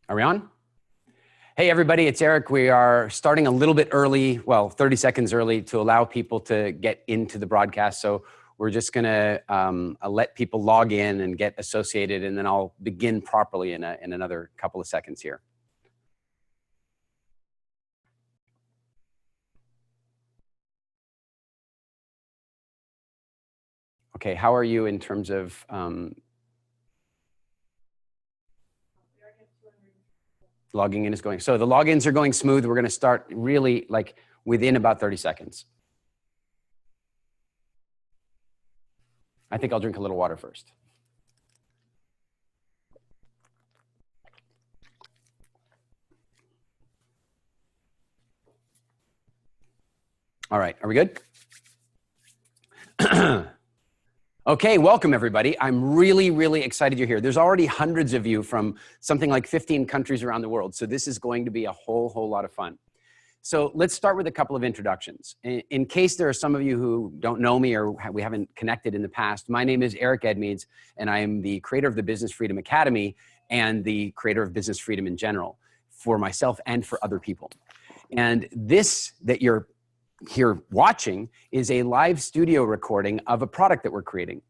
Are we on? Hey everybody, it's Eric. We are starting a little bit early, well, 30 seconds early to allow people to get into the broadcast. So we're just gonna let people log in and get associated, and then I'll begin properly in another couple of seconds here. Okay, how are you in terms of logging in is going? So the logins are going smooth. We're gonna start really like within about 30 seconds. I think I'll drink a little water first. All right, are we good? Okay, welcome everybody. I'm really excited you're here. There's already hundreds of you from something like 15 countries around the world. So this is going to be a whole lot of fun. So let's start with a couple of introductions. In case there are some of you who don't know me or we haven't connected in the past, my name is Eric Edmeades, and I am the creator of the Business Freedom Academy and the creator of Business Freedom in general for myself and for other people. And this that you're here watching is a live studio recording of a product that we're creating.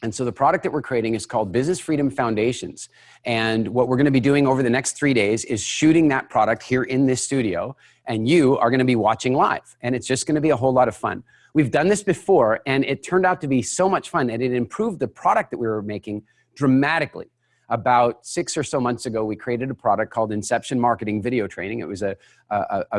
And so the product that we're creating is called Business Freedom Foundations. And what we're going to be doing over the next 3 days is shooting that product here in this studio, and you are going to be watching live. And it's just going to be a whole lot of fun. We've done this before, and it turned out to be so much fun, and it improved the product that we were making dramatically. About 6 or so months ago, we created a product called Inception Marketing Video Training. It was a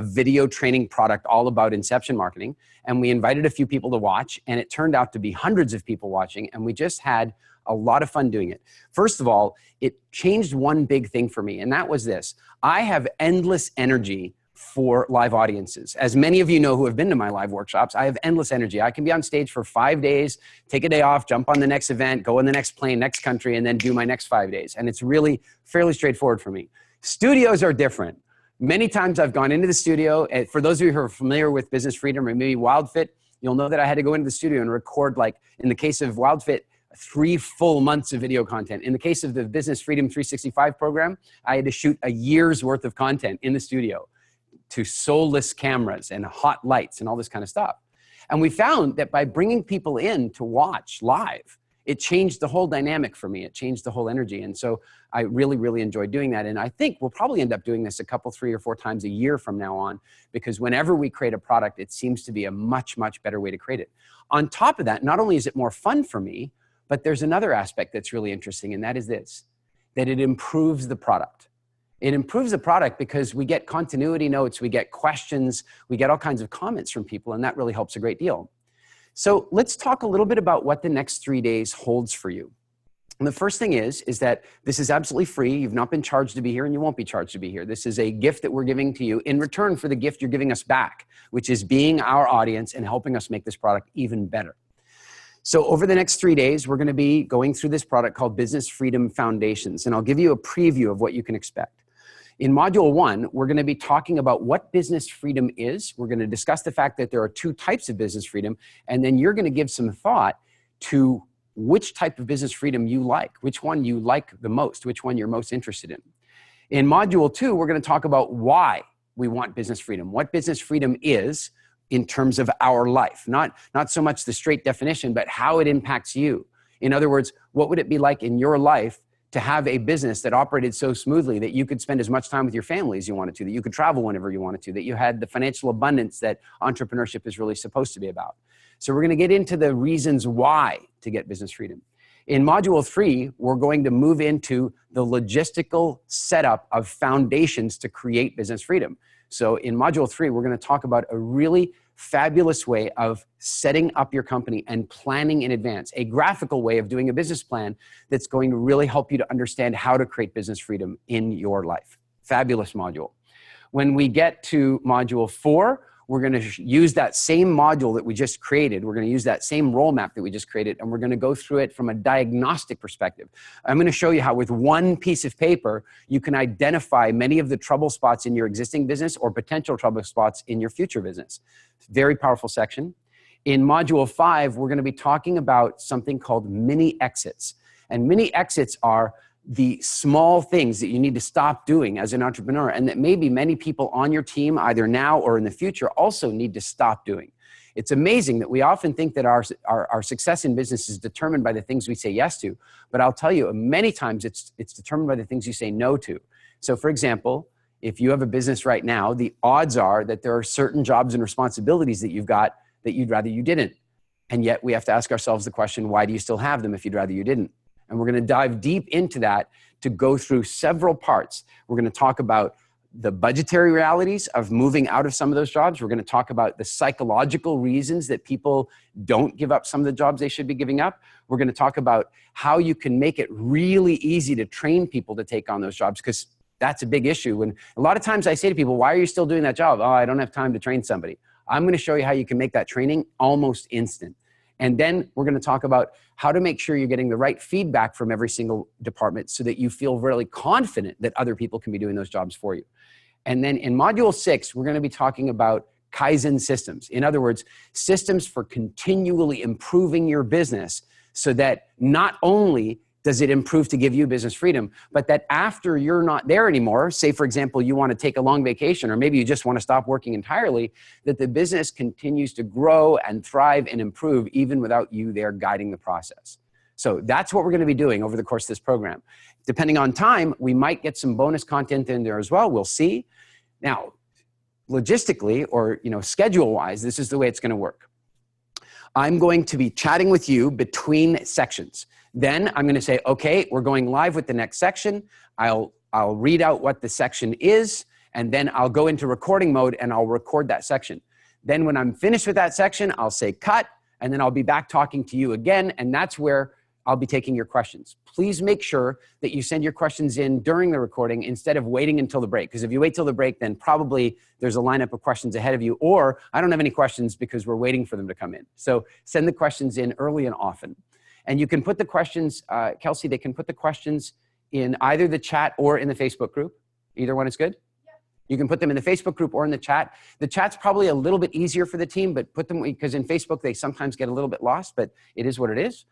video training product all about inception marketing. And we invited a few people to watch, and it turned out to be hundreds of people watching, and we just had a lot of fun doing it. First of all, it changed one big thing for me, and that was this. I have endless energy for live audiences. As many of you know who have been to my live workshops, I have endless energy. I can be on stage for 5 days, take a day off, jump on the next event, go in the next plane, next country, and then do my next 5 days. And it's really fairly straightforward for me. Studios are different. Many times I've gone into the studio. For those of you who are familiar with Business Freedom or maybe WildFit, you'll know that I had to go into the studio and record, like in the case of WildFit, 3 full months of video content. In the case of the Business Freedom 365 program, I had to shoot a year's worth of content in the studio to soulless cameras and hot lights and all this kind of stuff. And we found that by bringing people in to watch live, it changed the whole dynamic for me. It changed the whole energy. And so I really enjoyed doing that. And I think we'll probably end up doing this a couple, 3 or 4 times a year from now on, because whenever we create a product, it seems to be a much better way to create it. On top of that, not only is it more fun for me, but there's another aspect that's really interesting, and that is this, that it improves the product. It improves the product because we get continuity notes, we get questions, we get all kinds of comments from people, and that really helps a great deal. So let's talk a little bit about what the next 3 days holds for you. And the first thing is that this is absolutely free. You've not been charged to be here, and you won't be charged to be here. This is a gift that we're giving to you in return for the gift you're giving us back, which is being our audience and helping us make this product even better. So over the next 3 days, we're going to be going through this product called Business Freedom Foundations, and I'll give you a preview of what you can expect. In Module 1, we're going to be talking about what business freedom is. We're going to discuss the fact that there are 2 types of business freedom, and then you're going to give some thought to which type of business freedom you like, which one you like the most, which one you're most interested in. In Module 2, we're going to talk about why we want business freedom, what business freedom is in terms of our life, not so much the straight definition, but how it impacts you. In other words, what would it be like in your life to have a business that operated so smoothly that you could spend as much time with your family as you wanted to, that you could travel whenever you wanted to, that you had the financial abundance that entrepreneurship is really supposed to be about. So we're going to get into the reasons why to get business freedom. In Module 3, we're going to move into the logistical setup of foundations to create business freedom. So in Module 3, we're going to talk about a really fabulous way of setting up your company and planning in advance, a graphical way of doing a business plan that's going to really help you to understand how to create business freedom in your life. Fabulous module. When we get to Module 4, we're going to use that same module that we just created. We're going to use that same role map that we just created, and we're going to go through it from a diagnostic perspective. I'm going to show you how with one piece of paper, you can identify many of the trouble spots in your existing business or potential trouble spots in your future business. Very powerful section. In Module 5, we're going to be talking about something called mini exits. And mini exits are the small things that you need to stop doing as an entrepreneur, and that maybe many people on your team, either now or in the future, also need to stop doing. It's amazing that we often think that our success in business is determined by the things we say yes to, but I'll tell you, many times it's determined by the things you say no to. So for example, if you have a business right now, the odds are that there are certain jobs and responsibilities that you've got that you'd rather you didn't. And yet we have to ask ourselves the question, why do you still have them if you'd rather you didn't? And we're going to dive deep into that to go through several parts. We're going to talk about the budgetary realities of moving out of some of those jobs. We're going to talk about the psychological reasons that people don't give up some of the jobs they should be giving up. We're going to talk about how you can make it really easy to train people to take on those jobs, because that's a big issue. When a lot of times I say to people, why are you still doing that job? Oh, I don't have time to train somebody. I'm going to show you how you can make that training almost instant. And then we're going to talk about how to make sure you're getting the right feedback from every single department so that you feel really confident that other people can be doing those jobs for you. And then in Module 6, we're going to be talking about Kaizen systems. In other words, systems for continually improving your business so that not only does it improve to give you business freedom, but that after you're not there anymore, say, for example, you want to take a long vacation, or maybe you just want to stop working entirely, that the business continues to grow and thrive and improve even without you there guiding the process. So that's what we're going to be doing over the course of this program. Depending on time, we might get some bonus content in there as well. We'll see. Now, logistically or schedule-wise, this is the way it's going to work. I'm going to be chatting with you between sections. Then I'm going to say, okay, we're going live with the next section. I'll read out what the section is, and then I'll go into recording mode and I'll record that section. Then when I'm finished with that section, I'll say cut, and then I'll be back talking to you again, and that's where I'll be taking your questions. Please make sure that you send your questions in during the recording instead of waiting until the break, because if you wait till the break, then probably there's a lineup of questions ahead of you, or I don't have any questions because we're waiting for them to come in. So send the questions in early and often. And you can put the questions, Kelsey, they can put the questions in either the chat or in the Facebook group. Either one is good? Yeah. You can put them in the Facebook group or in the chat. The chat's probably a little bit easier for the team, but put them, because in Facebook, they sometimes get a little bit lost, but it is what it is.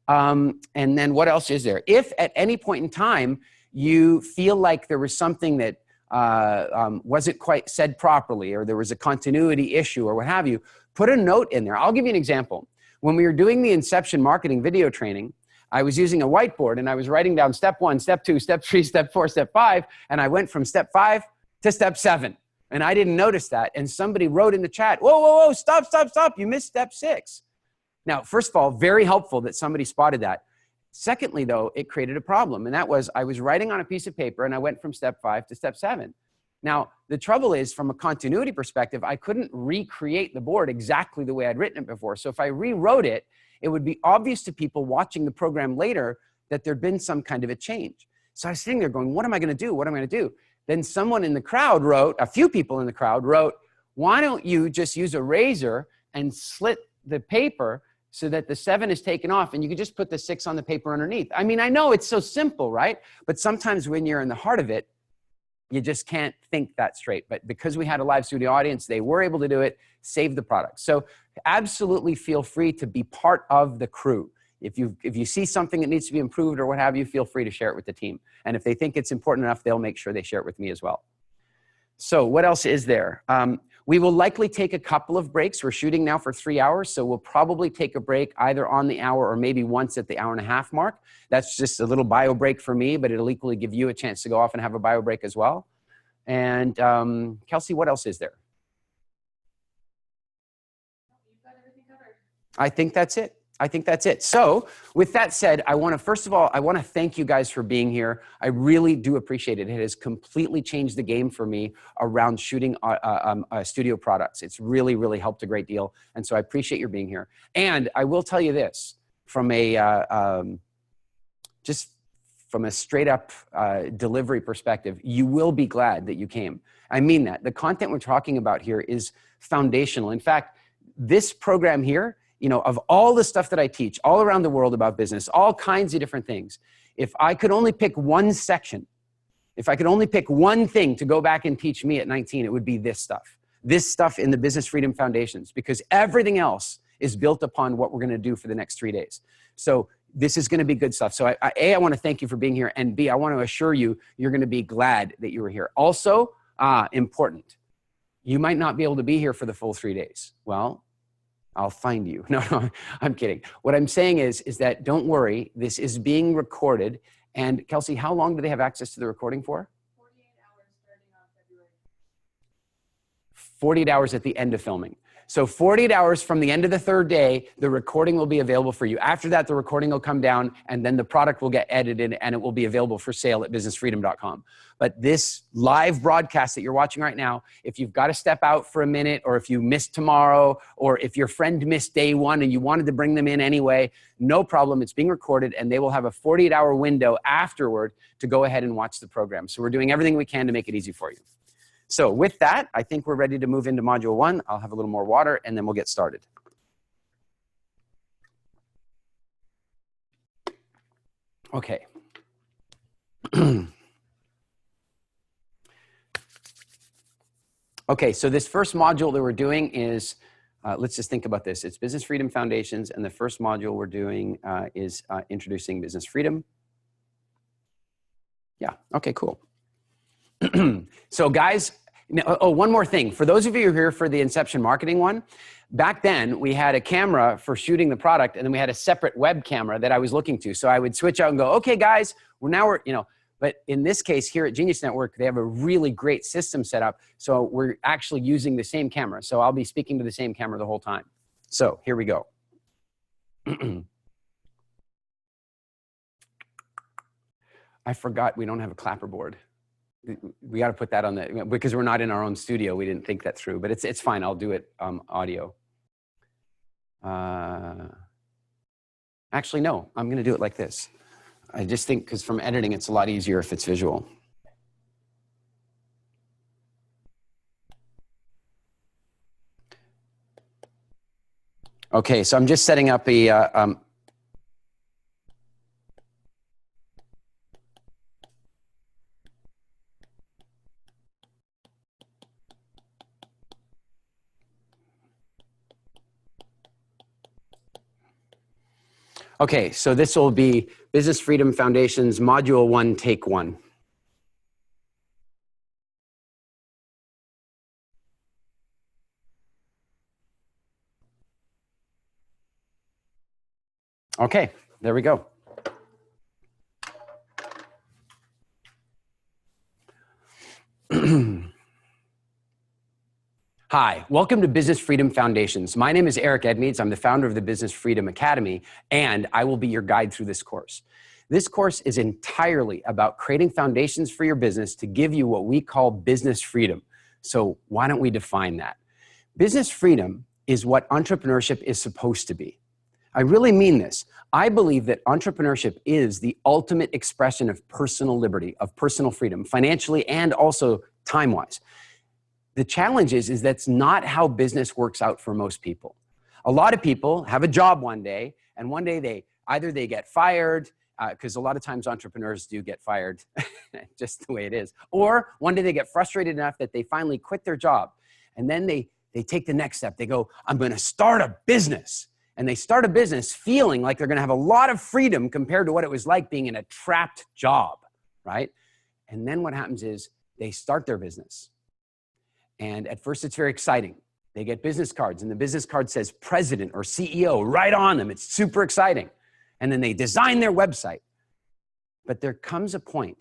And then what else is there? If at any point in time you feel like there was something that wasn't quite said properly, or there was a continuity issue or what have you, put a note in there. I'll give you an example. When we were doing the Inception marketing video training, I was using a whiteboard and I was writing down step 1, step 2, step 3, step 4, step 5, and I went from step 5 to step 7. And I didn't notice that. And somebody wrote in the chat, whoa, whoa, whoa, stop, stop, stop. You missed step 6. Now, first of all, very helpful that somebody spotted that. Secondly, though, it created a problem. And that was, I was writing on a piece of paper and I went from step 5 to step 7. Now, the trouble is, from a continuity perspective, I couldn't recreate the board exactly the way I'd written it before. So if I rewrote it, it would be obvious to people watching the program later that there'd been some kind of a change. So I was sitting there going, what am I going to do? What am I going to do? Then someone in the crowd wrote, a few people in the crowd wrote, why don't you just use a razor and slit the paper so that the 7 is taken off and you can just put the 6 on the paper underneath. I mean, I know it's so simple, right? But sometimes when you're in the heart of it, you just can't think that straight. But because we had a live studio audience, they were able to do it, save the product. So absolutely feel free to be part of the crew. If you see something that needs to be improved or what have you, feel free to share it with the team. And if they think it's important enough, they'll make sure they share it with me as well. So what else is there? We will likely take a couple of breaks. We're shooting now for 3 hours, so we'll probably take a break either on the hour or maybe once at the 1.5 hour mark. That's just a little bio break for me, but it'll equally give you a chance to go off and have a bio break as well. And Kelsey, what else is there? You've got everything covered. I think that's it. I think that's it. So with that said, I want to, first of all, I want to thank you guys for being here. I really do appreciate it. It has completely changed the game for me around shooting studio products. It's really, really helped a great deal. And so I appreciate your being here. And I will tell you this, from a, just from a straight up delivery perspective, you will be glad that you came. I mean that. The content we're talking about here is foundational. In fact, this program here, you know, of all the stuff that I teach all around the world about business, all kinds of different things, if I could only pick one section, if I could only pick one thing to go back and teach me at 19, it would be this stuff in the Business Freedom Foundations, because everything else is built upon what we're going to do for the next 3 days. So this is going to be good stuff. So I want to thank you for being here. And B, I want to assure you, you're going to be glad that you were here. Also, important, you might not be able to be here for the full 3 days. Well, I'll find you. No, I'm kidding. What I'm saying is that don't worry. This is being recorded. And Kelsey, how long do they have access to the recording for? 48 hours starting on February. 48 hours at the end of filming. So 48 hours from the end of the 3rd day, the recording will be available for you. After that, the recording will come down and then the product will get edited and it will be available for sale at businessfreedom.com. But this live broadcast that you're watching right now, if you've got to step out for a minute, or if you missed tomorrow, or if your friend missed day 1 and you wanted to bring them in anyway, no problem. It's being recorded and they will have a 48-hour window afterward to go ahead and watch the program. So we're doing everything we can to make it easy for you. So with that, I think we're ready to move into module 1. I'll have a little more water and then we'll get started. Okay. Okay, so this first module that we're doing is, let's just think about this. It's Business Freedom Foundations, and the first module we're doing is introducing business freedom. Yeah, okay, cool. So guys, one more thing. For those of you who are here for the Inception Marketing one, back then we had a camera for shooting the product and then we had a separate web camera that I was looking to. So I would switch out and go, okay guys, but in this case here at Genius Network, they have a really great system set up. So we're actually using the same camera. So I'll be speaking to the same camera the whole time. So here we go. I forgot we don't have a clapperboard. We got to put that on the, because we're not in our own studio. We didn't think that through, but it's fine. I'll do it audio. Actually, no, I'm going to do it like this. I just think because from editing, it's a lot easier if it's visual. Okay, so I'm just setting up a, okay, so this will be Business Freedom Foundations, Module 1, Take 1. Okay, there we go. Hi, welcome to Business Freedom Foundations. My name is Eric Edmeades. I'm the founder of the Business Freedom Academy, and I will be your guide through this course. This course is entirely about creating foundations for your business to give you what we call business freedom. So why don't we define that? Business freedom is what entrepreneurship is supposed to be. I really mean this. I believe that entrepreneurship is the ultimate expression of personal liberty, of personal freedom, financially and also time-wise. The challenge is that's not how business works out for most people. A lot of people have a job one day, and one day they get fired, because a lot of times entrepreneurs do get fired, just the way it is. Or one day they get frustrated enough that they finally quit their job. And then they take the next step. They go, I'm going to start a business. And they start a business feeling like they're going to have a lot of freedom compared to what it was like being in a trapped job, right? And then what happens is they start their business. And at first it's very exciting. They get business cards and the business card says president or CEO right on them. It's super exciting. And then they design their website. But there comes a point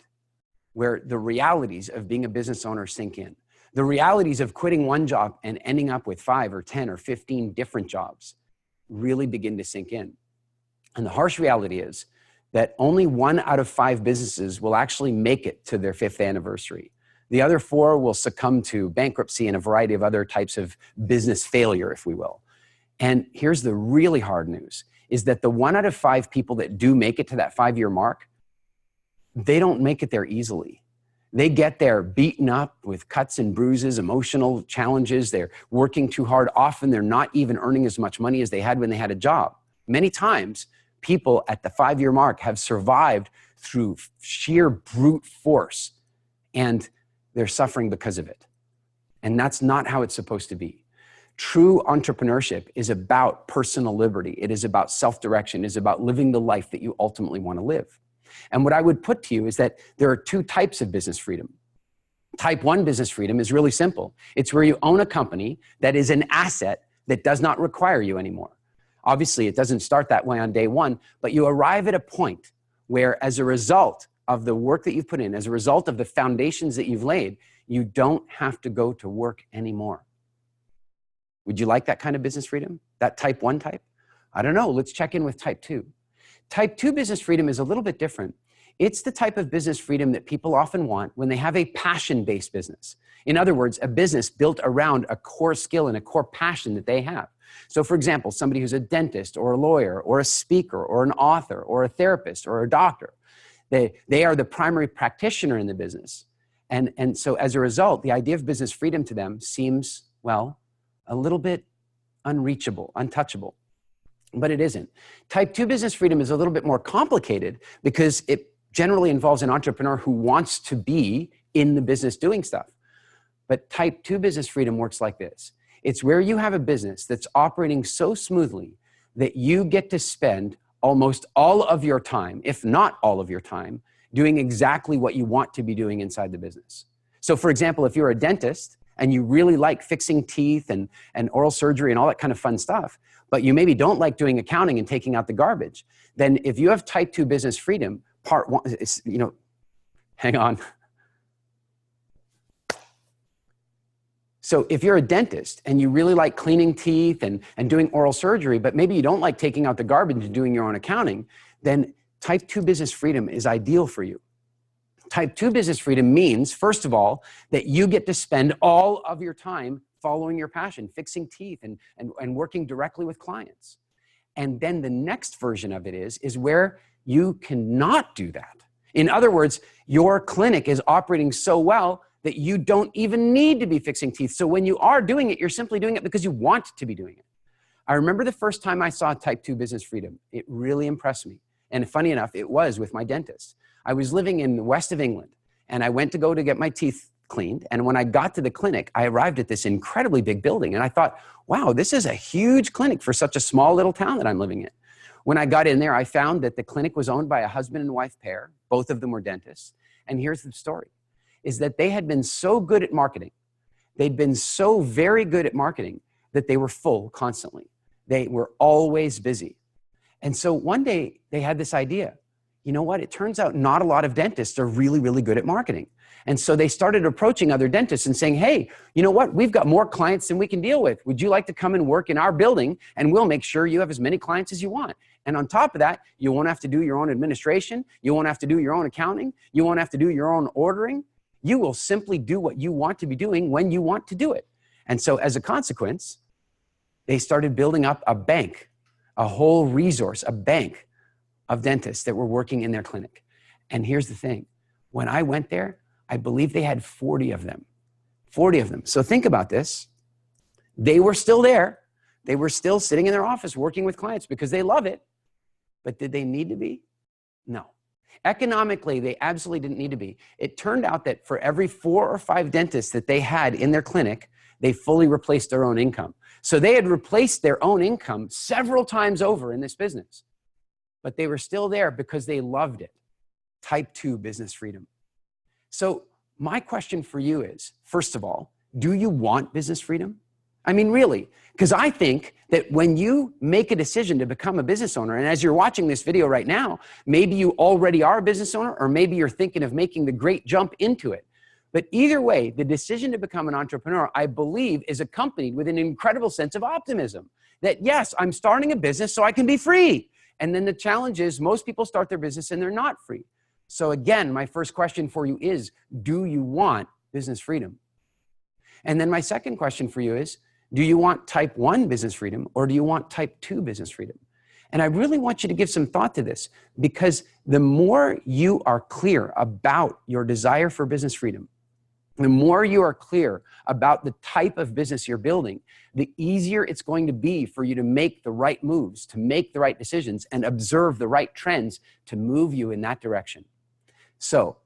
where the realities of being a business owner sink in. The realities of quitting one job and ending up with 5 or 10 or 15 different jobs really begin to sink in. And the harsh reality is that only 1 out of 5 businesses will actually make it to their 5th anniversary. The other 4 will succumb to bankruptcy and a variety of other types of business failure, if we will. And here's the really hard news, is that the 1 out of 5 people that do make it to that 5-year mark, they don't make it there easily. They get there beaten up with cuts and bruises, emotional challenges. They're working too hard. Often they're not even earning as much money as they had when they had a job. Many times, people at the 5-year mark have survived through sheer brute force, and they're suffering because of it. And that's not how it's supposed to be. True entrepreneurship is about personal liberty. It is about self-direction. It is about living the life that you ultimately want to live. And what I would put to you is that there are two types of business freedom. Type 1 business freedom is really simple. It's where you own a company that is an asset that does not require you anymore. Obviously, it doesn't start that way on day one, but you arrive at a point where, as a result of the work that you've put in, as a result of the foundations that you've laid, you don't have to go to work anymore. Would you like that kind of business freedom? That type 1 type? I don't know. Let's check in with type 2. Type 2 business freedom is a little bit different. It's the type of business freedom that people often want when they have a passion-based business. In other words, a business built around a core skill and a core passion that they have. So for example, somebody who's a dentist or a lawyer or a speaker or an author or a therapist or a doctor, they are the primary practitioner in the business. And so as a result, the idea of business freedom to them seems, well, a little bit unreachable, untouchable. But it isn't. Type 2 business freedom is a little bit more complicated because it generally involves an entrepreneur who wants to be in the business doing stuff. But type 2 business freedom works like this. It's where you have a business that's operating so smoothly that you get to spend almost all of your time, if not all of your time, doing exactly what you want to be doing inside the business. So for example, if you're a dentist and you really like fixing teeth and oral surgery and all that kind of fun stuff, but you maybe don't like doing accounting and taking out the garbage, then if you have type 2 business freedom, part 1 is, hang on. So if you're a dentist and you really like cleaning teeth and doing oral surgery, but maybe you don't like taking out the garbage and doing your own accounting, then type 2 business freedom is ideal for you. Type 2 business freedom means, first of all, that you get to spend all of your time following your passion, fixing teeth and working directly with clients. And then the next version of it is where you cannot do that. In other words, your clinic is operating so well that you don't even need to be fixing teeth. So when you are doing it, you're simply doing it because you want to be doing it. I remember the first time I saw type 2 business freedom. It really impressed me. And funny enough, it was with my dentist. I was living in the west of England and I went to go to get my teeth cleaned. And when I got to the clinic, I arrived at this incredibly big building. And I thought, wow, this is a huge clinic for such a small little town that I'm living in. When I got in there, I found that the clinic was owned by a husband and wife pair. Both of them were dentists. And here's the story, is that they had been so good at marketing. They'd been so very good at marketing that they were full constantly. They were always busy. And so one day they had this idea, you know what? It turns out not a lot of dentists are really, really good at marketing. And so they started approaching other dentists and saying, hey, you know what? We've got more clients than we can deal with. Would you like to come and work in our building? And we'll make sure you have as many clients as you want. And on top of that, you won't have to do your own administration. You won't have to do your own accounting. You won't have to do your own ordering. You will simply do what you want to be doing when you want to do it. And so as a consequence, they started building up a bank, a whole resource, a bank of dentists that were working in their clinic. And here's the thing. When I went there, I believe they had 40 of them. 40 of them. So think about this. They were still there. They were still sitting in their office working with clients because they love it. But did they need to be? No. Economically, they absolutely didn't need to be. It turned out that for every 4 or 5 dentists that they had in their clinic, they fully replaced their own income. So they had replaced their own income several times over in this business. But they were still there because they loved it. Type 2 business freedom. So my question for you is, first of all, do you want business freedom? I mean, really, because I think that when you make a decision to become a business owner, and as you're watching this video right now, maybe you already are a business owner, or maybe you're thinking of making the great jump into it. But either way, the decision to become an entrepreneur, I believe, is accompanied with an incredible sense of optimism. That yes, I'm starting a business so I can be free. And then the challenge is most people start their business and they're not free. So again, my first question for you is, do you want business freedom? And then my second question for you is, do you want type 1 business freedom or do you want type 2 business freedom? And I really want you to give some thought to this, because the more you are clear about your desire for business freedom, the more you are clear about the type of business you're building, the easier it's going to be for you to make the right moves, to make the right decisions, and observe the right trends to move you in that direction. So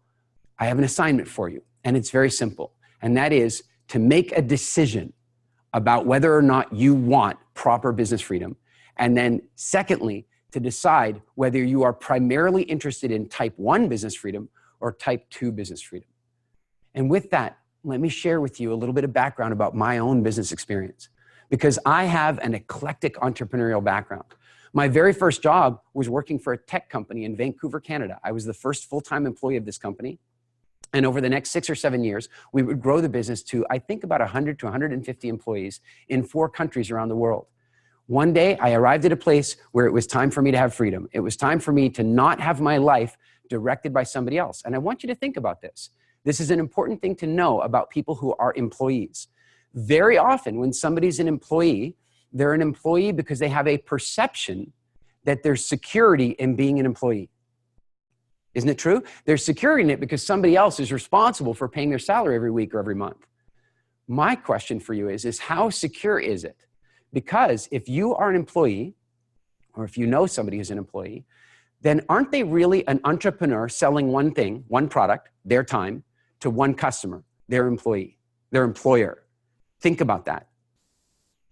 I have an assignment for you, and it's very simple, and that is to make a decision about whether or not you want proper business freedom. And then secondly, to decide whether you are primarily interested in type 1 business freedom or type 2 business freedom. And with that, let me share with you a little bit of background about my own business experience, because I have an eclectic entrepreneurial background. My very first job was working for a tech company in Vancouver, Canada. I was the first full-time employee of this company. And over the next 6 or 7 years, we would grow the business to, I think, about 100 to 150 employees in 4 countries around the world. One day, I arrived at a place where it was time for me to have freedom. It was time for me to not have my life directed by somebody else. And I want you to think about this. This is an important thing to know about people who are employees. Very often, when somebody's an employee, they're an employee because they have a perception that there's security in being an employee. Isn't it true? There's security in it because somebody else is responsible for paying their salary every week or every month. My question for you is how secure is it? Because if you are an employee, or if you know somebody who's an employee, then aren't they really an entrepreneur selling one thing, one product, their time, to one customer, their employee, their employer? Think about that.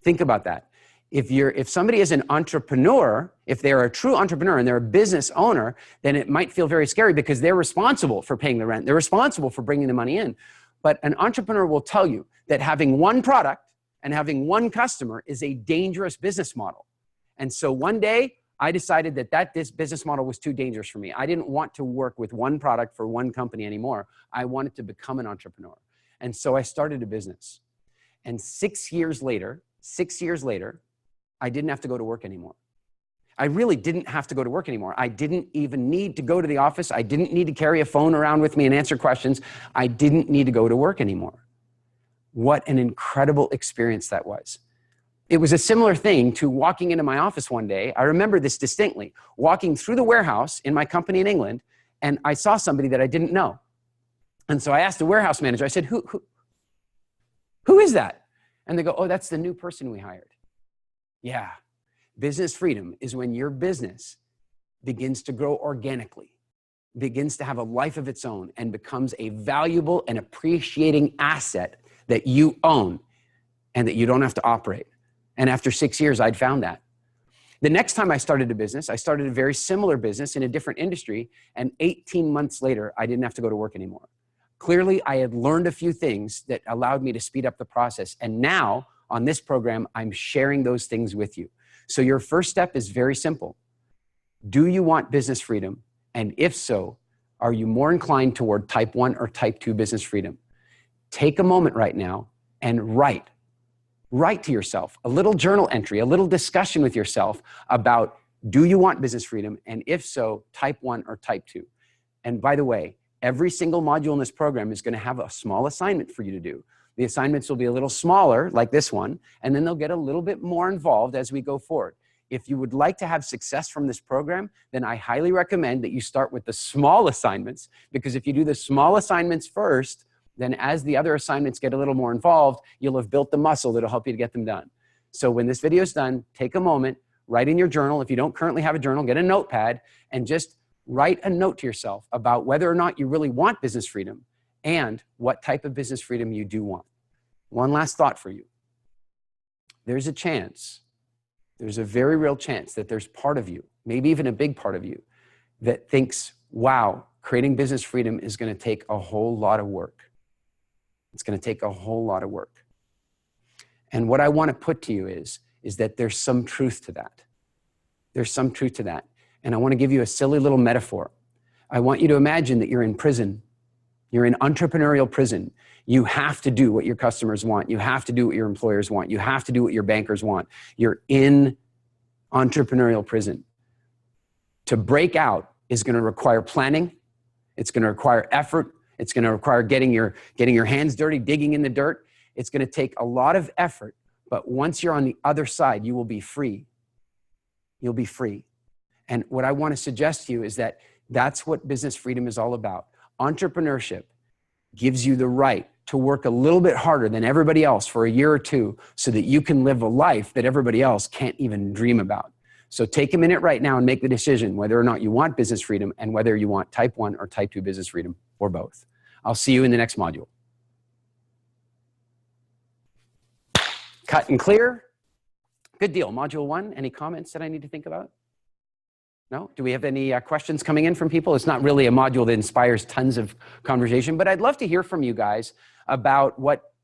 Think about that. If somebody is an entrepreneur, if they're a true entrepreneur and they're a business owner, then it might feel very scary because they're responsible for paying the rent. They're responsible for bringing the money in. But an entrepreneur will tell you that having one product and having one customer is a dangerous business model. And so one day I decided that this business model was too dangerous for me. I didn't want to work with one product for one company anymore. I wanted to become an entrepreneur. And so I started a business. And 6 years later, I didn't have to go to work anymore. I really didn't have to go to work anymore. I didn't even need to go to the office. I didn't need to carry a phone around with me and answer questions. I didn't need to go to work anymore. What an incredible experience that was. It was a similar thing to walking into my office one day. I remember this distinctly, walking through the warehouse in my company in England, and I saw somebody that I didn't know. And so I asked the warehouse manager, I said, who is that? And they go, oh, that's the new person we hired. Yeah, business freedom is when your business begins to grow organically, begins to have a life of its own, and becomes a valuable and appreciating asset that you own and that you don't have to operate. And after 6 years, I'd found that. The next time I started a business, I started a very similar business in a different industry, and 18 months later, I didn't have to go to work anymore. Clearly, I had learned a few things that allowed me to speed up the process. And now, on this program, I'm sharing those things with you. So your first step is very simple. Do you want business freedom? And if so, are you more inclined toward type 1 or type 2 business freedom? Take a moment right now and write to yourself, a little journal entry, a little discussion with yourself about, do you want business freedom? And if so, type 1 or type 2. And by the way, every single module in this program is going to have a small assignment for you to do. The assignments will be a little smaller, like this one, and then they'll get a little bit more involved as we go forward. If you would like to have success from this program, then I highly recommend that you start with the small assignments, because if you do the small assignments first, then as the other assignments get a little more involved, you'll have built the muscle that'll help you to get them done. So when this video is done, take a moment, write in your journal. If you don't currently have a journal, get a notepad and just write a note to yourself about whether or not you really want business freedom and what type of business freedom you do want. One last thought for you. There's a chance, there's a very real chance that there's part of you, maybe even a big part of you, that thinks, wow, creating business freedom is going to take a whole lot of work. It's going to take a whole lot of work. And what I want to put to you is that there's some truth to that. There's some truth to that. And I want to give you a silly little metaphor. I want you to imagine that you're in prison. You're in entrepreneurial prison. You have to do what your customers want. You have to do what your employers want. You have to do what your bankers want. You're in entrepreneurial prison. To break out is going to require planning. It's going to require effort. It's going to require getting your hands dirty, digging in the dirt. It's going to take a lot of effort. But once you're on the other side, you will be free. You'll be free. And what I want to suggest to you is that that's what business freedom is all about. Entrepreneurship gives you the right to work a little bit harder than everybody else for a year or two so that you can live a life that everybody else can't even dream about. So take a minute right now and make the decision whether or not you want business freedom and whether you want type 1 or type 2 business freedom or both. I'll see you in the next module. Cut and clear. Good deal. Module 1, any comments that I need to think about? No? Do we have any questions coming in from people? It's not really a module that inspires tons of conversation, but I'd love to hear from you guys about what,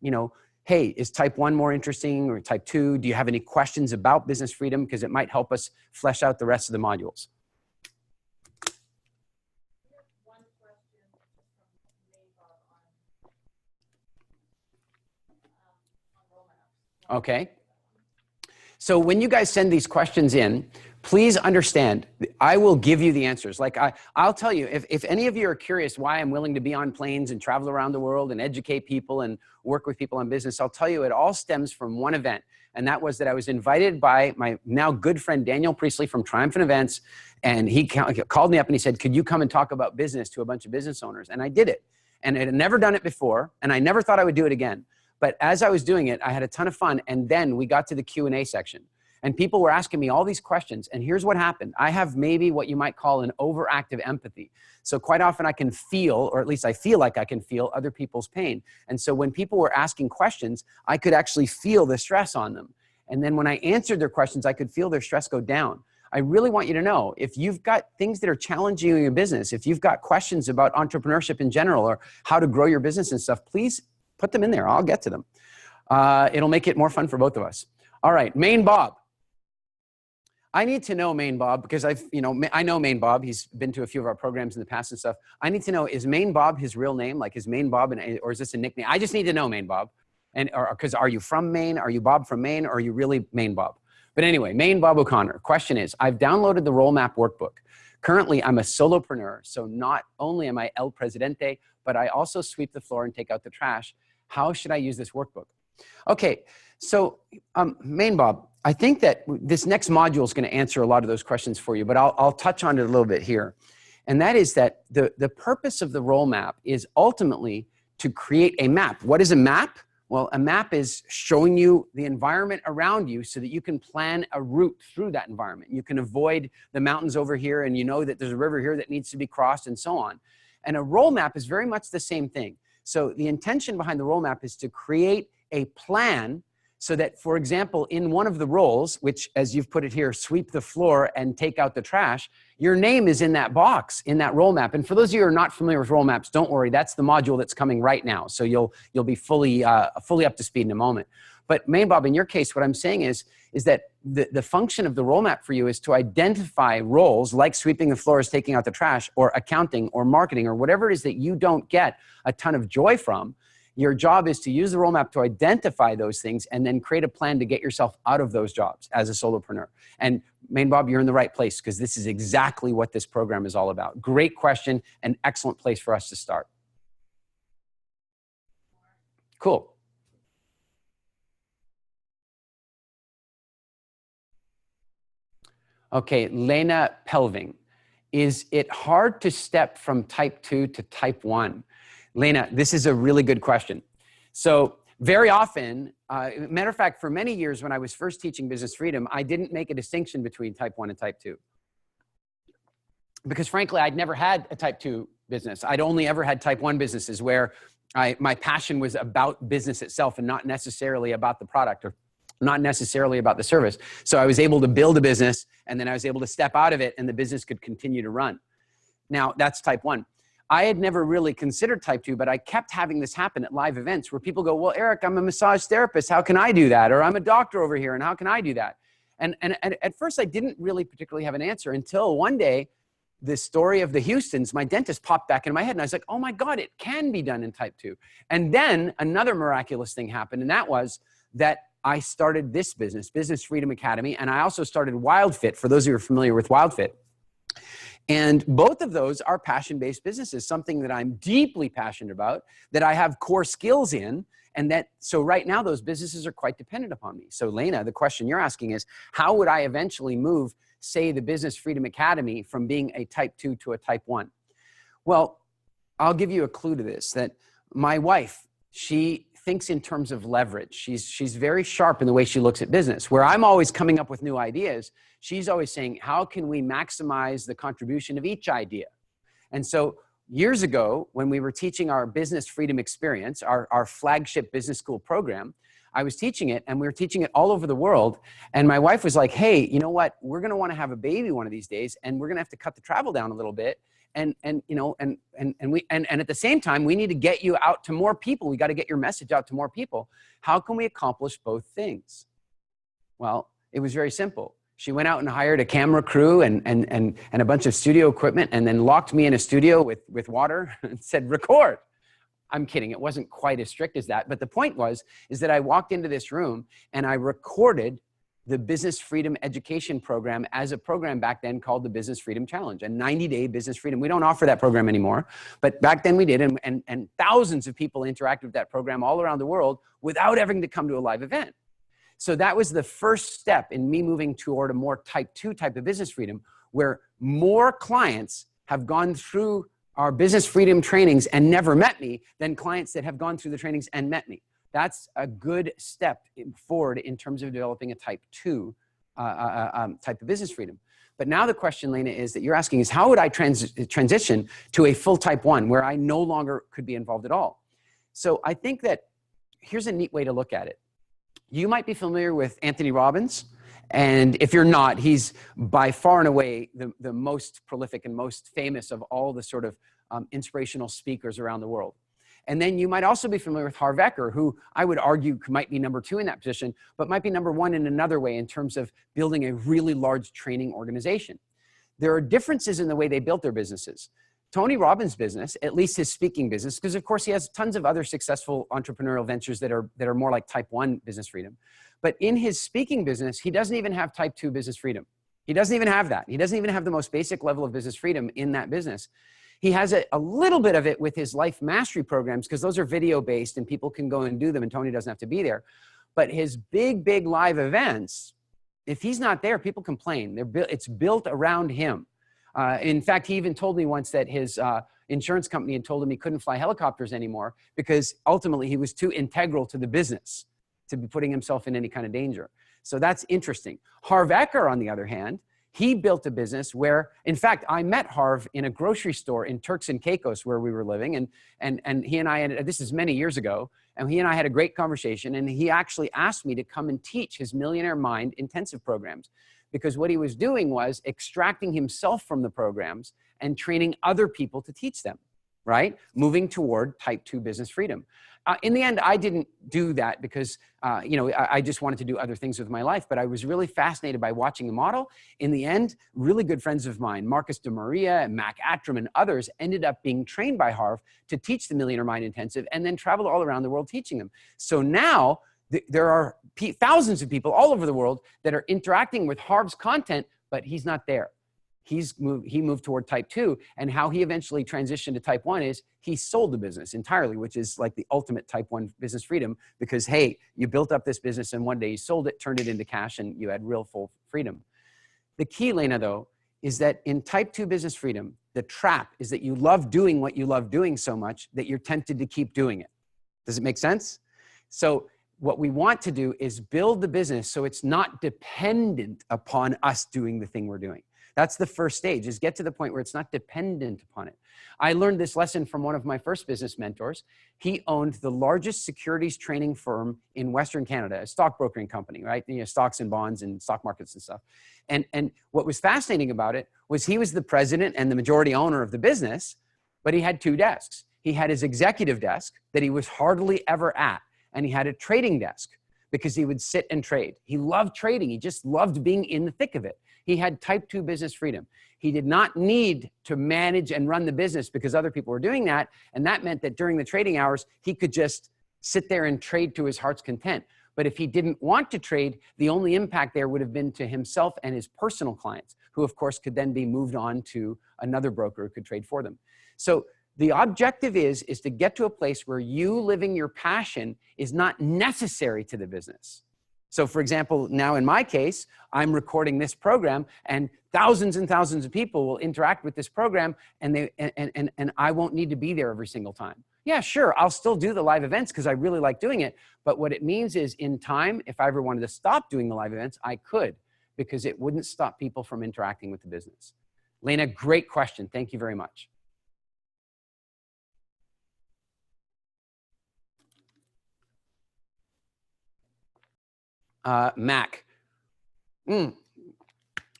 hey, is type 1 more interesting or type 2? Do you have any questions about business freedom? Because it might help us flesh out the rest of the modules. One question from Maybach on roll maps. Okay. So when you guys send these questions in, please understand, I will give you the answers. Like I'll tell you, if any of you are curious why I'm willing to be on planes and travel around the world and educate people and work with people on business, I'll tell you it all stems from one event. And that was that I was invited by my now good friend, Daniel Priestley from Triumphant Events. And he called me up and he said, could you come and talk about business to a bunch of business owners? And I did it. And I had never done it before. And I never thought I would do it again. But as I was doing it, I had a ton of fun. And then we got to the Q&A section. And people were asking me all these questions. And here's what happened. I have maybe what you might call an overactive empathy. So quite often I can feel, or at least I feel like I can feel other people's pain. And so when people were asking questions, I could actually feel the stress on them. And then when I answered their questions, I could feel their stress go down. I really want you to know, if you've got things that are challenging you in your business, if you've got questions about entrepreneurship in general or how to grow your business and stuff, please put them in there. I'll get to them. It'll make it more fun for both of us. All right, Maine Bob. I need to know Maine Bob because I know Maine Bob. He's been to a few of our programs in the past and stuff. I need to know, is Maine Bob his real name? Like, is Maine Bob, or is this a nickname? I just need to know Maine Bob. And because are you from Maine? Are you Bob from Maine? Or are you really Maine Bob? But anyway, Maine Bob O'Connor. Question is, I've downloaded the Roll Map workbook. Currently, I'm a solopreneur. So not only am I El Presidente, but I also sweep the floor and take out the trash. How should I use this workbook? Okay, so Maine Bob, I think that this next module is going to answer a lot of those questions for you, but I'll touch on it a little bit here. And that is that the purpose of the roll map is ultimately to create a map. What is a map? Well, a map is showing you the environment around you so that you can plan a route through that environment. You can avoid the mountains over here, and you know that there's a river here that needs to be crossed and so on. And a roll map is very much the same thing. So the intention behind the roll map is to create a plan so that, for example, in one of the roles, which, as you've put it here, sweep the floor and take out the trash, your name is in that box, in that roll map. And for those of you who are not familiar with roll maps, don't worry, that's the module that's coming right now. So you'll be fully up to speed in a moment. But Maine Bob, in your case, what I'm saying is that the function of the roll map for you is to identify roles like sweeping the floors, taking out the trash, or accounting, or marketing, or whatever it is that you don't get a ton of joy from. Your job is to use the roll map to identify those things and then create a plan to get yourself out of those jobs as a solopreneur. And Maine Bob, you're in the right place because this is exactly what this program is all about. Great question, an excellent place for us to start. Cool. Okay, Lena Pelving. Is it hard to step from type 2 to type 1? Lena, this is a really good question. So very often, matter of fact, for many years when I was first teaching business freedom, I didn't make a distinction between type 1 and type 2. Because frankly, I'd never had a type 2 business. I'd only ever had type 1 businesses where my passion was about business itself and not necessarily about the product or not necessarily about the service. So I was able to build a business and then I was able to step out of it and the business could continue to run. Now, that's type 1. I had never really considered type 2, but I kept having this happen at live events where people go, well, Eric, I'm a massage therapist. How can I do that? Or I'm a doctor over here, and how can I do that? And at first, I didn't really particularly have an answer until one day, the story of the Houstons, my dentist popped back in my head, and I was like, oh my God, it can be done in type 2. And then another miraculous thing happened, and that was that I started this business, Business Freedom Academy, and I also started WildFit, for those of you who are familiar with WildFit. And both of those are passion-based businesses, something that I'm deeply passionate about, that I have core skills in, and so right now those businesses are quite dependent upon me. So Lena, the question you're asking is, how would I eventually move, say, the Business Freedom Academy from being a type 2 to a type 1? Well, I'll give you a clue to this, that my wife, she thinks in terms of leverage. She's very sharp in the way she looks at business. Where I'm always coming up with new ideas, she's always saying, how can we maximize the contribution of each idea? And so years ago, when we were teaching our Business Freedom Experience, our flagship business school program, I was teaching it, and we were teaching it all over the world. And my wife was like, hey, you know what? We're going to want to have a baby one of these days, and we're going to have to cut the travel down a little bit. And at the same time, we need to get you out to more people. We got to get your message out to more people. How can we accomplish both things? Well, it was very simple. She went out and hired a camera crew and a bunch of studio equipment, and then locked me in a studio with water and said, record. I'm kidding. It wasn't quite as strict as that. But the point is that I walked into this room and I recorded the Business Freedom Education Program as a program back then called the Business Freedom Challenge, a 90-day business freedom. We don't offer that program anymore, but back then we did, and thousands of people interacted with that program all around the world without having to come to a live event. So that was the first step in me moving toward a more type 2 type of business freedom, where more clients have gone through our business freedom trainings and never met me than clients that have gone through the trainings and met me. That's a good step forward in terms of developing a type 2 type of business freedom. But now the question, Lena, is that you're asking is how would I transition to a full type 1 where I no longer could be involved at all? So I think that here's a neat way to look at it. You might be familiar with Anthony Robbins. And if you're not, he's by far and away the most prolific and most famous of all the sort of inspirational speakers around the world. And then you might also be familiar with Harv Eker, who I would argue might be number 2 in that position, but might be number 1 in another way in terms of building a really large training organization. There are differences in the way they built their businesses. Tony Robbins' business, at least his speaking business, because of course he has tons of other successful entrepreneurial ventures that are more like type 1 business freedom. But in his speaking business, he doesn't even have type 2 business freedom. He doesn't even have that. He doesn't even have the most basic level of business freedom in that business. He has a little bit of it with his life mastery programs, because those are video based and people can go and do them and Tony doesn't have to be there. But his big live events, if he's not there, people complain. It's built around him. In fact, he even told me once that his insurance company had told him he couldn't fly helicopters anymore because ultimately he was too integral to the business to be putting himself in any kind of danger. So that's interesting. Harv Eker, on the other hand, he built a business where, in fact, I met Harv in a grocery store in Turks and Caicos where we were living. And he and I, this is many years ago, and he and I had a great conversation. And he actually asked me to come and teach his Millionaire Mind intensive programs, because what he was doing was extracting himself from the programs and training other people to teach them, right? Moving toward type 2 business freedom. In the end, I didn't do that because, I just wanted to do other things with my life, but I was really fascinated by watching the model. In the end, really good friends of mine, Marcus de Maria and Mac Attram and others, ended up being trained by Harv to teach the Millionaire Mind Intensive and then traveled all around the world teaching them. So now there are thousands of people all over the world that are interacting with Harv's content, but he's not there. He moved toward type 2, and how he eventually transitioned to type 1 is he sold the business entirely, which is like the ultimate type 1 business freedom, because, hey, you built up this business and one day you sold it, turned it into cash, and you had real full freedom. The key, Lena, though, is that in type 2 business freedom, the trap is that you love doing what you love doing so much that you're tempted to keep doing it. Does it make sense? So what we want to do is build the business so it's not dependent upon us doing the thing we're doing. That's the first stage, is get to the point where it's not dependent upon it. I learned this lesson from one of my first business mentors. He owned the largest securities training firm in Western Canada, a stockbrokering company, right? Stocks and bonds and stock markets and stuff. And what was fascinating about it was he was the president and the majority owner of the business, but he had 2 desks. He had his executive desk that he was hardly ever at, and he had a trading desk because he would sit and trade. He loved trading. He just loved being in the thick of it. He had type 2 business freedom. He did not need to manage and run the business because other people were doing that. And that meant that during the trading hours, he could just sit there and trade to his heart's content. But if he didn't want to trade, the only impact there would have been to himself and his personal clients, who of course could then be moved on to another broker who could trade for them. So the objective is to get to a place where you living your passion is not necessary to the business. So for example, now in my case, I'm recording this program and thousands of people will interact with this program, and I won't need to be there every single time. Yeah, sure, I'll still do the live events because I really like doing it. But what it means is in time, if I ever wanted to stop doing the live events, I could, because it wouldn't stop people from interacting with the business. Lena, great question. Thank you very much. Mac.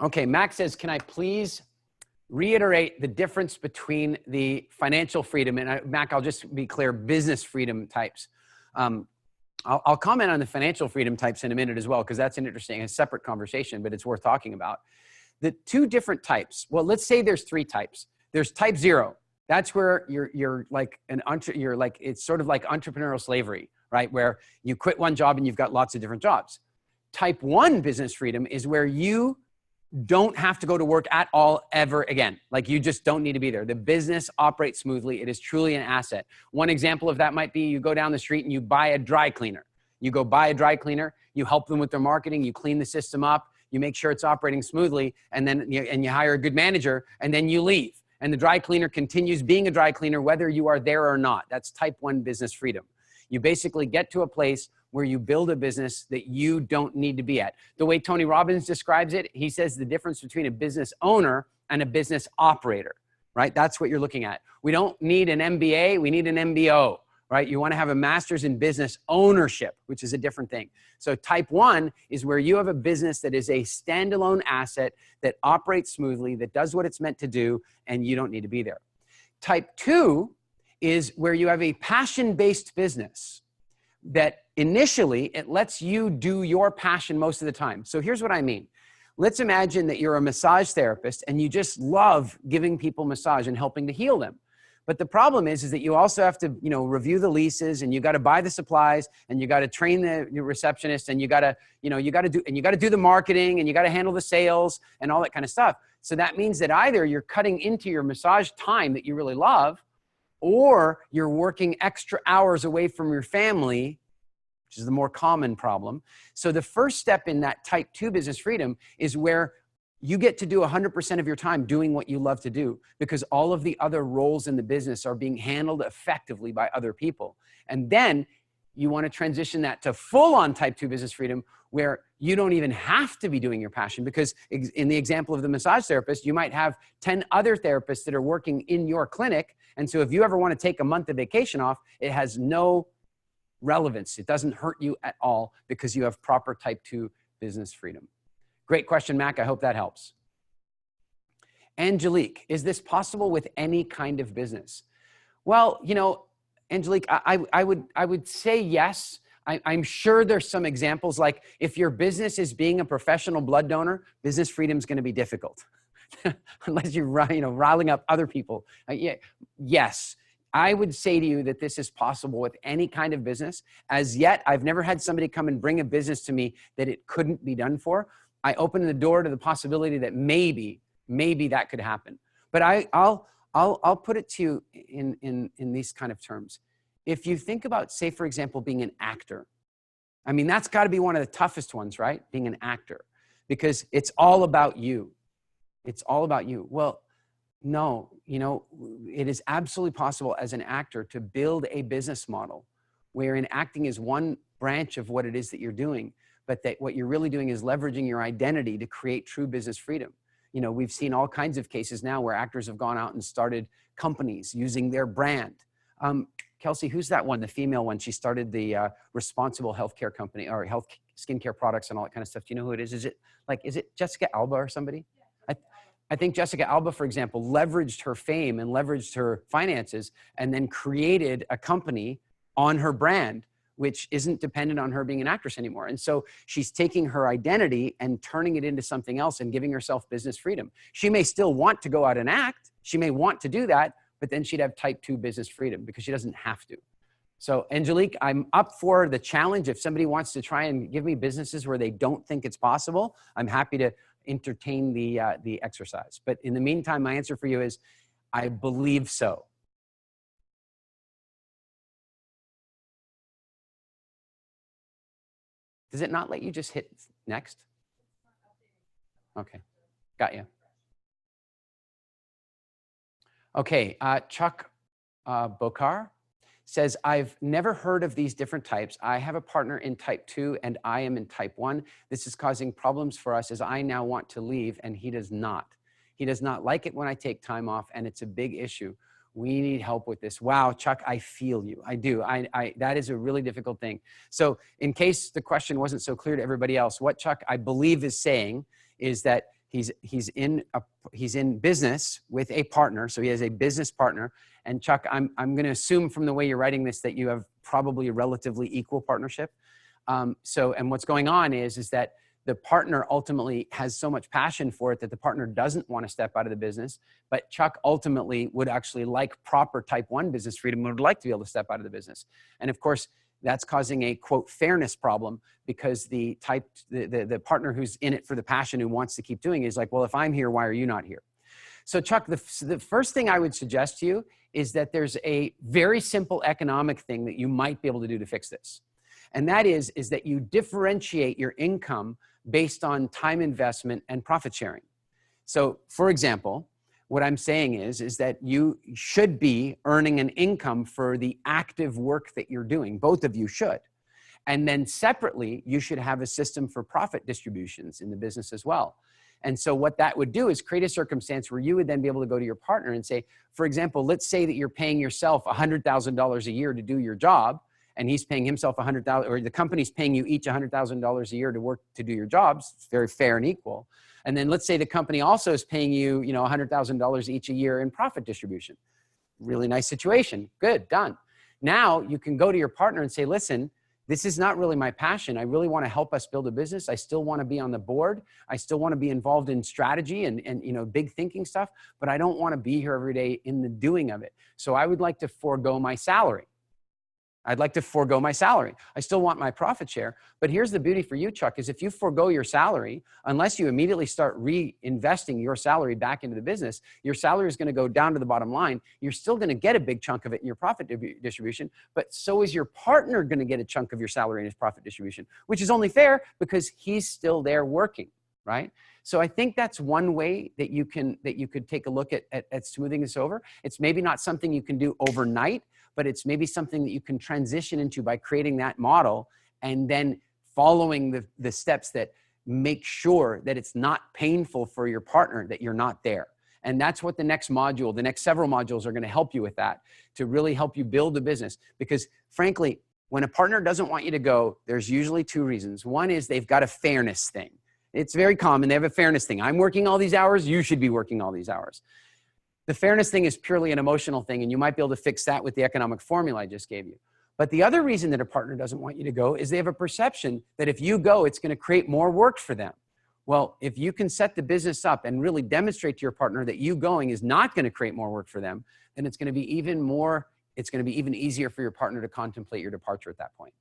Okay, Mac says, can I please reiterate the difference between the financial freedom and Mac, I'll just be clear, business freedom types. I'll comment on the financial freedom types in a minute as well, because that's an interesting, a separate conversation, but it's worth talking about. The two different types, well, let's say there's three types. There's type 0. That's where you're like it's sort of like entrepreneurial slavery, right? Where you quit one job and you've got lots of different jobs. Type 1 business freedom is where you don't have to go to work at all ever again. Like you just don't need to be there. The business operates smoothly. It is truly an asset. One example of that might be you go down the street and you buy a dry cleaner. You go buy a dry cleaner, you help them with their marketing, you clean the system up, you make sure it's operating smoothly, and then you hire a good manager, and then you leave. And the dry cleaner continues being a dry cleaner whether you are there or not. That's type 1 business freedom. You basically get to a place where you build a business that you don't need to be at. The way Tony Robbins describes it, he says the difference between a business owner and a business operator, right? That's what you're looking at. We don't need an MBA, we need an MBO, right? You want to have a master's in business ownership, which is a different thing. So type 1 is where you have a business that is a standalone asset that operates smoothly, that does what it's meant to do, and you don't need to be there. Type 2 is where you have a passion-based business that initially it lets you do your passion most of the time. So here's what I mean. Let's imagine that you're a massage therapist and you just love giving people massage and helping to heal them. But the problem is that you also have to, review the leases, and you got to buy the supplies, and you got to train the receptionist, and you got to do the marketing, and you got to handle the sales and all that kind of stuff. So that means that either you're cutting into your massage time that you really love, or you're working extra hours away from your family, which is the more common problem. So the first step in that type 2 business freedom is where you get to do 100% of your time doing what you love to do, because all of the other roles in the business are being handled effectively by other people. And then you want to transition that to full-on type 2 business freedom, where you don't even have to be doing your passion, because in the example of the massage therapist, you might have 10 other therapists that are working in your clinic. And so if you ever want to take a month of vacation off, it has no relevance. It doesn't hurt you at all because you have proper type 2 business freedom. Great question, Mac. I hope that helps. Angelique, is this possible with any kind of business? Well, Angelique, I would say yes. I'm sure there's some examples, like if your business is being a professional blood donor, business freedom is going to be difficult unless you're riling up other people. Yes. I would say to you that this is possible with any kind of business. As yet, I've never had somebody come and bring a business to me that it couldn't be done for. I open the door to the possibility that maybe that could happen. But I'll put it to you in these kind of terms. If you think about, say, for example, being an actor, I mean, that's got to be one of the toughest ones, right? Being an actor, because it's all about you. It's all about you. Well, no, it is absolutely possible as an actor to build a business model wherein acting is one branch of what it is that you're doing, but that what you're really doing is leveraging your identity to create true business freedom. We've seen all kinds of cases now where actors have gone out and started companies using their brand. Kelsey, who's that one, the female one? She started the responsible healthcare company, or health skincare products and all that kind of stuff. Do you know who it is? Is it Jessica Alba or somebody? I think Jessica Alba, for example, leveraged her fame and leveraged her finances and then created a company on her brand, which isn't dependent on her being an actress anymore. And so she's taking her identity and turning it into something else and giving herself business freedom. She may still want to go out and act. She may want to do that, but then she'd have type 2 business freedom because she doesn't have to. So Angelique, I'm up for the challenge. If somebody wants to try and give me businesses where they don't think it's possible, I'm happy to entertain the exercise. But in the meantime, my answer for you is, I believe so. Does it not let you just hit next? Okay, got you. Okay, Chuck Bokar says, I've never heard of these different types. I have a partner in type 2 and I am in type 1. This is causing problems for us as I now want to leave and he does not. He does not like it when I take time off and it's a big issue. We need help with this. Wow, Chuck, I feel you. I do. That is a really difficult thing. So in case the question wasn't so clear to everybody else, what Chuck, I believe, is saying is that he's in business with a partner. So he has a business partner. And Chuck, I'm going to assume from the way you're writing this that you have probably a relatively equal partnership. And what's going on is that the partner ultimately has so much passion for it that the partner doesn't want to step out of the business, but Chuck ultimately would actually like proper type 1 business freedom, would like to be able to step out of the business. And of course, that's causing a quote fairness problem, because the partner who's in it for the passion, who wants to keep doing it, is like, well, if I'm here, why are you not here? So Chuck, the first thing I would suggest to you is that there's a very simple economic thing that you might be able to do to fix this. And that is that you differentiate your income based on time investment and profit sharing. So for example, what I'm saying is that you should be earning an income for the active work that you're doing. Both of you should. And then separately, you should have a system for profit distributions in the business as well. And so what that would do is create a circumstance where you would then be able to go to your partner and say, for example, let's say that you're paying yourself $100,000 a year to do your job, and he's paying himself $100,000, or the company's paying you each $100,000 a year to work to do your jobs. It's very fair and equal. And then let's say the company also is paying you, $100,000 each a year in profit distribution. Really nice situation. Good, done. Now you can go to your partner and say, listen, this is not really my passion. I really want to help us build a business. I still want to be on the board. I still want to be involved in strategy and big thinking stuff, but I don't want to be here every day in the doing of it. So I would like to forego my salary. I'd like to forego my salary. I still want my profit share. But here's the beauty for you, Chuck, is if you forego your salary, unless you immediately start reinvesting your salary back into the business, your salary is going to go down to the bottom line. You're still going to get a big chunk of it in your profit distribution, but so is your partner going to get a chunk of your salary in his profit distribution, which is only fair because he's still there working, right? So I think that's one way that you could take a look at smoothing this over. It's maybe not something you can do overnight, but it's maybe something that you can transition into by creating that model and then following the steps that make sure that it's not painful for your partner that you're not there. And that's what the next several modules are going to help you with, that to really help you build a business. Because frankly, when a partner doesn't want you to go, there's usually two reasons. One is they've got a fairness thing. It's very common. They have a fairness thing. I'm working all these hours. You should be working all these hours. The fairness thing is purely an emotional thing, and you might be able to fix that with the economic formula I just gave you. But the other reason that a partner doesn't want you to go is they have a perception that if you go, it's going to create more work for them. Well, if you can set the business up and really demonstrate to your partner that you going is not going to create more work for them, then it's going to be even easier for your partner to contemplate your departure at that point.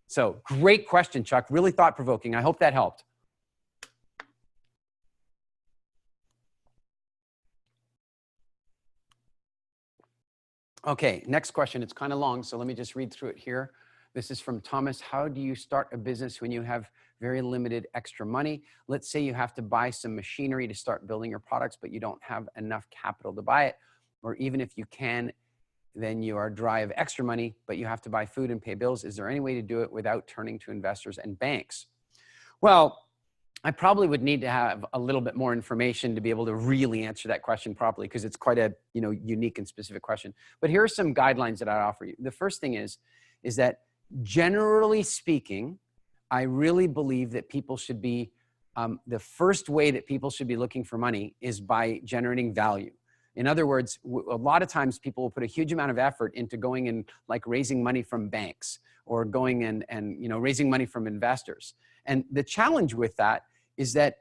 So great question, Chuck. Really thought-provoking. I hope that helped. Okay, next question. It's kind of long, so let me just read through it here. This is from Thomas. How do you start a business when you have very limited extra money? Let's say you have to buy some machinery to start building your products, but you don't have enough capital to buy it. Or even if you can, then you are dry of extra money, but you have to buy food and pay bills. Is there any way to do it without turning to investors and banks? Well, I probably would need to have a little bit more information to be able to really answer that question properly, because it's quite a unique and specific question. But here are some guidelines that I offer you. The first thing is that generally speaking, I really believe that people should be, the first way that people should be looking for money is by generating value. In other words, a lot of times people will put a huge amount of effort into going and like raising money from banks or going and raising money from investors. And the challenge with that is that,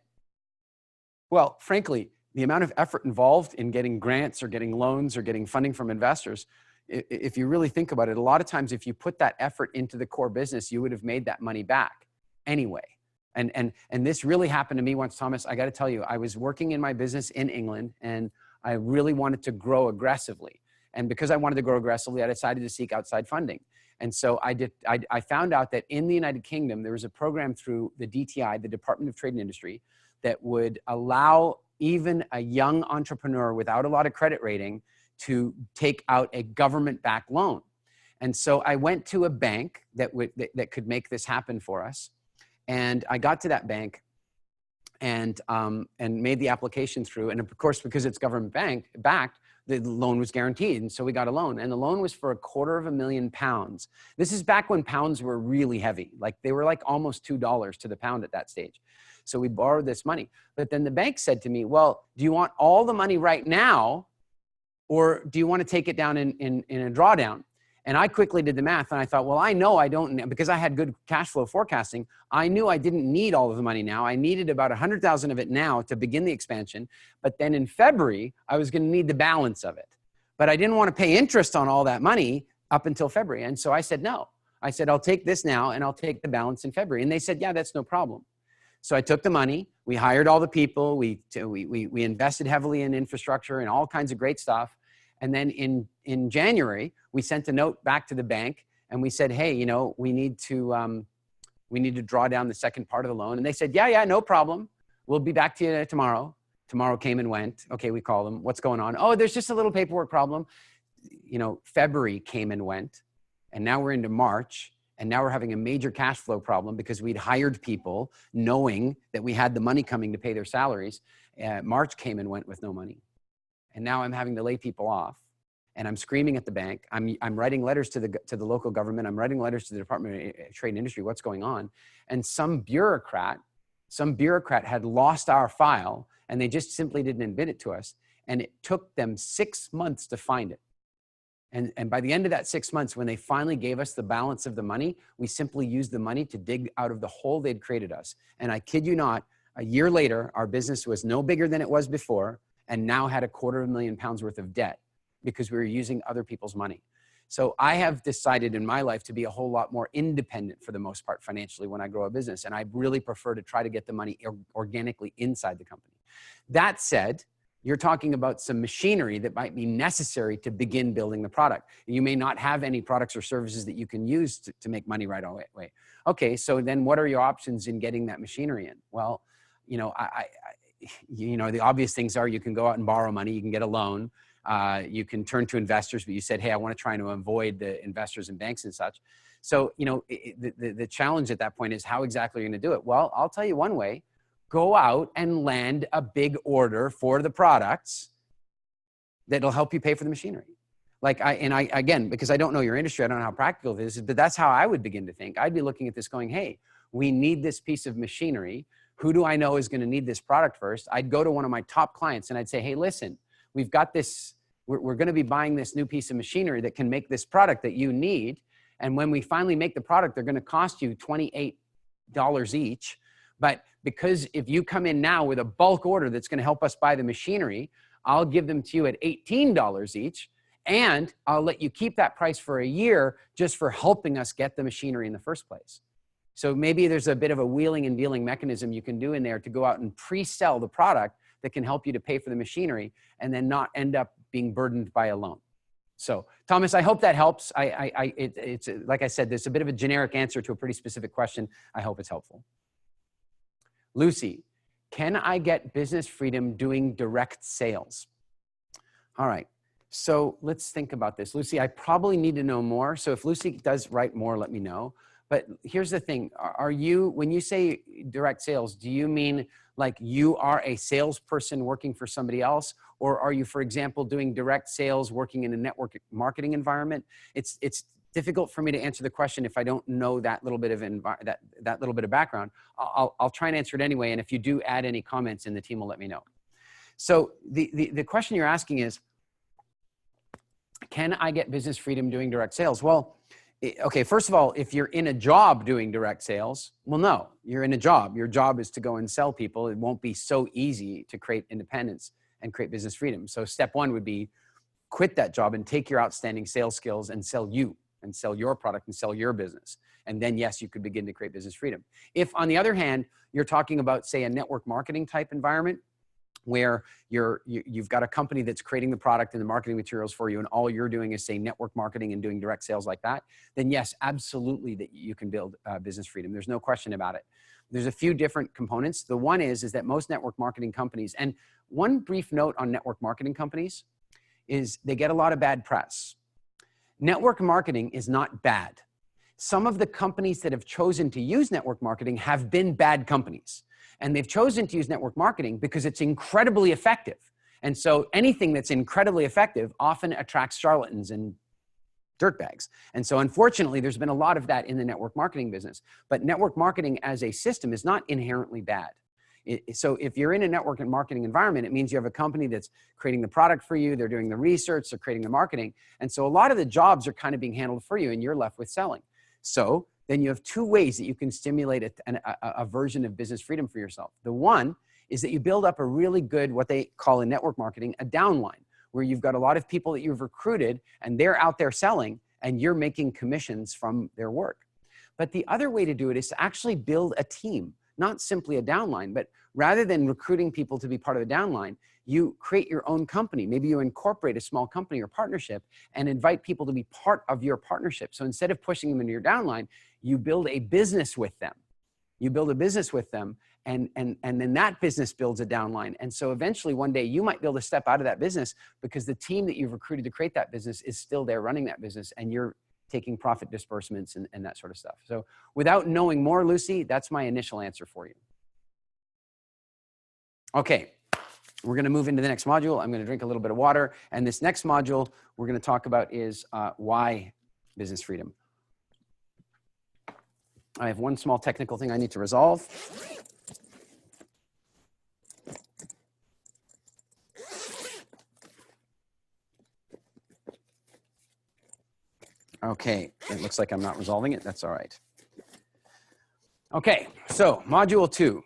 well, frankly, the amount of effort involved in getting grants or getting loans or getting funding from investors, if you really think about it, a lot of times if you put that effort into the core business, you would have made that money back anyway. And this really happened to me once, Thomas. I got to tell you, I was working in my business in England and I really wanted to grow aggressively. And because I wanted to grow aggressively, I decided to seek outside funding. And so I found out that in the United Kingdom, there was a program through the DTI, the Department of Trade and Industry, that would allow even a young entrepreneur without a lot of credit rating to take out a government-backed loan. And so I went to a bank that could make this happen for us. And I got to that bank and made the application through. And of course, because it's government backed, the loan was guaranteed. And so we got a loan, and the loan was for £250,000. This is back when pounds were really heavy. Like they were like almost $2 to the pound at that stage. So we borrowed this money. But then the bank said to me, well, do you want all the money right now, or do you want to take it down in a drawdown? And I quickly did the math, and I thought, well, I know I don't, because I had good cash flow forecasting, I knew I didn't need all of the money now. I needed about 100,000 of it now to begin the expansion. But then in February, I was going to need the balance of it. But I didn't want to pay interest on all that money up until February. And so I said, no. I said, I'll take this now, and I'll take the balance in February. And they said, yeah, that's no problem. So I took the money, we hired all the people, we invested heavily in infrastructure and all kinds of great stuff. And then in January, we sent a note back to the bank, and we said, hey, you know, we need to draw down the second part of the loan. And they said, yeah, no problem. We'll be back to you tomorrow. Tomorrow came and went. Okay, we call them. What's going on? Oh, there's just a little paperwork problem. You know, February came and went, and now we're into March. And now we're having a major cash flow problem because we'd hired people knowing that we had the money coming to pay their salaries. March came and went with no money. And now I'm having to lay people off, and I'm screaming at the bank. I'm writing letters to the local government. I'm writing letters to the Department of Trade and Industry. What's going on? And some bureaucrat had lost our file, and they just simply didn't admit it to us. And it took them 6 months to find it. And by the end of that 6 months, when they finally gave us the balance of the money, we simply used the money to dig out of the hole they'd created us. And I kid you not, a year later, our business was no bigger than it was before, and now had £250,000 worth of debt because we were using other people's money. So I have decided in my life to be a whole lot more independent for the most part financially when I grow a business. And I really prefer to try to get the money organically inside the company. That said, you're talking about some machinery that might be necessary to begin building the product. You may not have any products or services that you can use to make money right away. Okay, so then what are your options in getting that machinery in? Well, you know, the obvious things are you can go out and borrow money, you can get a loan, you can turn to investors, but you said, hey, I want to try to avoid the investors and banks and such. So, you know, the challenge at that point is how exactly are you going to do it? Well, I'll tell you one way. Go out and land a big order for the products that'll help you pay for the machinery. Like again, because I don't know your industry, I don't know how practical this is, but that's how I would begin to think. I'd be looking at this going, hey, we need this piece of machinery. Who do I know is going to need this product first? I'd go to one of my top clients and I'd say, hey, listen, we've got this, we're going to be buying this new piece of machinery that can make this product that you need. And when we finally make the product, they're going to cost you $28 each. But because if you come in now with a bulk order that's going to help us buy the machinery, I'll give them to you at $18 each. And I'll let you keep that price for a year just for helping us get the machinery in the first place. So maybe there's a bit of a wheeling and dealing mechanism you can do in there to go out and pre-sell the product that can help you to pay for the machinery and then not end up being burdened by a loan. So Thomas, I hope that helps. It's like I said, there's a bit of a generic answer to a pretty specific question. I hope it's helpful. Lucy, can I get business freedom doing direct sales? All right. So let's think about this. Lucy, I probably need to know more. So if Lucy does write more, let me know. But here's the thing. Are you, when you say direct sales, do you mean like you are a salesperson working for somebody else? Or are you, for example, doing direct sales working in a network marketing environment? It's difficult for me to answer the question if I don't know that little bit of that little bit of background. I'll try and answer it anyway. And if you do add any comments in, the team will let me know. So the question you're asking is, can I get business freedom doing direct sales? Well, okay, first of all, if you're in a job doing direct sales, well, no, you're in a job. Your job is to go and sell people. It won't be so easy to create independence and create business freedom. So step one would be quit that job and take your outstanding sales skills and sell you and sell your product and sell your business. And then, yes, you could begin to create business freedom. If, on the other hand, you're talking about, say, a network marketing type environment, where you've got a company that's creating the product and the marketing materials for you, and all you're doing is, say, network marketing and doing direct sales like that, then yes, absolutely that you can build business freedom. There's no question about it. There's a few different components. The one is that most network marketing companies, and one brief note on network marketing companies is they get a lot of bad press. Network marketing is not bad. Some of the companies that have chosen to use network marketing have been bad companies. And they've chosen to use network marketing because it's incredibly effective. And so anything that's incredibly effective often attracts charlatans and dirtbags. And so unfortunately, there's been a lot of that in the network marketing business. But network marketing as a system is not inherently bad. So if you're in a network and marketing environment, it means you have a company that's creating the product for you, they're doing the research, they're creating the marketing. And so a lot of the jobs are kind of being handled for you and you're left with selling. So then you have two ways that you can stimulate a version of business freedom for yourself. The one is that you build up a really good, what they call in network marketing, a downline, where you've got a lot of people that you've recruited and they're out there selling and you're making commissions from their work. But the other way to do it is to actually build a team, not simply a downline, but rather than recruiting people to be part of the downline, you create your own company. Maybe you incorporate a small company or partnership and invite people to be part of your partnership. So instead of pushing them into your downline, you build a business with them. You build a business with them and then that business builds a downline. And so eventually one day you might be able to step out of that business because the team that you've recruited to create that business is still there running that business and you're taking profit disbursements and that sort of stuff. So without knowing more, Lucy, that's my initial answer for you. Okay, we're gonna move into the next module. I'm gonna drink a little bit of water. And this next module we're gonna talk about is why business freedom. I have one small technical thing I need to resolve. Okay, it looks like I'm not resolving it. That's all right. Okay, so module 2.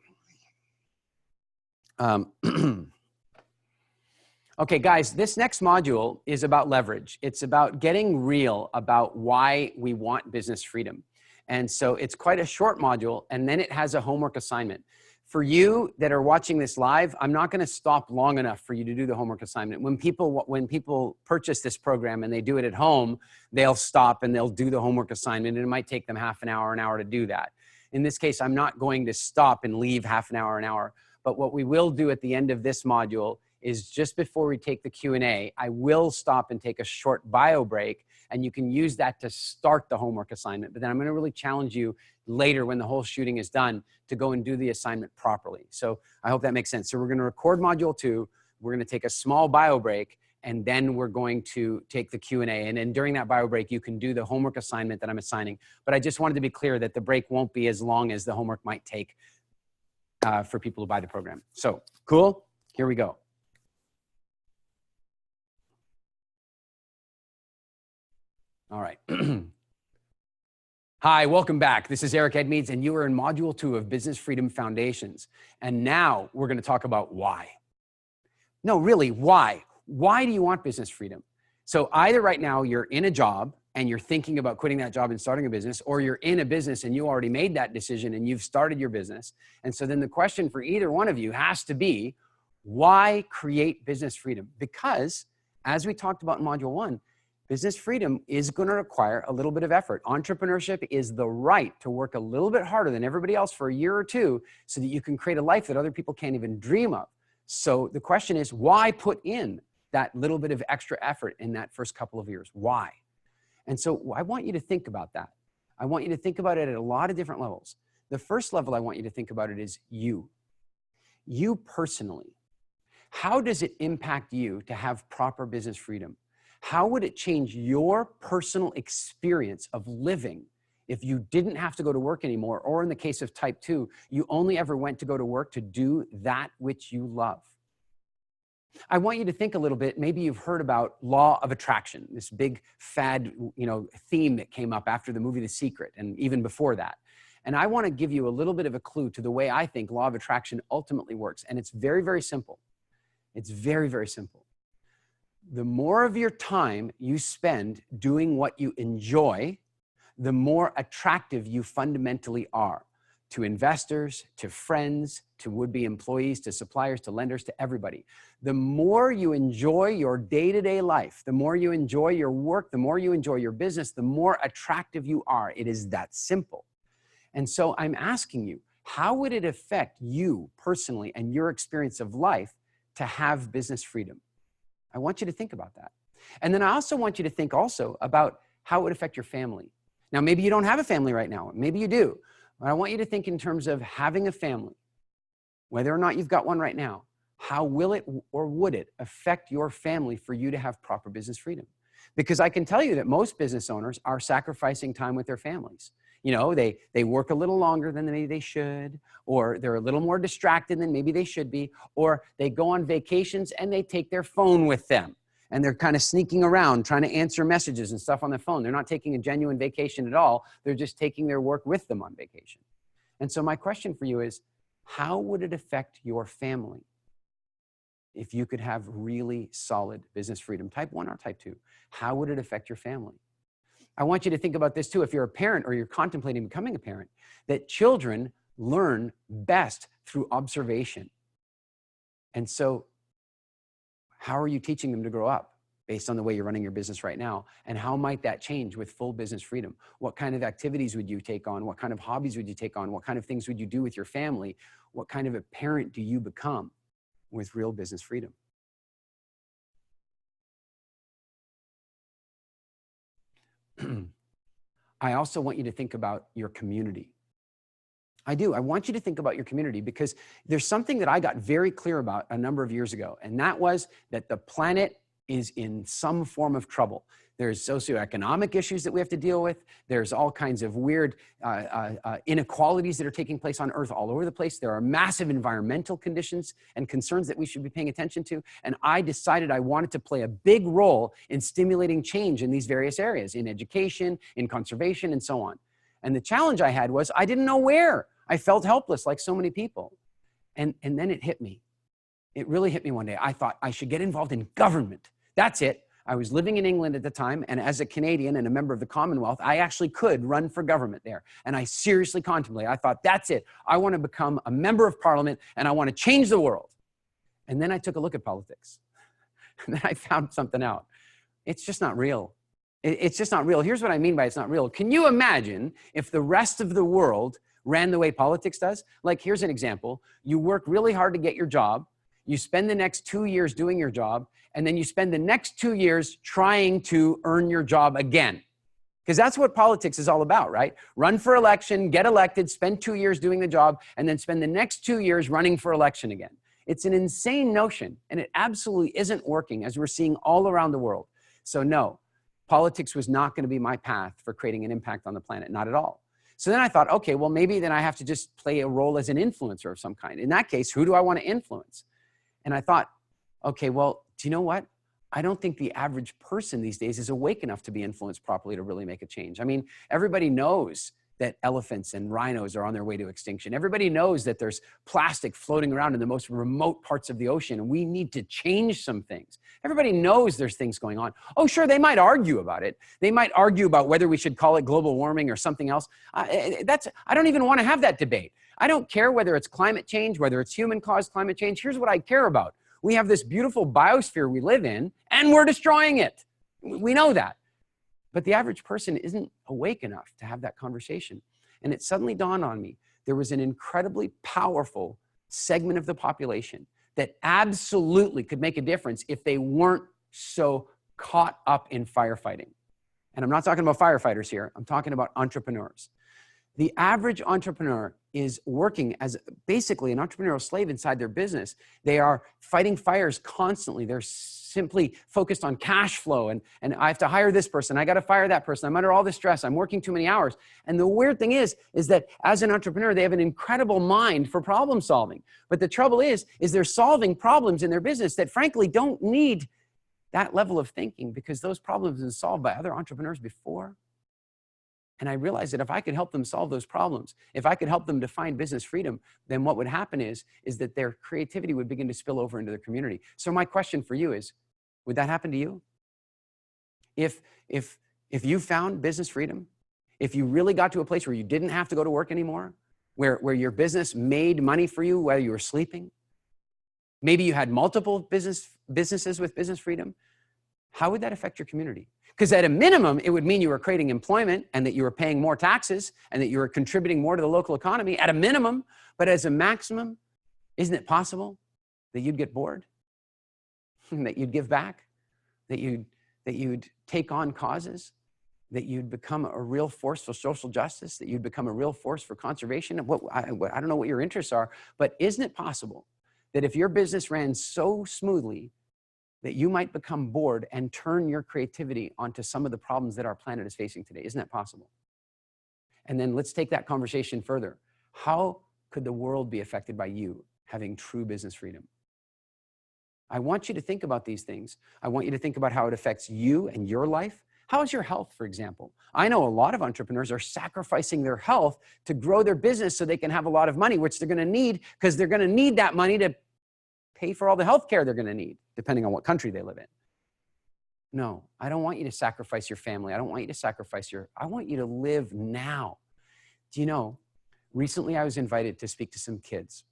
Okay, guys, this next module is about leverage. It's about getting real about why we want business freedom. And so it's quite a short module, and then it has a homework assignment. For you that are watching this live, I'm not going to stop long enough for you to do the homework assignment. When people purchase this program and they do it at home, they'll stop and they'll do the homework assignment, and it might take them half an hour to do that. In this case, I'm not going to stop and leave half an hour. But what we will do at the end of this module is just before we take the Q&A, I will stop and take a short bio break, and you can use that to start the homework assignment. But then I'm going to really challenge you later when the whole shooting is done to go and do the assignment properly. So I hope that makes sense. So we're going to record module 2. We're going to take a small bio break, and then we're going to take the Q&A. And then during that bio break, you can do the homework assignment that I'm assigning. But I just wanted to be clear that the break won't be as long as the homework might take for people to buy the program. So cool? Here we go. All right. Hi, welcome back. This is Eric Edmeades, and you are in Module 2 of Business Freedom Foundations. And now we're going to talk about why. No, really, why? Why do you want business freedom? So either right now you're in a job and you're thinking about quitting that job and starting a business, or you're in a business and you already made that decision and you've started your business. And so then the question for either one of you has to be, why create business freedom? Because as we talked about in Module 1, business freedom is going to require a little bit of effort. Entrepreneurship is the right to work a little bit harder than everybody else for a year or two so that you can create a life that other people can't even dream of. So the question is, why put in that little bit of extra effort in that first couple of years? Why? And so I want you to think about that. I want you to think about it at a lot of different levels. The first level I want you to think about it is you. You personally. How does it impact you to have proper business freedom? How would it change your personal experience of living if you didn't have to go to work anymore? Or in the case of type 2, you only ever went to go to work to do that which you love. I want you to think a little bit, maybe you've heard about law of attraction, this big fad, theme that came up after the movie The Secret and even before that. And I want to give you a little bit of a clue to the way I think law of attraction ultimately works. And it's very, very simple. It's very, very simple. The more of your time you spend doing what you enjoy, the more attractive you fundamentally are to investors, to friends, to would-be employees, to suppliers, to lenders, to everybody. The more you enjoy your day-to-day life, the more you enjoy your work, the more you enjoy your business, the more attractive you are. It is that simple. And so I'm asking you, how would it affect you personally and your experience of life to have business freedom? I want you to think about that. And then I also want you to think also about how it would affect your family. Now, maybe you don't have a family right now. Maybe you do. But I want you to think in terms of having a family, whether or not you've got one right now. how will it or would it affect your family for you to have proper business freedom? Because I can tell you that most business owners are sacrificing time with their families. You know, they work a little longer than maybe they should, or they're a little more distracted than maybe they should be, or they go on vacations and they take their phone with them. And they're kind of sneaking around trying to answer messages and stuff on their phone. They're not taking a genuine vacation at all. They're just taking their work with them on vacation. And so my question for you is, how would it affect your family if you could have really solid business freedom, type 1 or type 2? How would it affect your family? I want you to think about this too. If you're a parent or you're contemplating becoming a parent, that children learn best through observation. And so how are you teaching them to grow up based on the way you're running your business right now? And how might that change with full business freedom? What kind of activities would you take on? What kind of hobbies would you take on? What kind of things would you do with your family? What kind of a parent do you become with real business freedom? I also want you to think about your community. I do. I want you to think about your community, because there's something that I got very clear about a number of years ago, and that was that the planet is in some form of trouble. There's socioeconomic issues that we have to deal with. There's all kinds of weird inequalities that are taking place on Earth all over the place. There are massive environmental conditions and concerns that we should be paying attention to. And I decided I wanted to play a big role in stimulating change in these various areas, in education, in conservation, and so on. And the challenge I had was I didn't know where. I felt helpless like so many people. And then it hit me. It really hit me one day. I thought I should get involved in government. That's it. I was living in England at the time, and as a Canadian and a member of the Commonwealth, I actually could run for government there. And I seriously contemplated. I thought, that's it. I want to become a member of parliament, and I want to change the world. And then I took a look at politics. And then I found something out. It's just not real. It's just not real. Here's what I mean by it's not real. Can you imagine if the rest of the world ran the way politics does? Like, here's an example. You work really hard to get your job. You spend the next 2 years doing your job, and then you spend the next 2 years trying to earn your job again. Because that's what politics is all about, right? Run for election, get elected, spend 2 years doing the job, and then spend the next 2 years running for election again. It's an insane notion, and it absolutely isn't working, as we're seeing all around the world. So no, politics was not going to be my path for creating an impact on the planet, not at all. So then I thought, okay, well, maybe then I have to just play a role as an influencer of some kind. In that case, who do I want to influence? And I thought, okay, well, do you know what? I don't think the average person these days is awake enough to be influenced properly to really make a change. I mean, everybody knows that elephants and rhinos are on their way to extinction. Everybody knows that there's plastic floating around in the most remote parts of the ocean, and we need to change some things. Everybody knows there's things going on. Oh, sure, they might argue about it. They might argue about whether we should call it global warming or something else. I don't even want to have that debate. I don't care whether it's climate change, whether it's human-caused climate change. Here's what I care about. We have this beautiful biosphere we live in, and we're destroying it. We know that. But the average person isn't awake enough to have that conversation. And it suddenly dawned on me, there was an incredibly powerful segment of the population that absolutely could make a difference if they weren't so caught up in firefighting. And I'm not talking about firefighters here. I'm talking about entrepreneurs. The average entrepreneur is working as basically an entrepreneurial slave inside their business. They are fighting fires constantly. They're simply focused on cash flow, and I have to hire this person. I got to fire that person. I'm under all this stress. I'm working too many hours. And the weird thing is that as an entrepreneur, they have an incredible mind for problem solving. But the trouble is they're solving problems in their business that frankly don't need that level of thinking, because those problems have been solved by other entrepreneurs before. And I realized that if I could help them solve those problems, if I could help them define business freedom, then what would happen is that their creativity would begin to spill over into their community. So my question for you is, would that happen to you? If you found business freedom, if you really got to a place where you didn't have to go to work anymore, where your business made money for you while you were sleeping, maybe you had multiple businesses with business freedom, how would that affect your community? Because at a minimum, it would mean you were creating employment and that you were paying more taxes and that you were contributing more to the local economy at a minimum. But as a maximum, isn't it possible that you'd get bored, that you'd give back, that you'd take on causes, that you'd become a real force for social justice, that you'd become a real force for conservation? I don't know what your interests are, but isn't it possible that if your business ran so smoothly that you might become bored and turn your creativity onto some of the problems that our planet is facing today? Isn't that possible? And then let's take that conversation further. How could the world be affected by you having true business freedom? I want you to think about these things. I want you to think about how it affects you and your life. How is your health, for example? I know a lot of entrepreneurs are sacrificing their health to grow their business so they can have a lot of money, which they're going to need because they're going to need that money to pay for all the health care they're going to need, depending on what country they live in. No, I don't want you to sacrifice your family. I don't want you to sacrifice I want you to live now. Do you know, recently I was invited to speak to some kids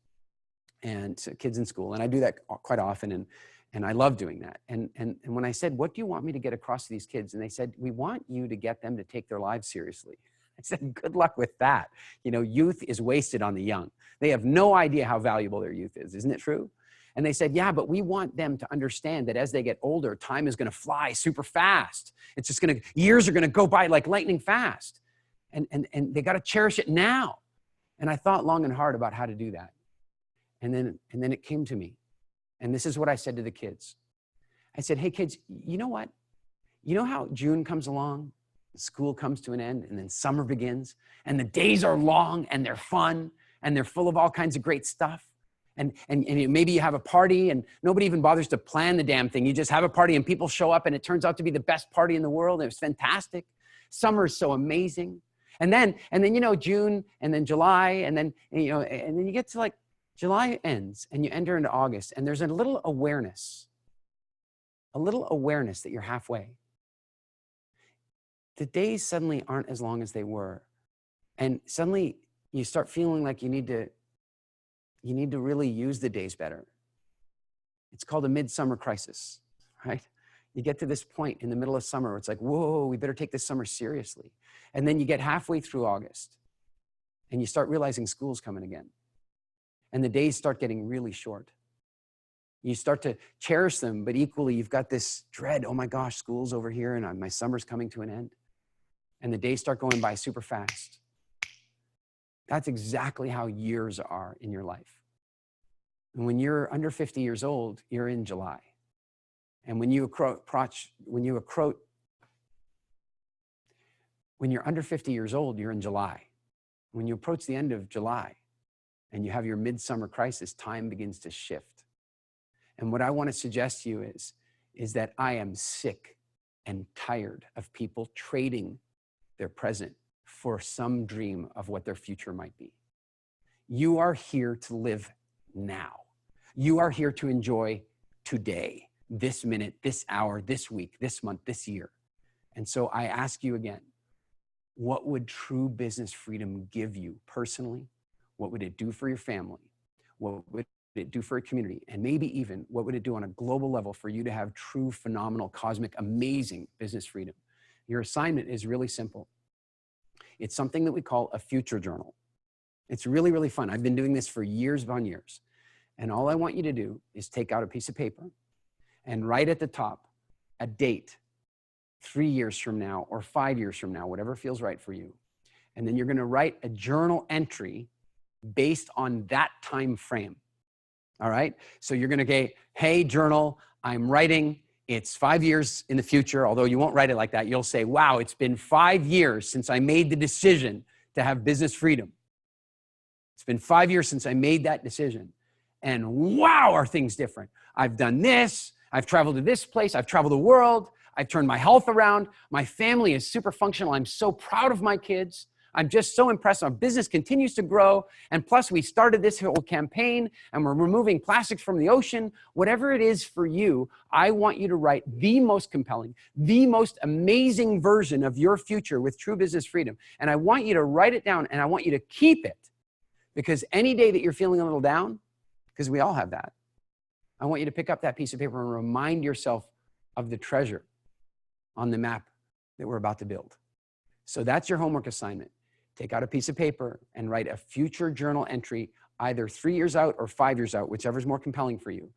and kids in school. And I do that quite often. And I love doing that. And when I said, what do you want me to get across to these kids? And they said, we want you to get them to take their lives seriously. I said, good luck with that. You know, youth is wasted on the young. They have no idea how valuable their youth is. Isn't it true? And they said, yeah, but we want them to understand that as they get older, time is going to fly super fast. It's just years are going to go by like lightning fast. And they got to cherish it now. And I thought long and hard about how to do that. And then it came to me. And this is what I said to the kids. I said, hey kids, you know what? You know how June comes along, school comes to an end, and then summer begins, and the days are long and they're fun and they're full of all kinds of great stuff. And maybe you have a party and nobody even bothers to plan the damn thing. You just have a party and people show up and it turns out to be the best party in the world. It was fantastic. Summer is so amazing. And then, you know, June and then July and then you get to like July ends and you enter into August and there's a little awareness that you're halfway. The days suddenly aren't as long as they were. And suddenly you start feeling like you need to really use the days better. It's called a midsummer crisis, right? You get to this point in the middle of summer where it's like, whoa, we better take this summer seriously. And then you get halfway through August and you start realizing school's coming again. And the days start getting really short. You start to cherish them, but equally you've got this dread, oh my gosh, school's over here and my summer's coming to an end. And the days start going by super fast. That's exactly how years are in your life. And when you're under 50 years old, you're in July. And when you're under 50 years old, you're in July. When you approach the end of July and you have your midsummer crisis, time begins to shift. And what I want to suggest to you is that I am sick and tired of people trading their present for some dream of what their future might be. You are here to live now. You are here to enjoy today, this minute, this hour, this week, this month, this year. And so I ask you again, what would true business freedom give you personally? What would it do for your family? What would it do for a community? And maybe even what would it do on a global level for you to have true, phenomenal, cosmic, amazing business freedom? Your assignment is really simple. It's something that we call a future journal. It's really, really fun. I've been doing this for years upon years. And all I want you to do is take out a piece of paper and write at the top a date 3 years from now or 5 years from now, whatever feels right for you. And then you're going to write a journal entry based on that time frame. All right. So you're going to say, hey, journal, I'm writing. It's 5 years in the future. Although you won't write it like that. You'll say, wow, it's been 5 years since I made the decision to have business freedom. It's been 5 years since I made that decision. And wow, are things different. I've done this. I've traveled to this place. I've traveled the world. I've turned my health around. My family is super functional. I'm so proud of my kids. I'm just so impressed. Our business continues to grow. And plus, we started this whole campaign and we're removing plastics from the ocean. Whatever it is for you, I want you to write the most compelling, the most amazing version of your future with true business freedom. And I want you to write it down and I want you to keep it, because any day that you're feeling a little down, because we all have that, I want you to pick up that piece of paper and remind yourself of the treasure on the map that we're about to build. So that's your homework assignment. Take out a piece of paper and write a future journal entry, either 3 years out or 5 years out, whichever is more compelling for you.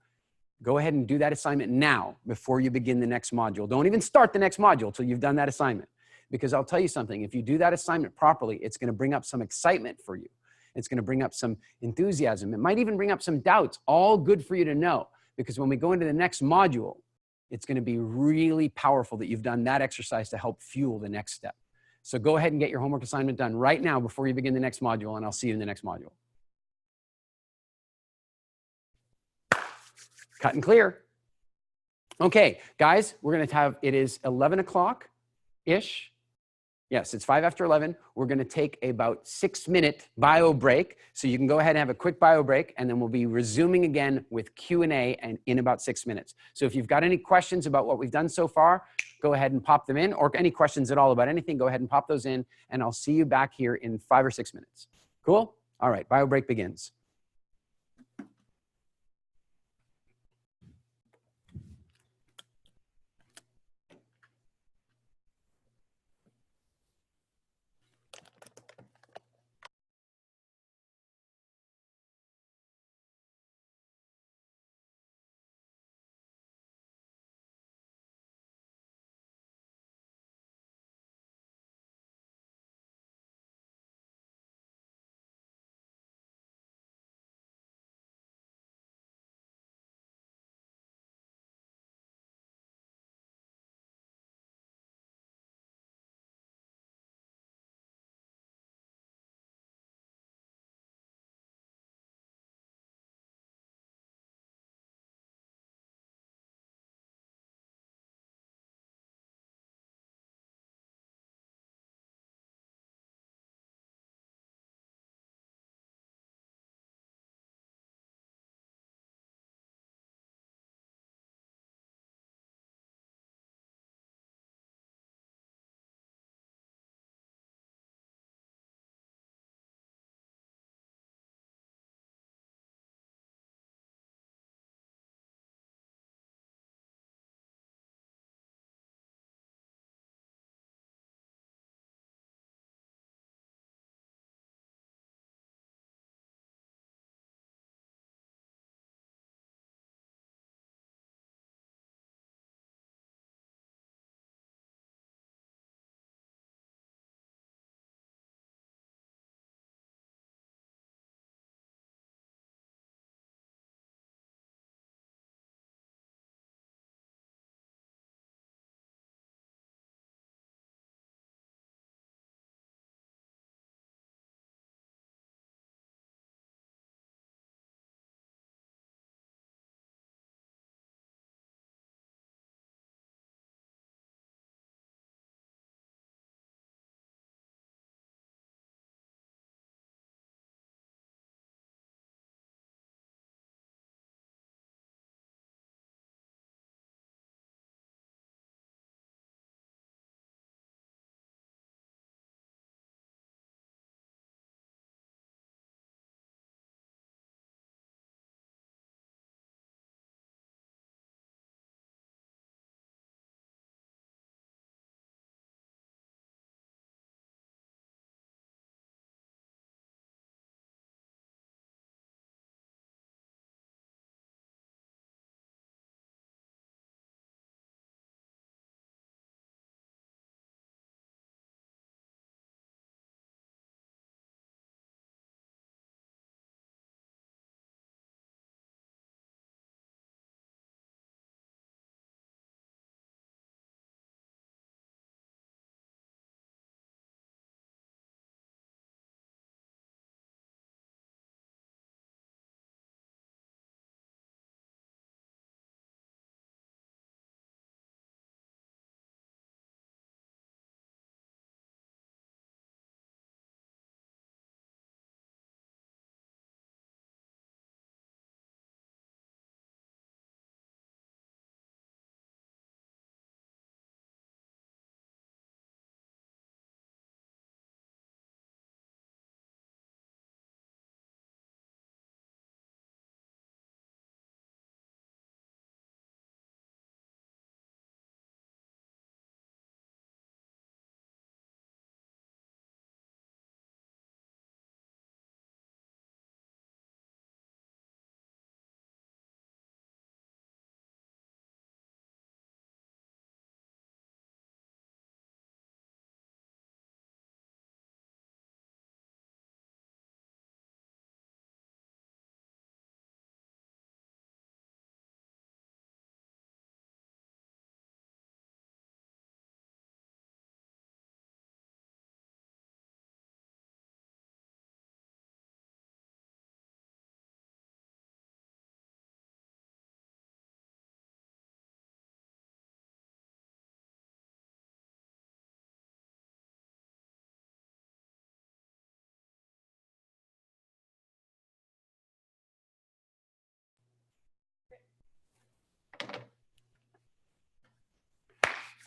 Go ahead and do that assignment now before you begin the next module. Don't even start the next module until you've done that assignment. Because I'll tell you something, if you do that assignment properly, it's going to bring up some excitement for you. It's going to bring up some enthusiasm. It might even bring up some doubts, all good for you to know, because when we go into the next module, it's going to be really powerful that you've done that exercise to help fuel the next step. So go ahead and get your homework assignment done right now before you begin the next module, and I'll see you in the next module. Cut and clear. Okay, guys, we're going to have, it is 11 o'clock-ish. Yes, it's 5 after 11. We're going to take about 6-minute bio break. So you can go ahead and have a quick bio break, and then we'll be resuming again with Q&A and in about 6 minutes. So if you've got any questions about what we've done so far, go ahead and pop them in, or any questions at all about anything, go ahead and pop those in, and I'll see you back here in 5 or 6 minutes. Cool? All right, bio break begins.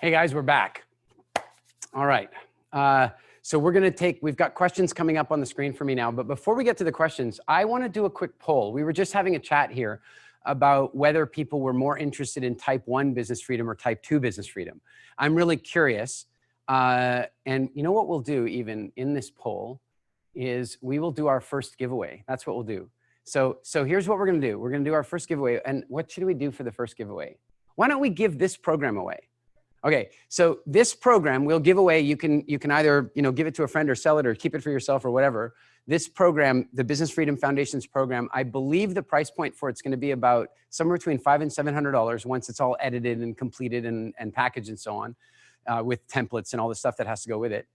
Hey guys, we're back. All right. So we've got questions coming up on the screen for me now, but before we get to the questions, I want to do a quick poll. We were just having a chat here about whether people were more interested in type 1 business freedom or type 2 business freedom. I'm really curious. And you know what we'll do even in this poll is we will do our first giveaway. That's what we'll do. So here's what we're going to do. We're going to do our first giveaway. And what should we do for the first giveaway? Why don't we give this program away? Okay, so this program we'll give away. You can either give it to a friend or sell it or keep it for yourself or whatever. This program, the Business Freedom Foundation's program, I believe the price point for it's going to be about somewhere between $500 and $700 once it's all edited and completed and packaged and so on, with templates and all the stuff that has to go with it.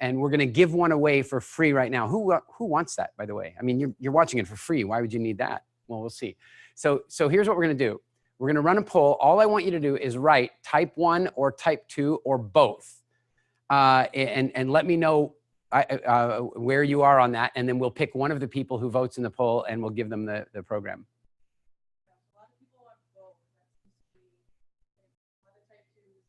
And we're going to give one away for free right now. Who wants that, by the way? I mean, you're watching it for free. Why would you need that? Well, we'll see. So here's what we're going to do. We're going to run a poll. All I want you to do is write type 1 or type 2 or both. And let me know where you are on that. And then we'll pick one of the people who votes in the poll and we'll give them the program. A lot of people want both. That seems to be other type 2s.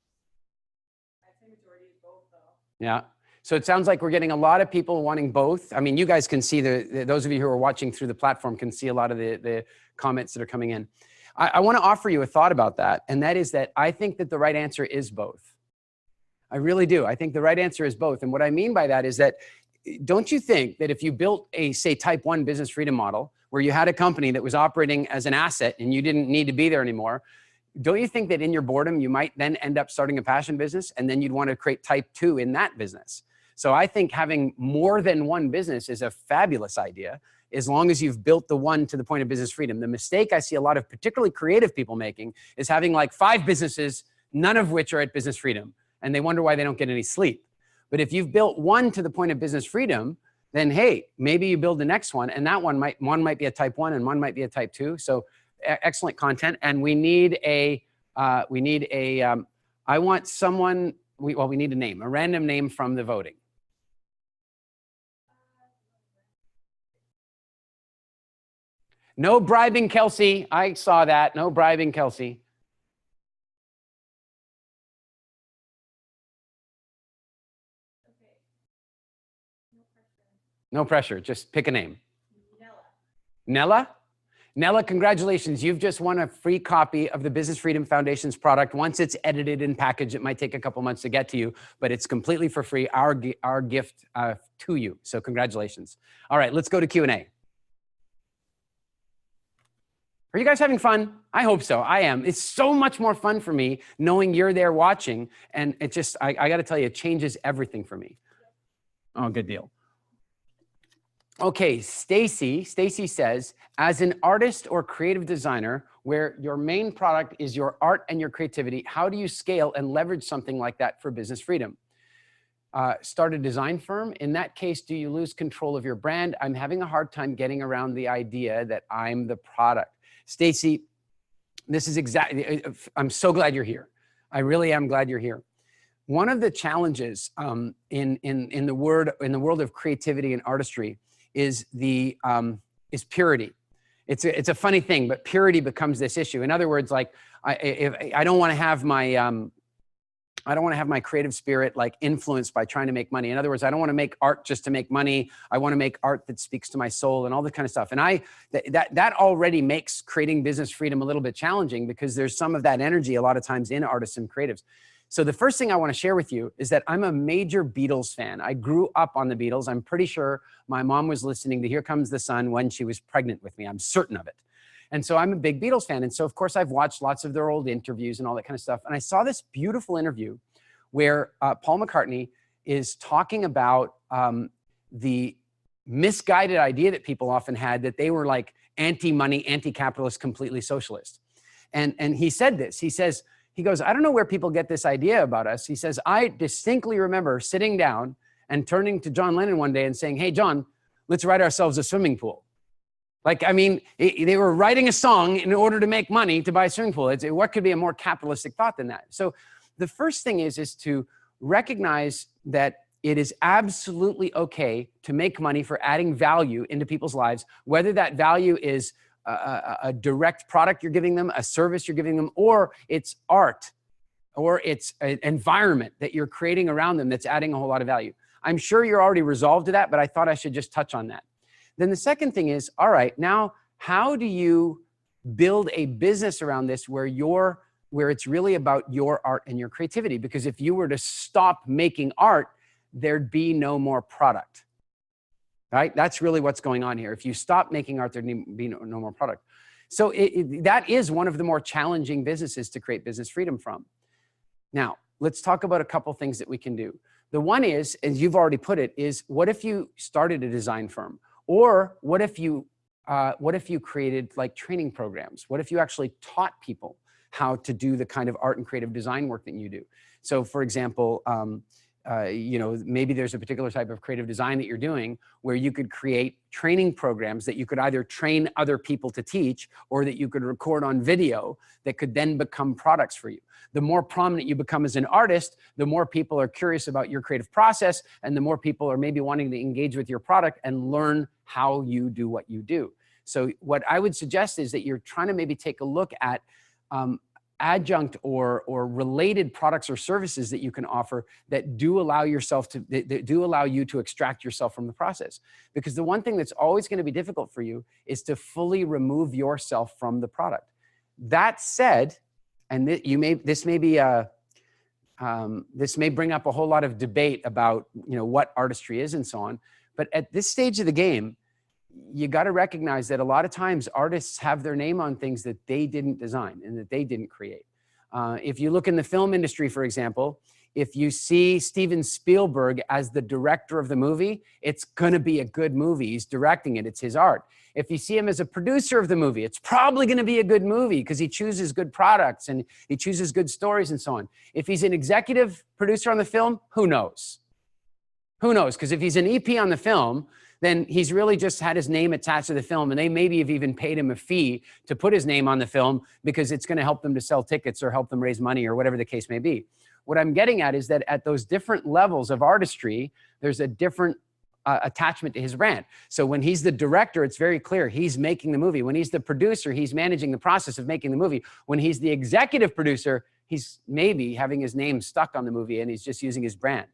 I'd say majority is both though. Yeah. So it sounds like we're getting a lot of people wanting both. I mean, you guys can see those of you who are watching through the platform can see a lot of the comments that are coming in. I want to offer you a thought about that. And that is that I think that the right answer is both. I really do. I think the right answer is both. And what I mean by that is that, don't you think that if you built a, say, type 1 business freedom model where you had a company that was operating as an asset and you didn't need to be there anymore, don't you think that in your boredom, you might then end up starting a passion business and then you'd want to create type 2 in that business? So I think having more than one business is a fabulous idea, as long as you've built the one to the point of business freedom. The mistake I see a lot of particularly creative people making is having like 5 businesses, none of which are at business freedom. And they wonder why they don't get any sleep. But if you've built one to the point of business freedom, then hey, maybe you build the next one, and that one might be a type 1 and one might be a type 2. So excellent content. And we need a I want someone, we need a name, a random name from the voting. No bribing, Kelsey. I saw that. No bribing, Kelsey. Okay. No pressure. No pressure. Just pick a name. Nella. Nella? Nella, congratulations. You've just won a free copy of the Business Freedom Foundation's product. Once it's edited and packaged, it might take a couple months to get to you, but it's completely for free, our gift to you. So congratulations. All right, let's go to Q&A. Are you guys having fun? I hope so. I am. It's so much more fun for me knowing you're there watching. And it just, I got to tell you, it changes everything for me. Oh, good deal. Okay, Stacy says, as an artist or creative designer, where your main product is your art and your creativity, how do you scale and leverage something like that for business freedom? Start a design firm. In that case, do you lose control of your brand? I'm having a hard time getting around the idea that I'm the product. Stacy, this is exactly, I'm so glad you're here. I really am glad you're here. One of the challenges in the world of creativity and artistry is purity. It's a funny thing, but purity becomes this issue. In other words, like I don't want to have my creative spirit like influenced by trying to make money. In other words, I don't want to make art just to make money. I want to make art that speaks to my soul and all that kind of stuff. And that already makes creating business freedom a little bit challenging because there's some of that energy a lot of times in artists and creatives. So the first thing I want to share with you is that I'm a major Beatles fan. I grew up on the Beatles. I'm pretty sure my mom was listening to Here Comes the Sun when she was pregnant with me. I'm certain of it. And so I'm a big Beatles fan. And so of course I've watched lots of their old interviews and all that kind of stuff. And I saw this beautiful interview where Paul McCartney is talking about the misguided idea that people often had that they were like anti-money, anti-capitalist, completely socialist. And he said this, he goes, I don't know where people get this idea about us. He says, I distinctly remember sitting down and turning to John Lennon one day and saying, hey, John, let's write ourselves a swimming pool. Like, I mean, they were writing a song in order to make money to buy a swimming pool. What could be a more capitalistic thought than that? So the first thing is to recognize that it is absolutely okay to make money for adding value into people's lives, whether that value is a direct product you're giving them, a service you're giving them, or it's art, or it's an environment that you're creating around them that's adding a whole lot of value. I'm sure you're already resolved to that, but I thought I should just touch on that. Then the second thing is, all right, now how do you build a business around this where it's really about your art and your creativity? Because if you were to stop making art, there'd be no more product, right? That's really what's going on here. If you stop making art, there'd be no more product. So that is one of the more challenging businesses to create business freedom from. Now, let's talk about a couple things that we can do. The one is, as you've already put it, is what if you started a design firm? Or what if you created like training programs? What if you actually taught people how to do the kind of art and creative design work that you do? So for example, maybe there's a particular type of creative design that you're doing where you could create training programs that you could either train other people to teach or that you could record on video that could then become products for you. The more prominent you become as an artist, the more people are curious about your creative process, and the more people are maybe wanting to engage with your product and learn how you do what you do. So what I would suggest is that you're trying to maybe take a look at adjunct or related products or services that you can offer that do allow you to extract yourself from the process. Because the one thing that's always going to be difficult for you is to fully remove yourself from the product. That said, and this may bring up a whole lot of debate about what artistry is and so on. But at this stage of the game, you got to recognize that a lot of times artists have their name on things that they didn't design and that they didn't create. If you look in the film industry, for example, if you see Steven Spielberg as the director of the movie, it's going to be a good movie. He's directing it. It's his art. If you see him as a producer of the movie, it's probably going to be a good movie because he chooses good products and he chooses good stories and so on. If he's an executive producer on the film, who knows? Who knows? Because if he's an EP on the film, then he's really just had his name attached to the film, and they maybe have even paid him a fee to put his name on the film because it's going to help them to sell tickets or help them raise money or whatever the case may be. What I'm getting at is that at those different levels of artistry, there's a different attachment to his brand. So when he's the director, it's very clear he's making the movie. When he's the producer, he's managing the process of making the movie. When he's the executive producer, he's maybe having his name stuck on the movie and he's just using his brand.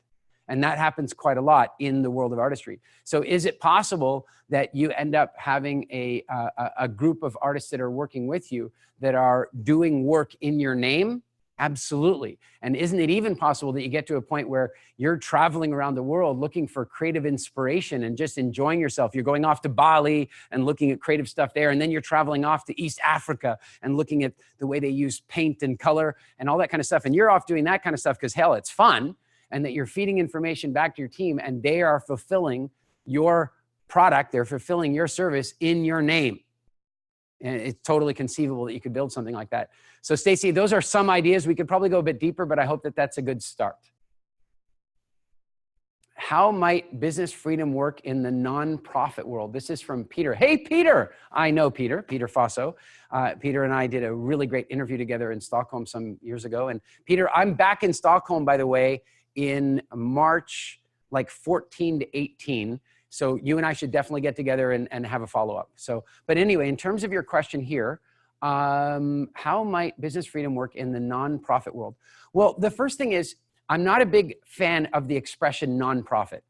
And that happens quite a lot in the world of artistry. So is it possible that you end up having a group of artists that are working with you that are doing work in your name? Absolutely. And isn't it even possible that you get to a point where you're traveling around the world looking for creative inspiration and just enjoying yourself? You're going off to Bali and looking at creative stuff there. And then you're traveling off to East Africa and looking at the way they use paint and color and all that kind of stuff. And you're off doing that kind of stuff because, hell, it's fun. And that you're feeding information back to your team and they are fulfilling your product, they're fulfilling your service in your name. And it's totally conceivable that you could build something like that. So Stacy, those are some ideas. We could probably go a bit deeper, but I hope that that's a good start. How might business freedom work in the nonprofit world? This is from Peter. Hey, Peter. I know Peter Fosso. Peter and I did a really great interview together in Stockholm some years ago. And Peter, I'm back in Stockholm, by the way, in March, like 14 to 18. So you and I should definitely get together and have a follow-up. So, but anyway, in terms of your question here, how might business freedom work in the nonprofit world? Well, the first thing is, I'm not a big fan of the expression nonprofit.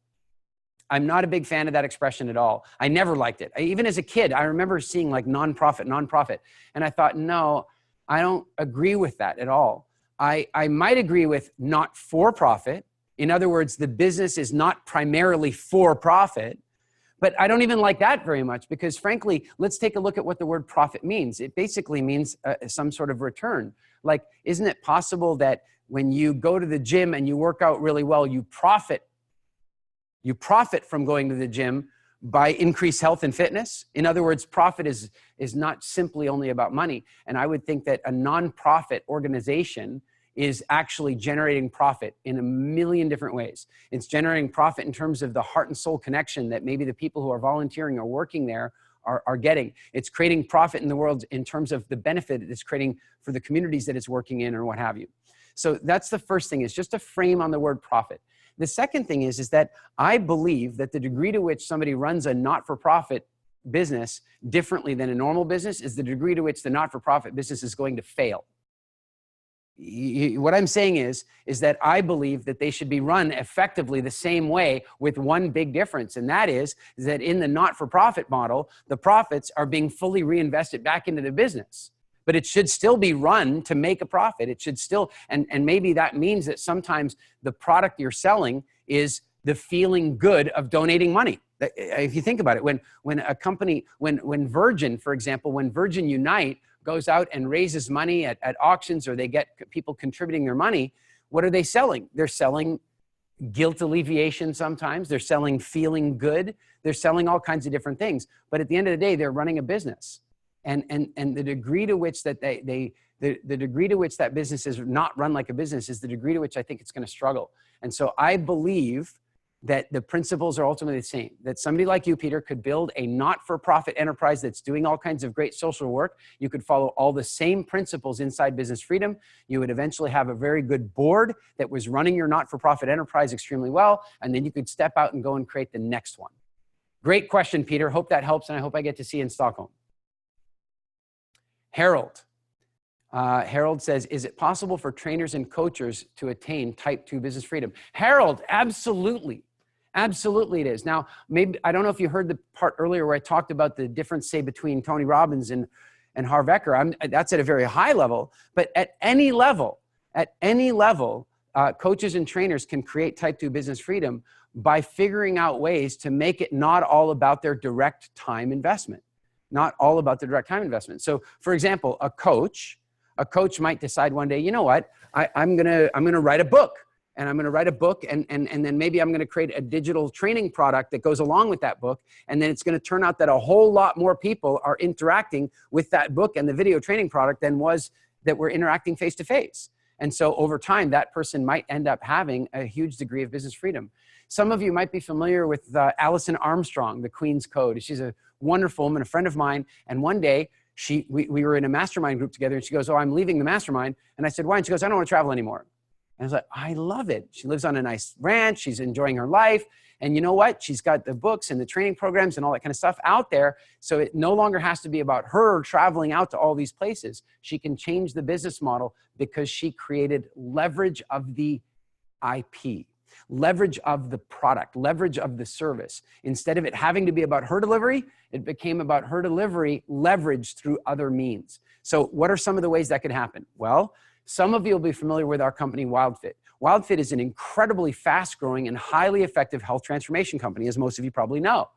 I'm not a big fan of that expression at all. I never liked it. Even as a kid, I remember seeing like nonprofit. And I thought, no, I don't agree with that at all. I might agree with not for profit. In other words, the business is not primarily for profit, but I don't even like that very much because frankly, let's take a look at what the word profit means. It basically means some sort of return. Like, isn't it possible that when you go to the gym and you work out really well, you profit from going to the gym by increased health and fitness? In other words, profit is not simply only about money. And I would think that a nonprofit organization is actually generating profit in a million different ways. It's generating profit in terms of the heart and soul connection that maybe the people who are volunteering or working there are getting. It's creating profit in the world in terms of the benefit it's creating for the communities that it's working in or what have you. So that's the first thing, is just a frame on the word profit. The second thing is that I believe that the degree to which somebody runs a not-for-profit business differently than a normal business is the degree to which the not-for-profit business is going to fail. what I'm saying is that I believe that they should be run effectively the same way, with one big difference. And that is that in the not-for-profit model, the profits are being fully reinvested back into the business. But it should still be run to make a profit. It should still, and maybe that means that sometimes the product you're selling is the feeling good of donating money. If you think about it, when a company, when Virgin, for example, when Virgin Unite goes out and raises money at auctions, or they get people contributing their money, what are they selling? They're selling guilt alleviation sometimes. They're selling feeling good. They're selling all kinds of different things. But at the end of the day, they're running a business. And the degree to which that the degree to which that business is not run like a business is the degree to which I think it's going to struggle. And so I believe that the principles are ultimately the same, that somebody like you, Peter, could build a not-for-profit enterprise that's doing all kinds of great social work. You could follow all the same principles inside Business Freedom. You would eventually have a very good board that was running your not-for-profit enterprise extremely well, and then you could step out and go and create the next one. Great question, Peter. Hope that helps, and I hope I get to see you in Stockholm. Harold. Harold says, is it possible for trainers and coaches to attain type 2 business freedom? Harold, absolutely. Absolutely it is. Now, maybe, I don't know if you heard the part earlier where I talked about the difference, say, between Tony Robbins and Harv Eker. That's at a very high level, but at any level, coaches and trainers can create type 2 business freedom by figuring out ways to make it not all about their direct time investment. Not all about the direct time investment. So, for example, a coach might decide one day, you know what, I'm gonna write a book, and I'm gonna write a book, and then maybe I'm gonna create a digital training product that goes along with that book, and then it's gonna turn out that a whole lot more people are interacting with that book and the video training product than was that were interacting face to face. And so over time, that person might end up having a huge degree of business freedom. Some of you might be familiar with Alison Armstrong, the Queen's Code. She's a wonderful woman, a friend of mine. And one day, we were in a mastermind group together, and she goes, oh, I'm leaving the mastermind. And I said, why? And she goes, I don't want to travel anymore. And I was like, I love it. She lives on a nice ranch. She's enjoying her life. And you know what? She's got the books and the training programs and all that kind of stuff out there. So it no longer has to be about her traveling out to all these places. She can change the business model because she created leverage of the IP, leverage of the product, leverage of the service. Instead of it having to be about her delivery, it became about her delivery leveraged through other means. So what are some of the ways that could happen? Well, some of you will be familiar with our company, WildFit. WildFit is an incredibly fast-growing and highly effective health transformation company, as most of you probably know.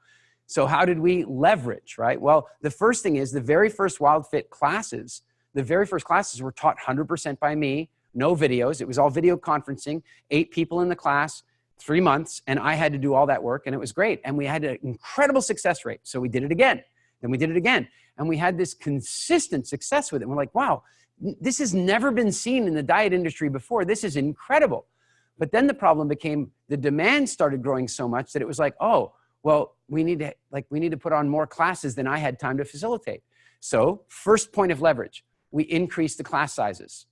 So how did we leverage, right? Well, the first thing is the very first WildFit classes, were taught 100% by me, no videos. It was all video conferencing, 8 people in the class, 3 months, and I had to do all that work, and it was great. And we had an incredible success rate. So we did it again, then we did it again. And we had this consistent success with it. And we're like, wow, this has never been seen in the diet industry before. This is incredible. But then the problem became the demand started growing so much that it was like, oh, well, we need to put on more classes than I had time to facilitate. So first point of leverage, we increased the class sizes.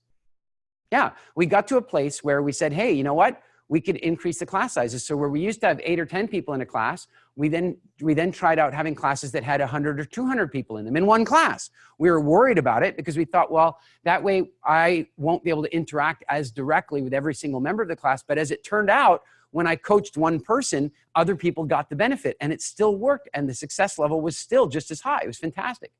Yeah, we got to a place where we said, hey, you know what? We could increase the class sizes. So where we used to have 8 or 10 people in a class, we then tried out having classes that had 100 or 200 people in them in one class. We were worried about it because we thought, well, that way I won't be able to interact as directly with every single member of the class. But as it turned out, when I coached one person, other people got the benefit, and it still worked. And the success level was still just as high. It was fantastic.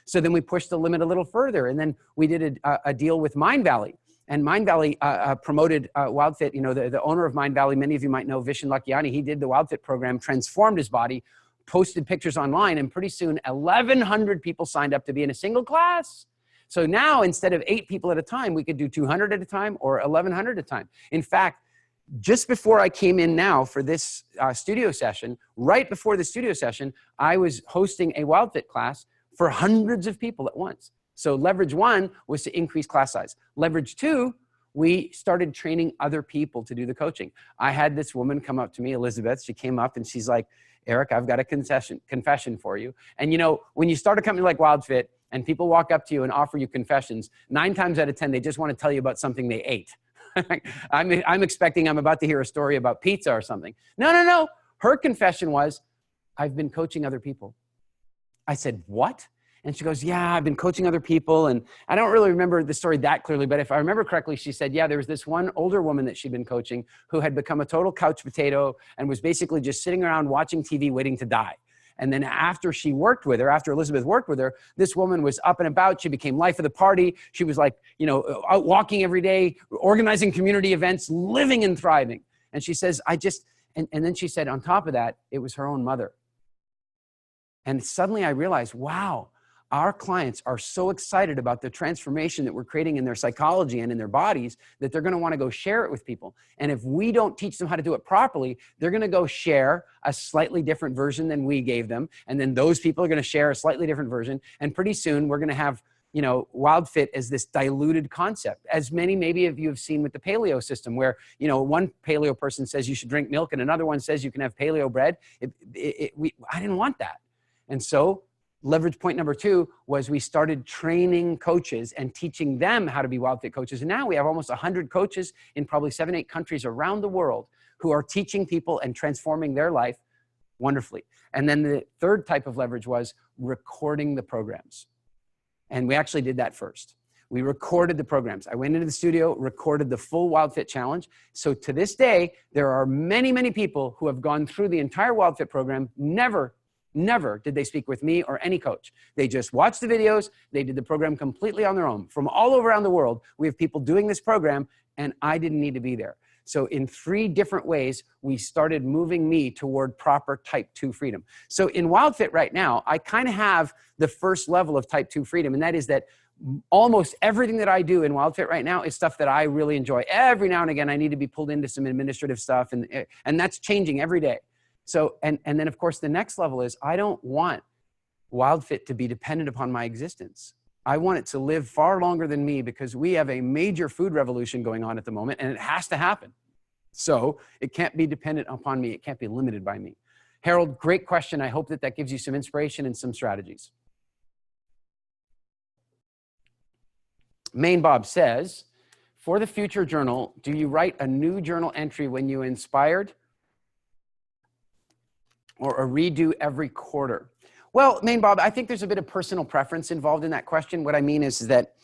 So then we pushed the limit a little further, and then we did a deal with Mind Valley. And Mind Valley promoted WildFit. You know, the owner of Mind Valley, many of you might know Vishen Lakhiani. He did the WildFit program, transformed his body, posted pictures online, and pretty soon 1,100 people signed up to be in a single class. So now instead of 8 people at a time, we could do 200 at a time or 1,100 at a time. In fact, just before I came in now for this studio session, right before the studio session, I was hosting a WildFit class for hundreds of people at once. So leverage 1 was to increase class size. Leverage 2, we started training other people to do the coaching. I had this woman come up to me, Elizabeth. She came up and she's like, Eric, I've got a confession for you. And you know, when you start a company like WildFit and people walk up to you and offer you confessions, 9 times out of 10, they just want to tell you about something they ate. I'm expecting I'm about to hear a story about pizza or something. No. Her confession was, I've been coaching other people. I said, what? And she goes, yeah, I've been coaching other people. And I don't really remember the story that clearly, but if I remember correctly, she said, yeah, there was this one older woman that she'd been coaching who had become a total couch potato and was basically just sitting around watching TV waiting to die. And then after she worked with her, after Elizabeth worked with her, this woman was up and about. She became life of the party. She was like, you know, out walking every day, organizing community events, living and thriving. And she says, and then she said, on top of that, it was her own mother. And suddenly I realized, wow, our clients are so excited about the transformation that we're creating in their psychology and in their bodies that they're going to want to go share it with people. And if we don't teach them how to do it properly, they're going to go share a slightly different version than we gave them. And then those people are going to share a slightly different version. And pretty soon we're going to have, you know, WildFit as this diluted concept, as many maybe of you have seen with the paleo system where, you know, one paleo person says you should drink milk and another one says you can have paleo bread. I didn't want that. And so leverage point number 2 was we started training coaches and teaching them how to be WildFit coaches. And now we have almost 100 coaches in probably 7, 8 countries around the world who are teaching people and transforming their life wonderfully. And then the third type of leverage was recording the programs. And we actually did that first. We recorded the programs. I went into the studio, recorded the full WildFit challenge. So to this day, there are many, many people who have gone through the entire WildFit program, Never did they speak with me or any coach. They just watched the videos. They did the program completely on their own. From all over around the world, we have people doing this program, and I didn't need to be there. So in 3 different ways, we started moving me toward proper type 2 freedom. So in WildFit right now, I kind of have the first level of type 2 freedom, and that is that almost everything that I do in WildFit right now is stuff that I really enjoy. Every now and again, I need to be pulled into some administrative stuff, and that's changing every day. So, and then of course, the next level is I don't want WildFit to be dependent upon my existence. I want it to live far longer than me because we have a major food revolution going on at the moment and it has to happen. So it can't be dependent upon me. It can't be limited by me. Harold, great question. I hope that that gives you some inspiration and some strategies. Main Bob says, for the future journal, do you write a new journal entry when you inspired? Or a redo every quarter? Well, Main Bob, I think there's a bit of personal preference involved in that question. What I mean is that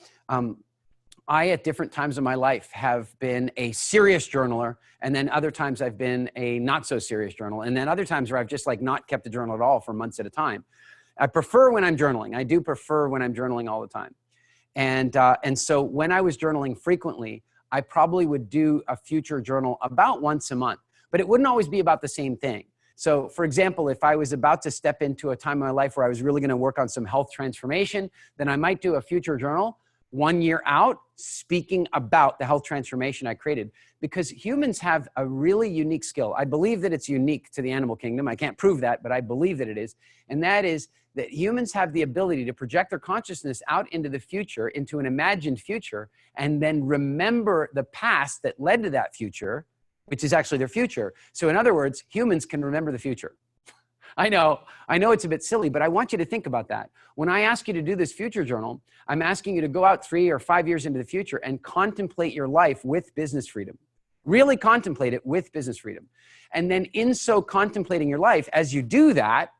I, at different times of my life, have been a serious journaler, and then other times I've been a not so serious journaler, and then other times where I've just like not kept a journal at all for months at a time. I prefer when I'm journaling. I do prefer when I'm journaling all the time. And so when I was journaling frequently, I probably would do a future journal about once a month, but it wouldn't always be about the same thing. So for example, if I was about to step into a time in my life where I was really going to work on some health transformation, then I might do a future journal 1 year out speaking about the health transformation I created, because humans have a really unique skill. I believe that it's unique to the animal kingdom. I can't prove that, but I believe that it is. And that is that humans have the ability to project their consciousness out into the future, into an imagined future, and then remember the past that led to that future, which is actually their future. So in other words, humans can remember the future. I know it's a bit silly, but I want you to think about that. When I ask you to do this future journal, I'm asking you to go out 3 or 5 years into the future and contemplate your life with business freedom. Really contemplate it with business freedom. And then in so contemplating your life, as you do that,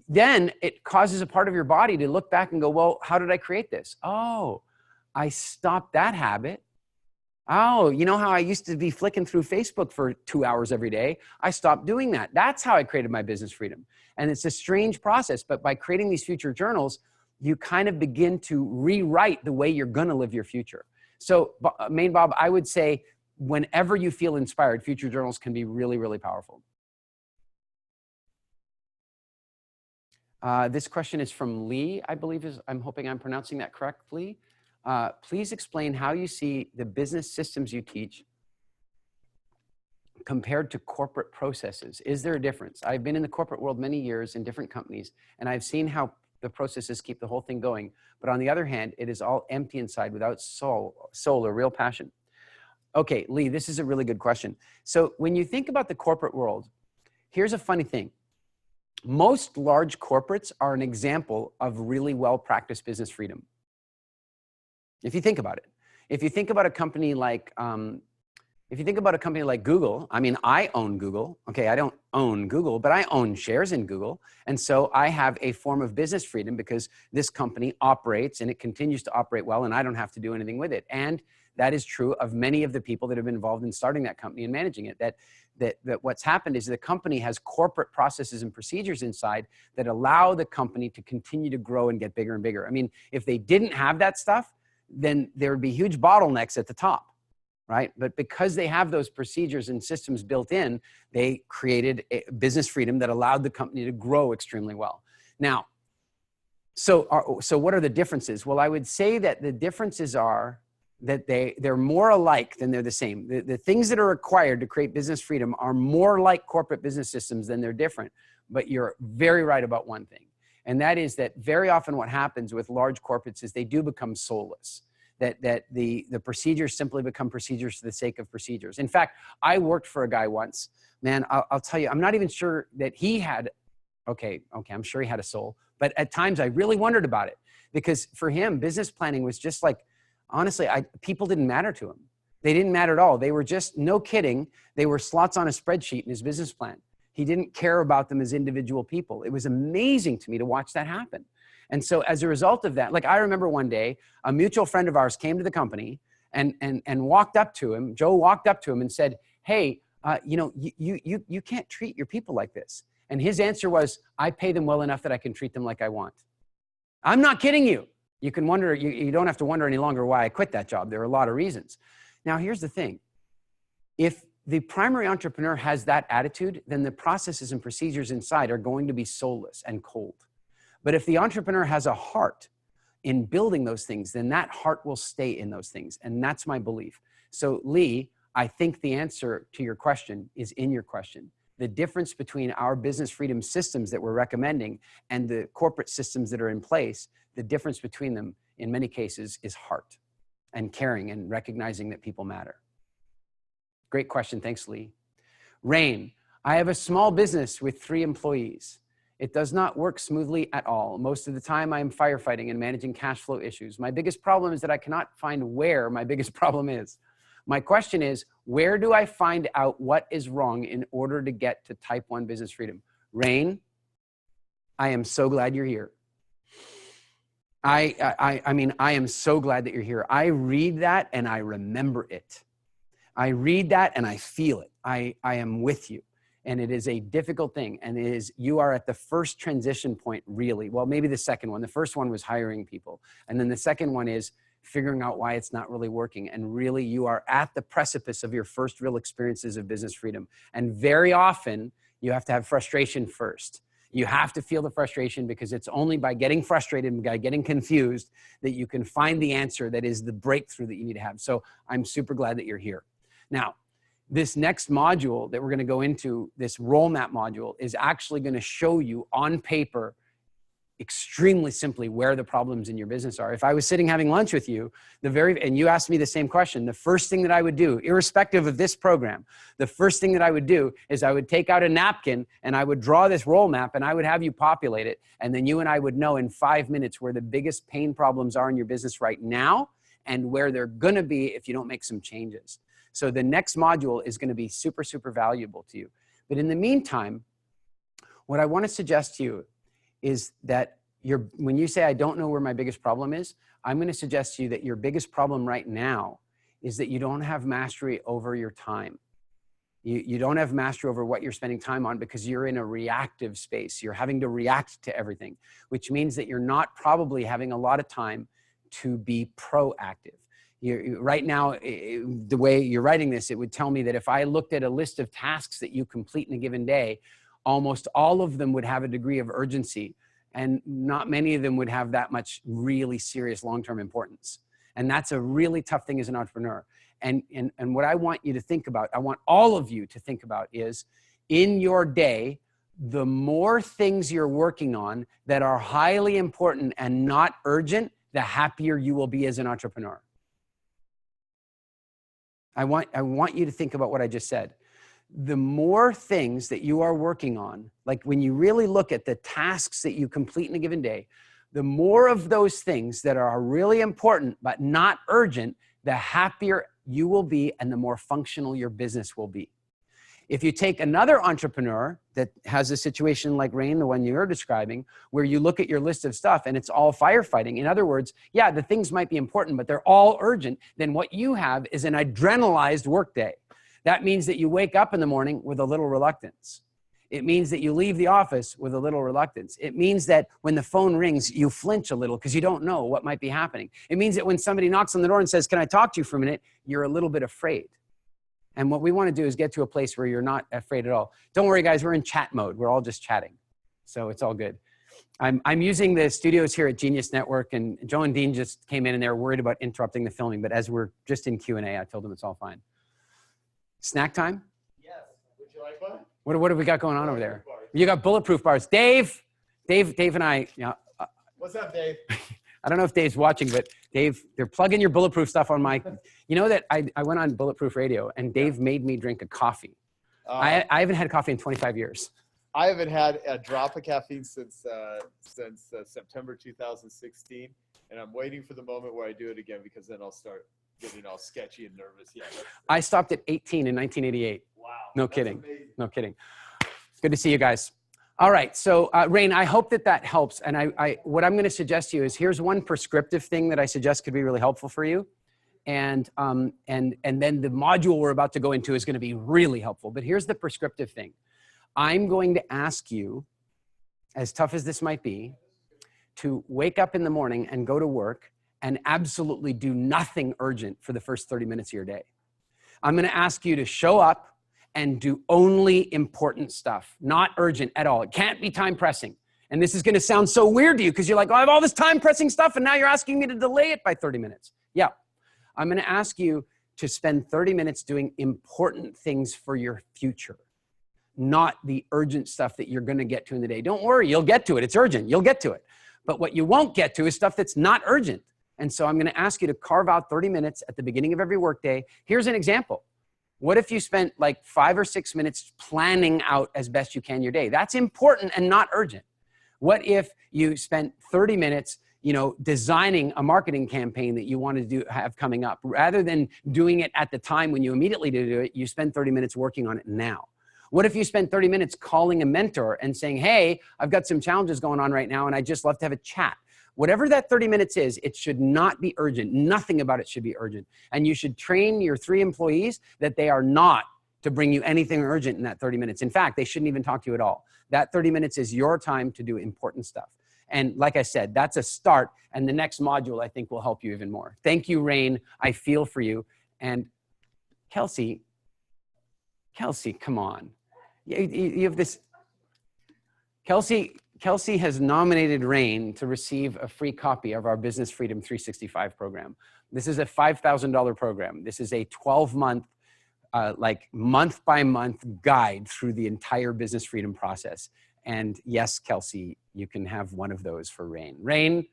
then it causes a part of your body to look back and go, well, how did I create this? Oh, I stopped that habit. Oh, you know how I used to be flicking through Facebook for 2 hours every day? I stopped doing that. That's how I created my business freedom. And it's a strange process, but by creating these future journals, you kind of begin to rewrite the way you're going to live your future. So, Main Bob, I would say whenever you feel inspired, future journals can be really, really powerful. This question is from Lee, I believe I'm hoping I'm pronouncing that correctly. Please explain how you see the business systems you teach compared to corporate processes. Is there a difference? I've been in the corporate world many years in different companies, and I've seen how the processes keep the whole thing going. But on the other hand, it is all empty inside without soul or real passion. Okay, Lee, this is a really good question. So when you think about the corporate world, here's a funny thing. Most large corporates are an example of really well-practiced business freedom. If you think about it, if you think about a company like If you think about a company like Google, I mean, I own Google. Okay, I don't own Google, but I own shares in Google. And so I have a form of business freedom because this company operates and it continues to operate well, and I don't have to do anything with it. And that is true of many of the people that have been involved in starting that company and managing it. That what's happened is the company has corporate processes and procedures inside that allow the company to continue to grow and get bigger and bigger. I mean, if they didn't have that stuff, then there would be huge bottlenecks at the top. Right? But because they have those procedures and systems built in, they created a business freedom that allowed the company to grow extremely well. Now, so what are the differences? Well, I would say that the differences are that they're more alike than they're the same. The things that are required to create business freedom are more like corporate business systems than they're different. But you're very right about one thing. And that is that very often what happens with large corporates is they do become soulless. That the procedures simply become procedures for the sake of procedures. In fact, I worked for a guy once, man, I'll tell you, I'm not even sure that he had, okay, I'm sure he had a soul, but at times I really wondered about it because for him, business planning was just like, honestly, people didn't matter to him. They didn't matter at all. They were just, no kidding, they were slots on a spreadsheet in his business plan. He didn't care about them as individual people. It was amazing to me to watch that happen. And so as a result of that, like I remember one day, a mutual friend of ours came to the company and walked up to him. Joe walked up to him and said, hey, you can't treat your people like this. And his answer was, I pay them well enough that I can treat them like I want. I'm not kidding you. You can wonder, you don't have to wonder any longer why I quit that job. There are a lot of reasons. Now, here's the thing. If the primary entrepreneur has that attitude, then the processes and procedures inside are going to be soulless and cold. But if the entrepreneur has a heart in building those things, then that heart will stay in those things. And that's my belief. So Lee, I think the answer to your question is in your question. The difference between our business freedom systems that we're recommending and the corporate systems that are in place, the difference between them in many cases is heart and caring and recognizing that people matter. Great question. Thanks, Lee. Rain, I have a small business with 3 employees. It does not work smoothly at all. Most of the time I am firefighting and managing cash flow issues. My biggest problem is that I cannot find where my biggest problem is. My question is, where do I find out what is wrong in order to get to type 1 business freedom? Rain, I am so glad you're here. I mean, I am so glad that you're here. I read that and I remember it. I read that and I feel it. I am with you. And it is a difficult thing. And it is, you are at the first transition point, really. Well, maybe the second one. The first one was hiring people. And then the second one is figuring out why it's not really working. And really, you are at the precipice of your first real experiences of business freedom. And very often, you have to have frustration first. You have to feel the frustration because it's only by getting frustrated and by getting confused that you can find the answer that is the breakthrough that you need to have. So I'm super glad that you're here. Now, this next module that we're going to go into, this role map module, is actually going to show you on paper extremely simply where the problems in your business are. If I was sitting having lunch with you, and you asked me the same question, the first thing that I would do, irrespective of this program, the first thing that I would do is I would take out a napkin and I would draw this role map and I would have you populate it. And then you and I would know in 5 minutes where the biggest pain problems are in your business right now and where they're going to be if you don't make some changes. So the next module is going to be super, super valuable to you. But in the meantime, what I want to suggest to you is that when you say, I don't know where my biggest problem is, I'm going to suggest to you that your biggest problem right now is that you don't have mastery over your time. You don't have mastery over what you're spending time on because you're in a reactive space. You're having to react to everything, which means that you're not probably having a lot of time to be proactive. Right now, the way you're writing this, it would tell me that if I looked at a list of tasks that you complete in a given day, almost all of them would have a degree of urgency, and not many of them would have that much really serious long-term importance. And that's a really tough thing as an entrepreneur. And what I want you to think about, I want all of you to think about is, in your day, the more things you're working on that are highly important and not urgent, the happier you will be as an entrepreneur. I want you to think about what I just said. The more things that you are working on, like when you really look at the tasks that you complete in a given day, the more of those things that are really important but not urgent, the happier you will be and the more functional your business will be. If you take another entrepreneur that has a situation like Rain, the one you're describing, where you look at your list of stuff and it's all firefighting. In other words, yeah, the things might be important, but they're all urgent. Then what you have is an adrenalized workday. That means that you wake up in the morning with a little reluctance. It means that you leave the office with a little reluctance. It means that when the phone rings, you flinch a little because you don't know what might be happening. It means that when somebody knocks on the door and says, "Can I talk to you for a minute?" you're a little bit afraid. And what we want to do is get to a place where you're not afraid at all. Don't worry, guys, we're in chat mode. We're all just chatting. So it's all good. I'm using the studios here at Genius Network, and Joe and Dean just came in and they're worried about interrupting the filming. But as we're just in Q&A, I told them it's all fine. Snack time? Yes. Would you like one? What have we got going on over there? You got bulletproof bars. Dave and I, What's up, Dave? I don't know if Dave's watching, but Dave, they're plugging your bulletproof stuff on my, you know that I went on Bulletproof Radio and Dave made me drink a coffee. I haven't had coffee in 25 years. I haven't had a drop of caffeine since September 2016, and I'm waiting for the moment where I do it again because then I'll start getting all sketchy and nervous. Yeah. I stopped at 18 in 1988. Wow. No kidding. Amazing. No kidding. Good to see you guys. All right. So Rain, I hope that helps. And what I'm going to suggest to you is here's one prescriptive thing that I suggest could be really helpful for you. And then the module we're about to go into is going to be really helpful. But here's the prescriptive thing. I'm going to ask you, as tough as this might be, to wake up in the morning and go to work and absolutely do nothing urgent for the first 30 minutes of your day. I'm going to ask you to show up and do only important stuff, not urgent at all. It can't be time pressing. And this is going to sound so weird to you because you're like, oh, I have all this time pressing stuff and now you're asking me to delay it by 30 minutes. Yeah. I'm going to ask you to spend 30 minutes doing important things for your future, not the urgent stuff that you're going to get to in the day. Don't worry, you'll get to it. It's urgent. You'll get to it. But what you won't get to is stuff that's not urgent. And so I'm going to ask you to carve out 30 minutes at the beginning of every workday. Here's an example. What if you spent like 5 or 6 minutes planning out as best you can your day? That's important and not urgent. What if you spent 30 minutes, designing a marketing campaign that you want to have coming up? Rather than doing it at the time when you immediately do it, you spend 30 minutes working on it now. What if you spend 30 minutes calling a mentor and saying, hey, I've got some challenges going on right now and I'd just love to have a chat? Whatever that 30 minutes is, it should not be urgent. Nothing about it should be urgent. And you should train your 3 employees that they are not to bring you anything urgent in that 30 minutes. In fact, they shouldn't even talk to you at all. That 30 minutes is your time to do important stuff. And like I said, that's a start. And the next module, I think, will help you even more. Thank you, Rain. I feel for you. And Kelsey, come on. You have this. Kelsey has nominated Rain to receive a free copy of our Business Freedom 365 program. This is a $5,000 program. This is a 12-month, month-by-month guide through the entire business freedom process. And yes, Kelsey, you can have one of those for Rain. Rain,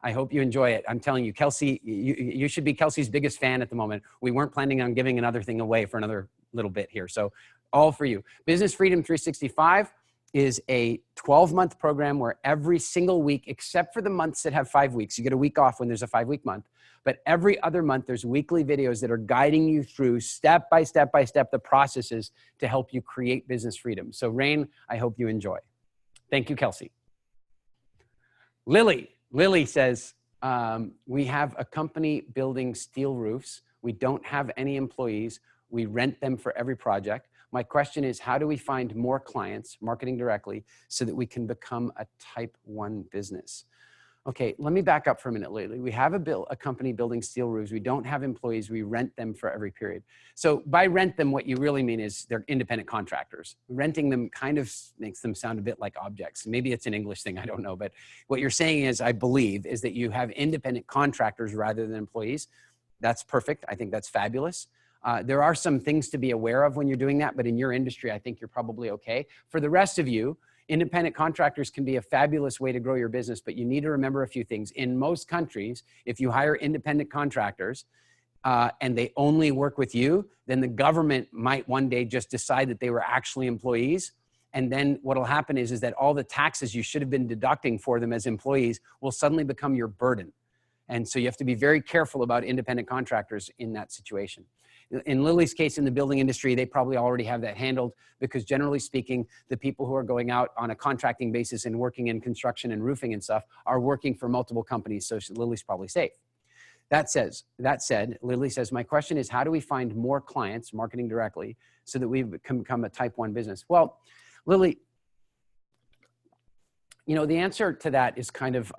I hope you enjoy it. I'm telling you, Kelsey, you should be Kelsey's biggest fan at the moment. We weren't planning on giving another thing away for another little bit here. So all for you. Business Freedom 365 is a 12-month program where every single week, except for the months that have 5 weeks, you get a week off when there's a 5-week month, but every other month there's weekly videos that are guiding you through step by step the processes to help you create business freedom. So Rain, I hope you enjoy. Thank you, Kelsey. Lily says, we have a company building steel roofs. We don't have any employees. We rent them for every project. My question is, how do we find more clients, marketing directly, so that we can become a type 1 business? Okay, let me back up for a minute, Lily. We have a company building steel roofs. We don't have employees. We rent them for every period. So by rent them, what you really mean is they're independent contractors. Renting them kind of makes them sound a bit like objects. Maybe it's an English thing, I don't know. But what you're saying is, I believe, is that you have independent contractors rather than employees. That's perfect. I think that's fabulous. There are some things to be aware of when you're doing that, but in your industry, I think you're probably okay. For the rest of you, independent contractors can be a fabulous way to grow your business, but you need to remember a few things. In most countries, if you hire independent contractors and they only work with you, then the government might one day just decide that they were actually employees. And then what'll happen is that all the taxes you should have been deducting for them as employees will suddenly become your burden. And so you have to be very careful about independent contractors in that situation. In Lily's case, in the building industry, they probably already have that handled because generally speaking, the people who are going out on a contracting basis and working in construction and roofing and stuff are working for multiple companies. So Lily's probably safe. That said, Lily says, my question is, how do we find more clients marketing directly so that we can become a type 1 business? Well, Lily, you know, the answer to that is kind of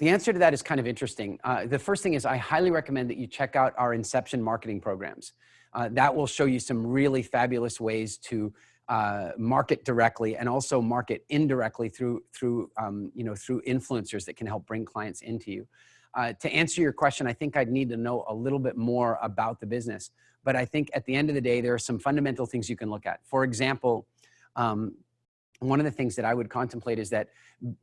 interesting. The first thing is I highly recommend that you check out our Inception marketing programs. That will show you some really fabulous ways to market directly and also market indirectly through influencers that can help bring clients into you. To answer your question, I think I'd need to know a little bit more about the business. But I think at the end of the day, there are some fundamental things you can look at. For example, one of the things that I would contemplate is that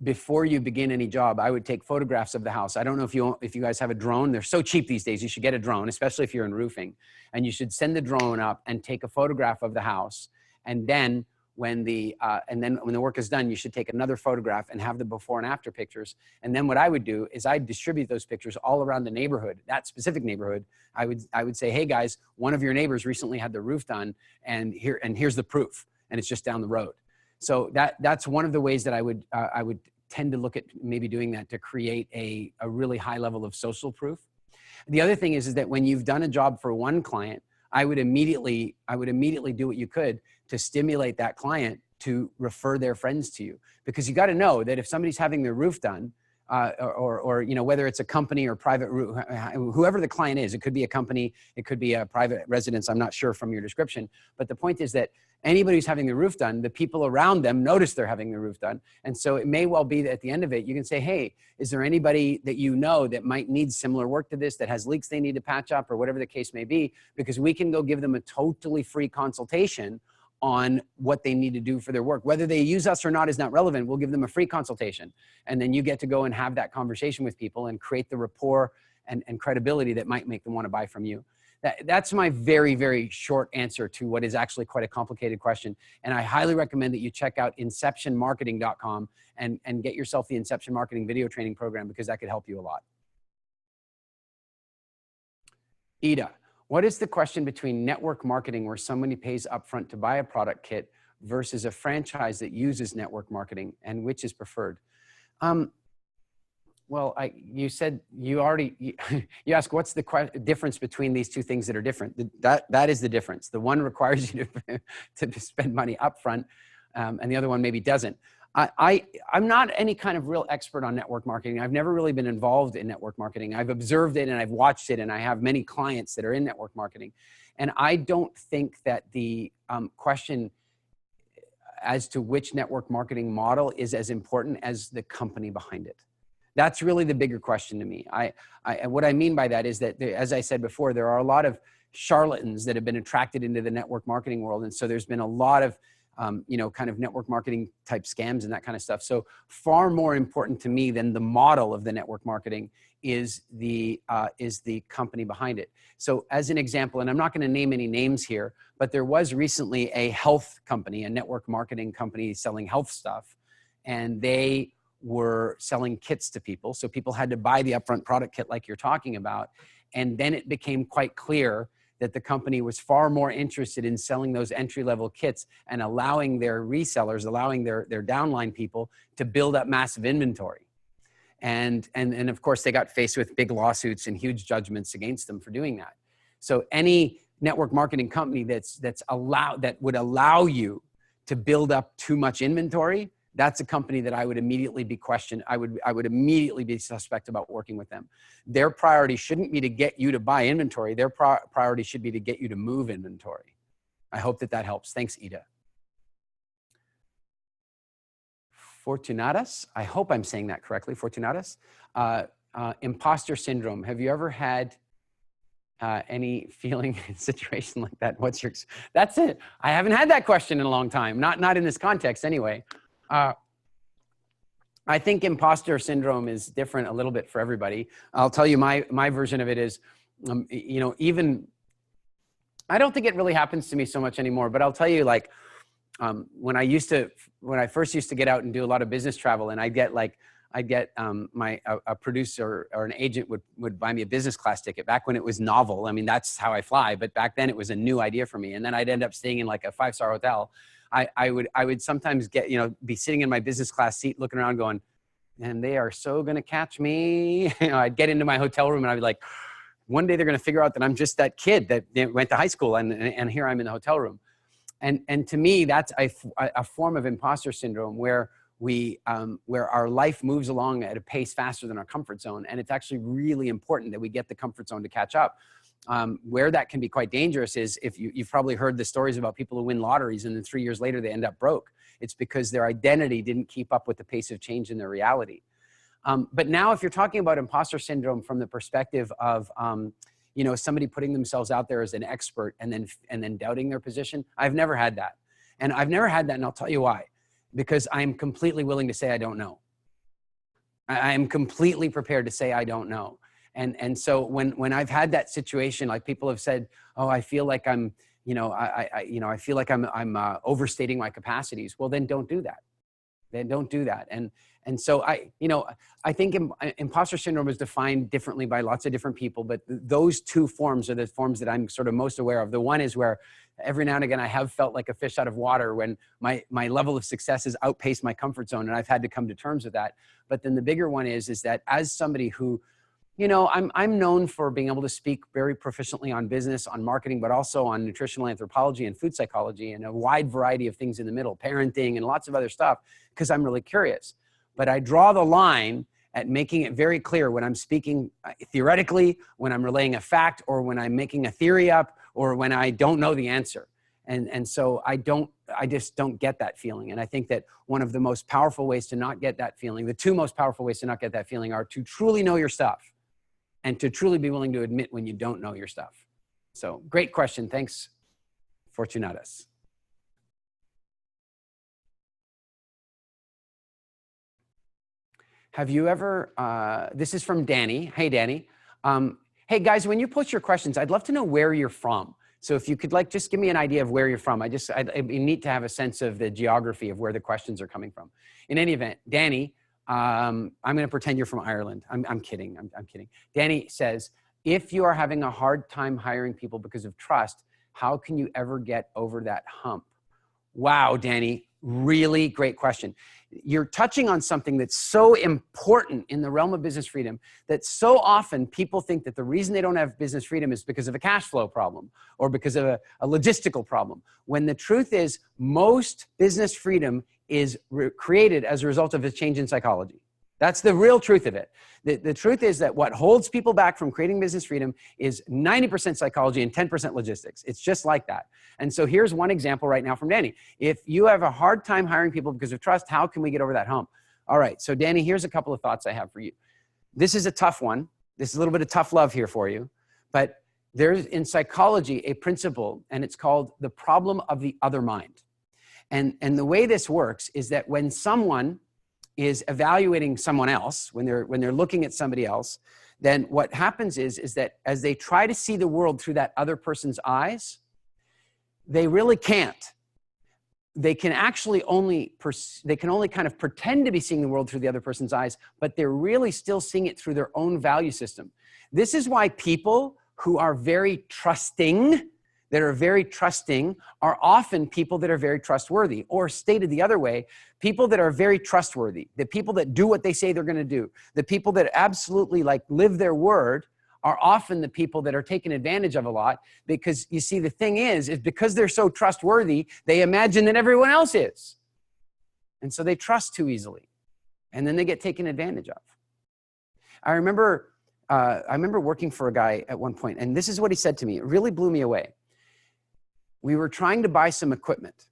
before you begin any job, I would take photographs of the house. I don't know if you guys have a drone. They're so cheap these days. You should get a drone, especially if you're in roofing. And you should send the drone up and take a photograph of the house. And then when the work is done, you should take another photograph and have the before and after pictures. And then what I would do is I'd distribute those pictures all around the neighborhood, that specific neighborhood. I would say, hey guys, one of your neighbors recently had the roof done, and here's the proof, and it's just down the road. So that's one of the ways that I would tend to look at maybe doing that to create a really high level of social proof. The other thing is that when you've done a job for one client, I would immediately do what you could to stimulate that client to refer their friends to you, because you got to know that if somebody's having their roof done, or you know, whether it's a company or private roof, whoever the client is, it could be a company, it could be a private residence. I'm not sure from your description, but the point is that anybody who's having the roof done, the people around them notice they're having the roof done. And so it may well be that at the end of it, you can say, hey, is there anybody that you know that might need similar work to this, that has leaks they need to patch up, or whatever the case may be, because we can go give them a totally free consultation on what they need to do for their work. Whether they use us or not is not relevant. We'll give them a free consultation. And then you get to go and have that conversation with people and create the rapport and credibility that might make them want to buy from you. That's my very, very short answer to what is actually quite a complicated question. And I highly recommend that you check out inceptionmarketing.com and get yourself the Inception Marketing video training program, because that could help you a lot. Ida, what is the question between network marketing, where somebody pays upfront to buy a product kit, versus a franchise that uses network marketing, and which is preferred? Well, you said you asked what's the difference between these two things that are different. That is the difference. The one requires you to spend money upfront, and the other one maybe doesn't. I'm not any kind of real expert on network marketing. I've never really been involved in network marketing. I've observed it and I've watched it, and I have many clients that are in network marketing. And I don't think that the question as to which network marketing model is as important as the company behind it. That's really the bigger question to me. What I mean by that is that, as I said before, there are a lot of charlatans that have been attracted into the network marketing world. And so there's been a lot of kind of network marketing type scams and that kind of stuff. So far more important to me than the model of the network marketing is the company behind it. So as an example, and I'm not going to name any names here, but there was recently a health company, a network marketing company selling health stuff, and they were selling kits to people. So people had to buy the upfront product kit like you're talking about. And then it became quite clear that the company was far more interested in selling those entry-level kits and allowing their resellers, allowing their downline people to build up massive inventory. And of course, they got faced with big lawsuits and huge judgments against them for doing that. So any network marketing company that would allow you to build up too much inventory, that's a company that I would immediately be questioned. I would immediately be suspect about working with them. Their priority shouldn't be to get you to buy inventory. Their priority should be to get you to move inventory. I hope that helps. Thanks, Ida. Fortunatus, I hope I'm saying that correctly. Fortunatus, imposter syndrome. Have you ever had any feeling in a situation like that? That's it. I haven't had that question in a long time. Not in this context anyway. I think imposter syndrome is different a little bit for everybody. I'll tell you my version of it is, even, I don't think it really happens to me so much anymore, but I'll tell you, like, when I first used to get out and do a lot of business travel, and I'd I'd get a producer or an agent would buy me a business class ticket back when it was novel. I mean, that's how I fly, but back then it was a new idea for me. And then I'd end up staying in like a 5-star hotel. I would sometimes get, be sitting in my business class seat looking around going, and they are so going to catch me. I'd get into my hotel room and I'd be like, one day they're going to figure out that I'm just that kid that went to high school and here I'm in the hotel room. And to me, that's a form of imposter syndrome where where our life moves along at a pace faster than our comfort zone. And it's actually really important that we get the comfort zone to catch up. Where that can be quite dangerous is if you've probably heard the stories about people who win lotteries and then 3 years later they end up broke. It's because their identity didn't keep up with the pace of change in their reality. But now if you're talking about imposter syndrome from the perspective of, somebody putting themselves out there as an expert and then doubting their position, I've never had that. And I've never had that, and I'll tell you why. Because I'm completely willing to say I don't know. I am completely prepared to say I don't know. And so when I've had that situation, like people have said, oh, I feel like I'm, I feel like I'm overstating my capacities. Well, then don't do that. Then don't do that. And so I think imposter syndrome is defined differently by lots of different people, but those two forms are the forms that I'm sort of most aware of. The one is where every now and again I have felt like a fish out of water when my level of success has outpaced my comfort zone, and I've had to come to terms with that. But then the bigger one is that as somebody who, I'm known for being able to speak very proficiently on business, on marketing, but also on nutritional anthropology and food psychology and a wide variety of things in the middle, parenting and lots of other stuff, because I'm really curious. But I draw the line at making it very clear when I'm speaking theoretically, when I'm relaying a fact, or when I'm making a theory up, or when I don't know the answer. And so I just don't get that feeling. And I think that one of the most powerful ways to not get that feeling, the two most powerful ways to not get that feeling, are to truly know your stuff and to truly be willing to admit when you don't know your stuff. So great question. Thanks, Fortunatus. Have you ever, this is from Danny. Hey, Danny. Hey guys, when you post your questions, I'd love to know where you're from. So if you could just give me an idea of where you're from. It'd be neat to have a sense of the geography of where the questions are coming from. In any event, Danny, I'm going to pretend you're from Ireland. I'm kidding. I'm kidding. Danny says, if you are having a hard time hiring people because of trust, how can you ever get over that hump? Wow, Danny, really great question. You're touching on something that's so important in the realm of business freedom, that so often people think that the reason they don't have business freedom is because of a cash flow problem or because of a logistical problem. When the truth is, most business freedom is created as a result of a change in psychology. That's the real truth of it. The truth is that what holds people back from creating business freedom is 90% psychology and 10% logistics. It's just like that. And so here's one example right now from Danny. If you have a hard time hiring people because of trust, how can we get over that hump? All right, so Danny, here's a couple of thoughts I have for you. This is a tough one. This is a little bit of tough love here for you. But there's in psychology a principle, and it's called the problem of the other mind. And the way this works is that when someone is evaluating someone else, when they're looking at somebody else, then what happens is that as they try to see the world through that other person's eyes, they really can't. They can actually only kind of pretend to be seeing the world through the other person's eyes, but they're really still seeing it through their own value system. This is why people who are very trusting, are often people that are very trustworthy. Or stated the other way, people that are very trustworthy, the people that do what they say they're going to do, the people that absolutely live their word, are often the people that are taken advantage of a lot. Because you see, the thing is because they're so trustworthy, they imagine that everyone else is. And so they trust too easily. And then they get taken advantage of. I remember working for a guy at one point, and this is what he said to me. It really blew me away. We were trying to buy some equipment,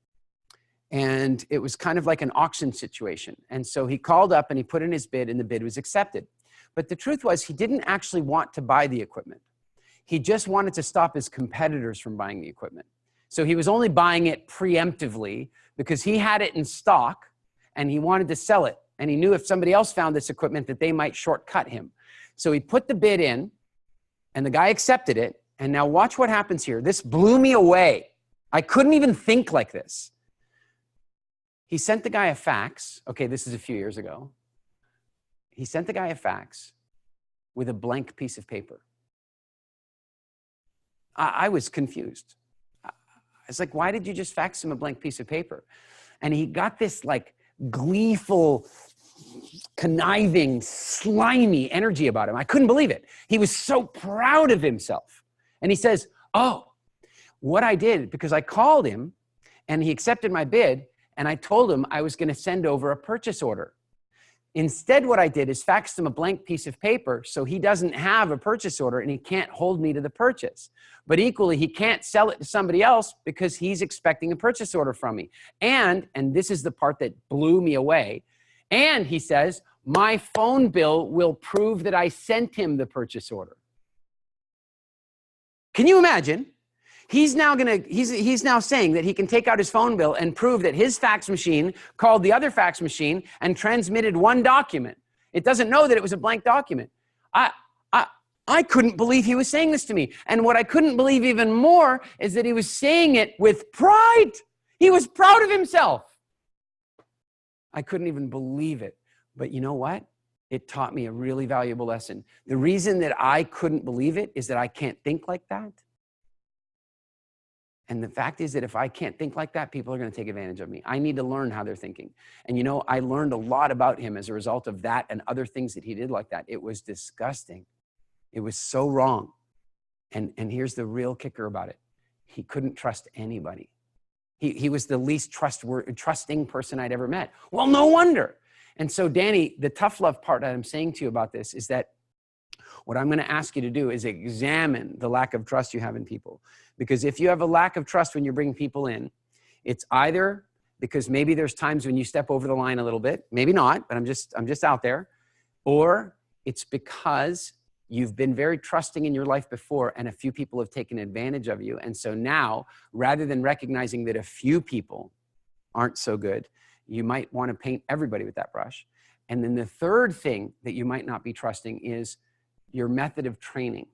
and it was kind of like an auction situation. And so he called up and he put in his bid, and the bid was accepted. But the truth was, he didn't actually want to buy the equipment. He just wanted to stop his competitors from buying the equipment. So he was only buying it preemptively because he had it in stock and he wanted to sell it. And he knew if somebody else found this equipment that they might shortcut him. So he put the bid in and the guy accepted it. And now watch what happens here. This blew me away. I couldn't even think like this. He sent the guy a fax. Okay, this is a few years ago. he sent the guy a fax with a blank piece of paper. I was confused. I was like, why did you just fax him a blank piece of paper? And he got this like gleeful, conniving, slimy energy about him. I couldn't believe it. He was so proud of himself. And he says, oh, what I did, because I called him and he accepted my bid, and I told him I was going to send over a purchase order. Instead, what I did is faxed him a blank piece of paper so he doesn't have a purchase order and he can't hold me to the purchase. But equally, he can't sell it to somebody else because he's expecting a purchase order from me. And this is the part that blew me away, and he says, my phone bill will prove that I sent him the purchase order. Can you imagine? He's now saying that he can take out his phone bill and prove that his fax machine called the other fax machine and transmitted one document. It doesn't know that it was a blank document. I couldn't believe he was saying this to me. And what I couldn't believe even more is that he was saying it with pride. He was proud of himself. I couldn't even believe it. But you know what? It taught me a really valuable lesson. The reason that I couldn't believe it is that I can't think like that. And the fact is that if I can't think like that, people are going to take advantage of me. I need to learn how they're thinking. And you know, I learned a lot about him as a result of that and other things that he did like that. It was disgusting. It was so wrong. And here's the real kicker about it. He couldn't trust anybody. He was the least trusting person I'd ever met. Well, no wonder. And so, Danny, the tough love part that I'm saying to you about this is that what I'm going to ask you to do is examine the lack of trust you have in people. Because if you have a lack of trust when you bring people in, it's either because maybe there's times when you step over the line a little bit, maybe not, but I'm just out there, or it's because you've been very trusting in your life before and a few people have taken advantage of you. And so now, rather than recognizing that a few people aren't so good, you might want to paint everybody with that brush. And then the third thing that you might not be trusting is your method of training.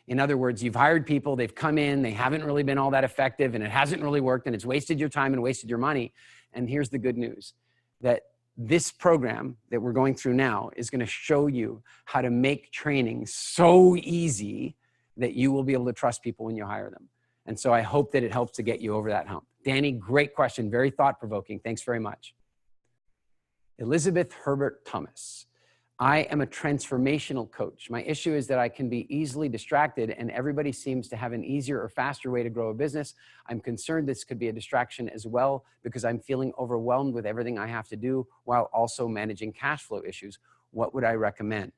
In other words, you've hired people, they've come in, they haven't really been all that effective, and it hasn't really worked, and it's wasted your time and wasted your money. And here's the good news, that this program that we're going through now is going to show you how to make training so easy that you will be able to trust people when you hire them. And so I hope that it helps to get you over that hump. Danny, great question, very thought-provoking. Thanks very much. Elizabeth Herbert Thomas. I am a transformational coach. My issue is that I can be easily distracted and everybody seems to have an easier or faster way to grow a business. I'm concerned this could be a distraction as well because I'm feeling overwhelmed with everything I have to do while also managing cash flow issues. What would I recommend?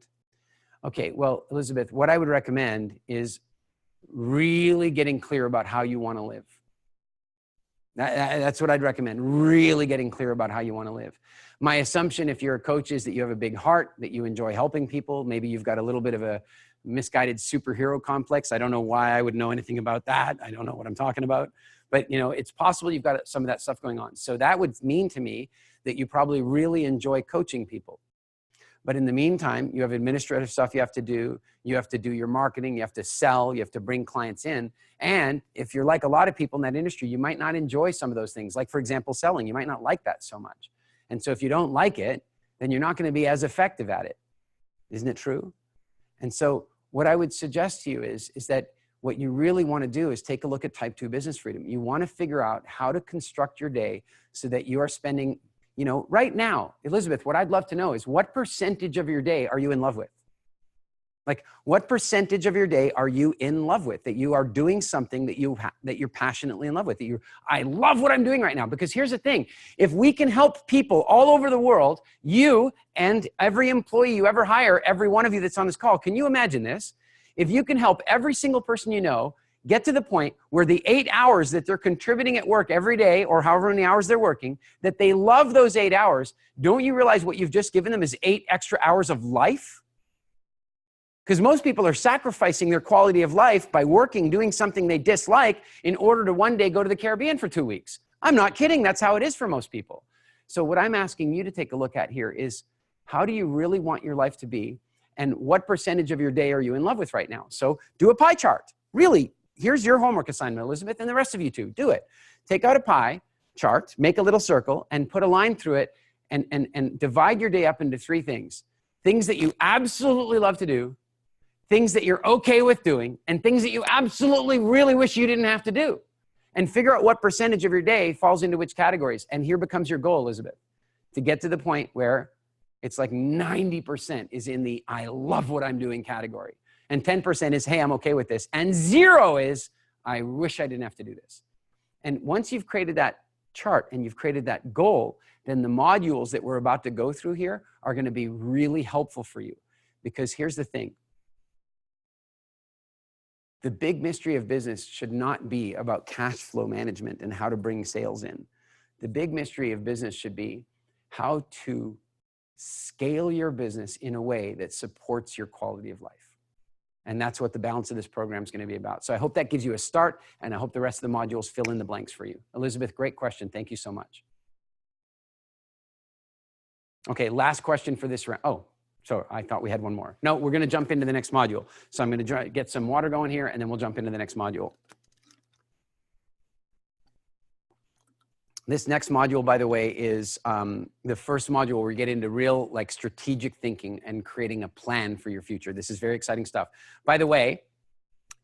Okay, well, Elizabeth, what I would recommend is really getting clear about how you want to live. That's what I'd recommend, really getting clear about how you want to live. My assumption, if you're a coach, is that you have a big heart, that you enjoy helping people. Maybe you've got a little bit of a misguided superhero complex. I don't know why I would know anything about that. I don't know what I'm talking about. But you know, it's possible you've got some of that stuff going on. So that would mean to me that you probably really enjoy coaching people. But in the meantime, you have administrative stuff you have to do. You have to do your marketing. You have to sell. You have to bring clients in. And if you're like a lot of people in that industry, you might not enjoy some of those things. Like, for example, selling. You might not like that so much. And so if you don't like it, then you're not going to be as effective at it. Isn't it true? And so what I would suggest to you is that what you really want to do is take a look at type 2 business freedom. You want to figure out how to construct your day so that you are spending, you know, right now, Elizabeth, what I'd love to know is what percentage of your day are you in love with? Like, what percentage of your day are you in love with? That you are doing something that you're passionately in love with. I love what I'm doing right now. Because here's the thing: if we can help people all over the world, you and every employee you ever hire, every one of you that's on this call, can you imagine this? If you can help every single person you know get to the point where the 8 hours that they're contributing at work every day, or however many hours they're working, that they love those 8 hours, don't you realize what you've just given them is 8 extra hours of life? Because most people are sacrificing their quality of life by working, doing something they dislike in order to one day go to the Caribbean for 2 weeks. I'm not kidding. That's how it is for most people. So what I'm asking you to take a look at here is, how do you really want your life to be? And what percentage of your day are you in love with right now? So do a pie chart. Really, here's your homework assignment, Elizabeth, and the rest of you too. Do it. Take out a pie chart, make a little circle, and put a line through it, and divide your day up into 3 things. things that you absolutely love to do, things that you're okay with doing, and things that you absolutely really wish you didn't have to do. And figure out what percentage of your day falls into which categories. And here becomes your goal, Elizabeth, to get to the point where it's like 90% is in the I love what I'm doing category. And 10% is, hey, I'm okay with this. And 0 is, I wish I didn't have to do this. And once you've created that chart and you've created that goal, then the modules that we're about to go through here are going to be really helpful for you. Because here's the thing. The big mystery of business should not be about cash flow management and how to bring sales in. The big mystery of business should be how to scale your business in a way that supports your quality of life. And that's what the balance of this program is going to be about. So I hope that gives you a start, and I hope the rest of the modules fill in the blanks for you. Elizabeth, great question. Thank you so much. Okay, last question for this round. Oh, so I thought we had one more. No, we're going to jump into the next module. So I'm going to get some water going here, and then we'll jump into the next module. This next module, by the way, is the first module where we get into real like strategic thinking and creating a plan for your future. This is very exciting stuff. By the way,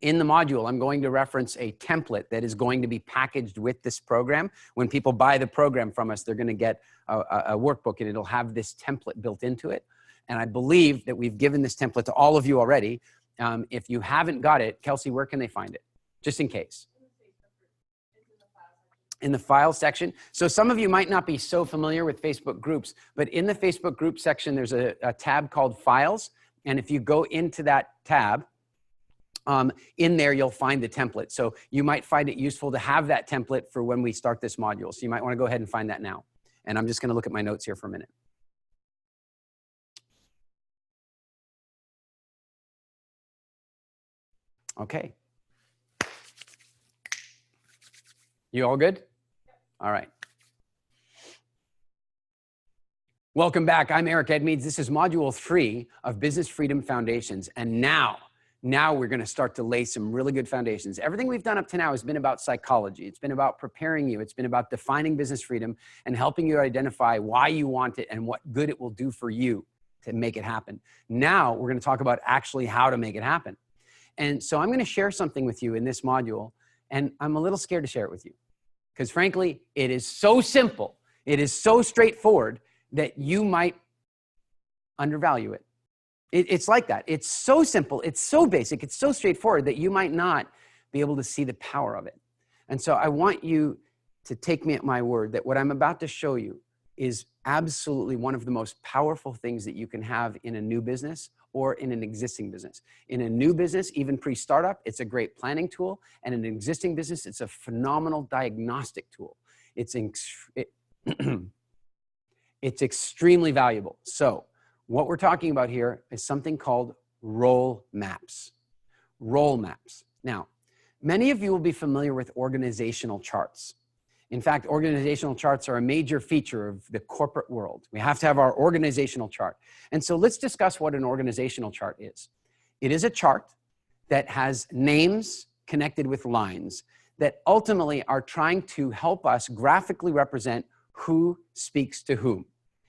in the module, I'm going to reference a template that is going to be packaged with this program. When people buy the program from us, they're going to get a workbook, and it'll have this template built into it. And I believe that we've given this template to all of you already. If you haven't got it, Kelsey, where can they find it? Just in case. In the file section. So some of you might not be so familiar with Facebook groups, but in the Facebook group section, there's a tab called Files. And if you go into that tab, in there, you'll find the template. So you might find it useful to have that template for when we start this module. So you might want to go ahead and find that now. And I'm just going to look at my notes here for a minute. Okay. You all good? All right. Welcome back. I'm Eric Edmeades. This is module 3 of Business Freedom Foundations. And now we're going to start to lay some really good foundations. Everything we've done up to now has been about psychology. It's been about preparing you. It's been about defining business freedom and helping you identify why you want it and what good it will do for you to make it happen. Now we're going to talk about actually how to make it happen. And so I'm going to share something with you in this module, and I'm a little scared to share it with you. Because frankly, it is so simple, it is so straightforward that you might undervalue it. It's like that. It's so simple, it's so basic, it's so straightforward that you might not be able to see the power of it. And so I want you to take me at my word that what I'm about to show you is absolutely one of the most powerful things that you can have in a new business or in an existing business. In a new business, even pre-startup, it's a great planning tool. And in an existing business, it's a phenomenal diagnostic tool. It's extremely valuable. So what we're talking about here is something called role maps. Role maps. Now, many of you will be familiar with organizational charts. In fact, organizational charts are a major feature of the corporate world. We have to have our organizational chart. And so let's discuss what an organizational chart is. It is a chart that has names connected with lines that ultimately are trying to help us graphically represent who speaks to whom.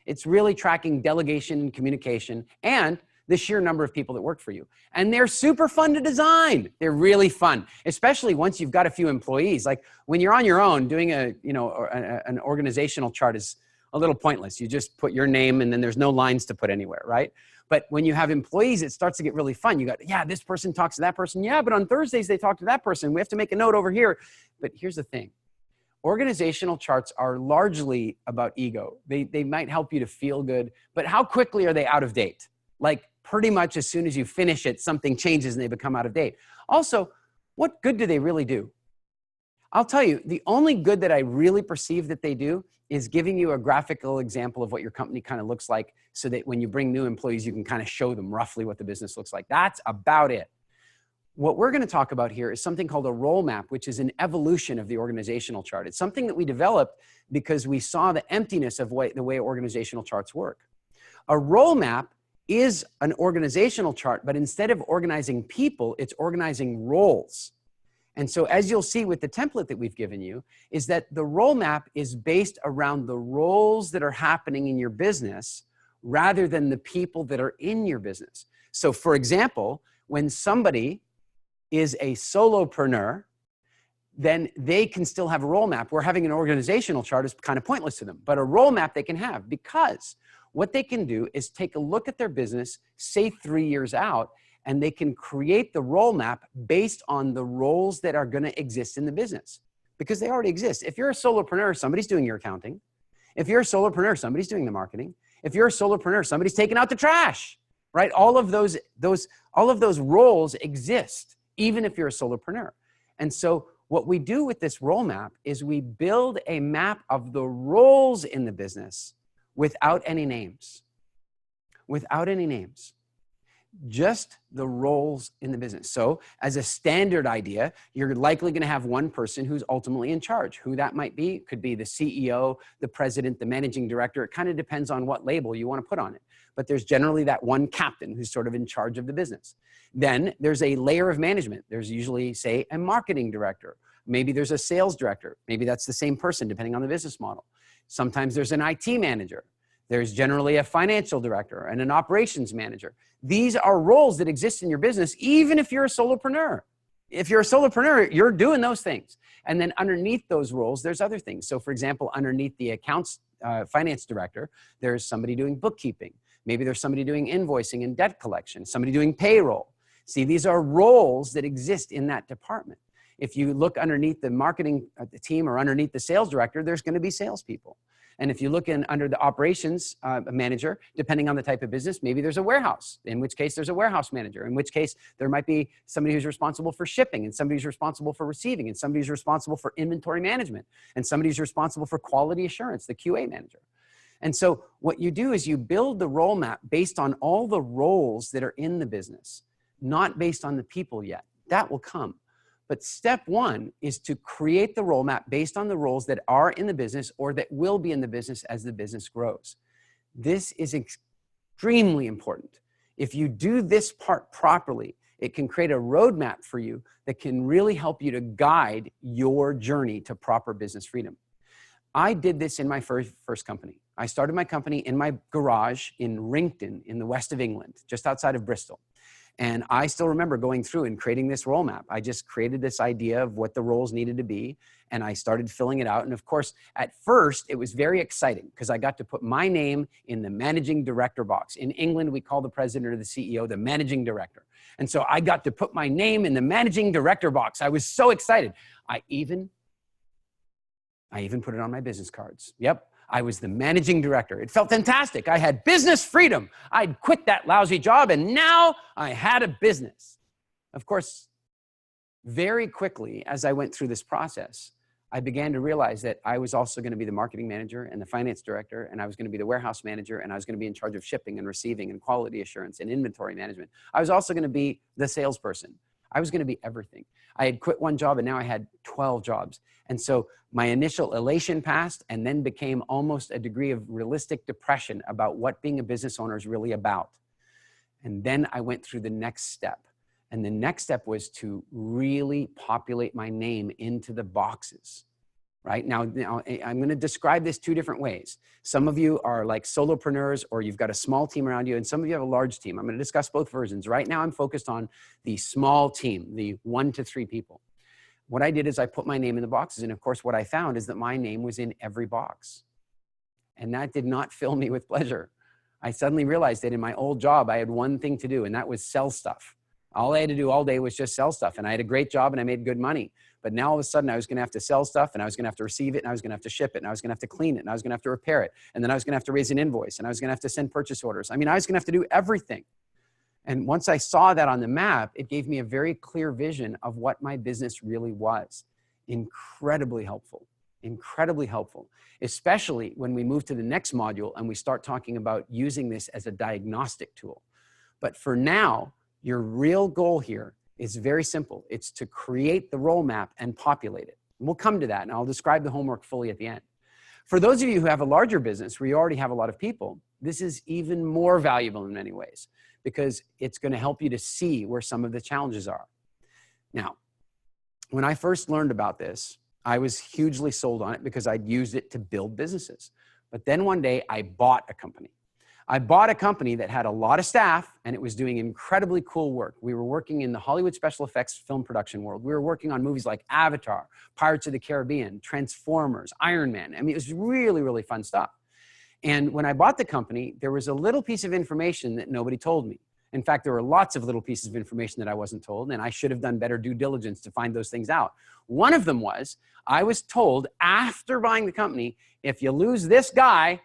It's really tracking delegation and communication and the sheer number of people that work for you. And they're super fun to design. They're really fun, especially once you've got a few employees. Like when you're on your own, doing an organizational chart is a little pointless. You just put your name and then there's no lines to put anywhere, right? But when you have employees, it starts to get really fun. You got, yeah, this person talks to that person. Yeah, but on Thursdays, they talk to that person. We have to make a note over here. But here's the thing. Organizational charts are largely about ego. They might help you to feel good, but how quickly are they out of date? Like pretty much as soon as you finish it, something changes and they become out of date. Also, what good do they really do? I'll tell you, the only good that I really perceive that they do is giving you a graphical example of what your company kind of looks like so that when you bring new employees, you can kind of show them roughly what the business looks like. That's about it. What we're going to talk about here is something called a role map, which is an evolution of the organizational chart. It's something that we developed because we saw the emptiness of the way organizational charts work. A role map is an organizational chart, but instead of organizing people, it's organizing roles. And so as you'll see with the template that we've given you, is that the role map is based around the roles that are happening in your business rather than the people that are in your business. So for example, when somebody is a solopreneur, then they can still have a role map, where having an organizational chart is kind of pointless to them, but a role map they can have, because what they can do is take a look at their business, say 3 years out, and they can create the role map based on the roles that are going to exist in the business, because they already exist. If you're a solopreneur, somebody's doing your accounting. If you're a solopreneur, somebody's doing the marketing. If you're a solopreneur, somebody's taking out the trash, right? All of those roles exist, even if you're a solopreneur. And so what we do with this role map is we build a map of the roles in the business without any names. Without any names. Just the roles in the business. So as a standard idea, you're likely going to have one person who's ultimately in charge. Who that might be could be the CEO, the president, the managing director. It kind of depends on what label you want to put on it. But there's generally that one captain who's sort of in charge of the business. Then there's a layer of management. There's usually, say, a marketing director. Maybe there's a sales director. Maybe that's the same person, depending on the business model. Sometimes there's an IT manager. There's generally a financial director and an operations manager. These are roles that exist in your business, even if you're a solopreneur. If you're a solopreneur, you're doing those things. And then underneath those roles, there's other things. So for example, underneath the accounts finance director, there's somebody doing bookkeeping. Maybe there's somebody doing invoicing and debt collection, somebody doing payroll. See, these are roles that exist in that department. If you look underneath the marketing team or underneath the sales director, there's going to be salespeople. And if you look under the operations manager, depending on the type of business, maybe there's a warehouse, in which case there's a warehouse manager, in which case there might be somebody who's responsible for shipping, and somebody who's responsible for receiving, and somebody who's responsible for inventory management, and somebody who's responsible for quality assurance, the QA manager. And so what you do is you build the role map based on all the roles that are in the business, not based on the people yet. That will come. But step one is to create the role map based on the roles that are in the business or that will be in the business as the business grows. This is extremely important. If you do this part properly, it can create a roadmap for you that can really help you to guide your journey to proper business freedom. I did this in my first company. I started my company in my garage in Rington in the west of England, just outside of Bristol. And I still remember going through and creating this role map. I just created this idea of what the roles needed to be, and I started filling it out. And of course, at first, it was very exciting because I got to put my name in the managing director box. In England, we call the president or the CEO the managing director. And so I got to put my name in the managing director box. I was so excited. I even put it on my business cards. Yep. I was the managing director. It felt fantastic. I had business freedom. I'd quit that lousy job, and now I had a business. Of course, very quickly, as I went through this process, I began to realize that I was also going to be the marketing manager and the finance director, and I was going to be the warehouse manager, and I was going to be in charge of shipping and receiving and quality assurance and inventory management. I was also going to be the salesperson. I was going to be everything. I had quit one job, and now I had 12 jobs. And so my initial elation passed and then became almost a degree of realistic depression about what being a business owner is really about. And then I went through the next step. And the next step was to really populate my name into the boxes. Right? Now I'm going to describe this two different ways. Some of you are like solopreneurs, or you've got a small team around you, and some of you have a large team. I'm going to discuss both versions. Right now, I'm focused on the small team, the 1 to 3 people. What I did is I put my name in the boxes. And of course, what I found is that my name was in every box. And that did not fill me with pleasure. I suddenly realized that in my old job, I had one thing to do, and that was sell stuff. All I had to do all day was just sell stuff. And I had a great job and I made good money. But now all of a sudden I was going to have to sell stuff, and I was going to have to receive it, and I was going to have to ship it, and I was going to have to clean it, and I was going to have to repair it. And then I was going to have to raise an invoice, and I was going to have to send purchase orders. I mean, I was going to have to do everything. And once I saw that on the map, it gave me a very clear vision of what my business really was. Incredibly helpful, especially when we move to the next module and we start talking about using this as a diagnostic tool. But for now, your real goal here is very simple. It's to create the role map and populate it. And we'll come to that, and I'll describe the homework fully at the end. For those of you who have a larger business where you already have a lot of people, this is even more valuable in many ways, because it's going to help you to see where some of the challenges are. Now, when I first learned about this, I was hugely sold on it because I'd used it to build businesses. But then one day I bought a company. I bought a company that had a lot of staff and it was doing incredibly cool work. We were working in the Hollywood special effects film production world. We were working on movies like Avatar, Pirates of the Caribbean, Transformers, Iron Man. I mean, it was really, really fun stuff. And when I bought the company, there was a little piece of information that nobody told me. In fact, there were lots of little pieces of information that I wasn't told, and I should have done better due diligence to find those things out. One of them was, I was told after buying the company, if you lose this guy,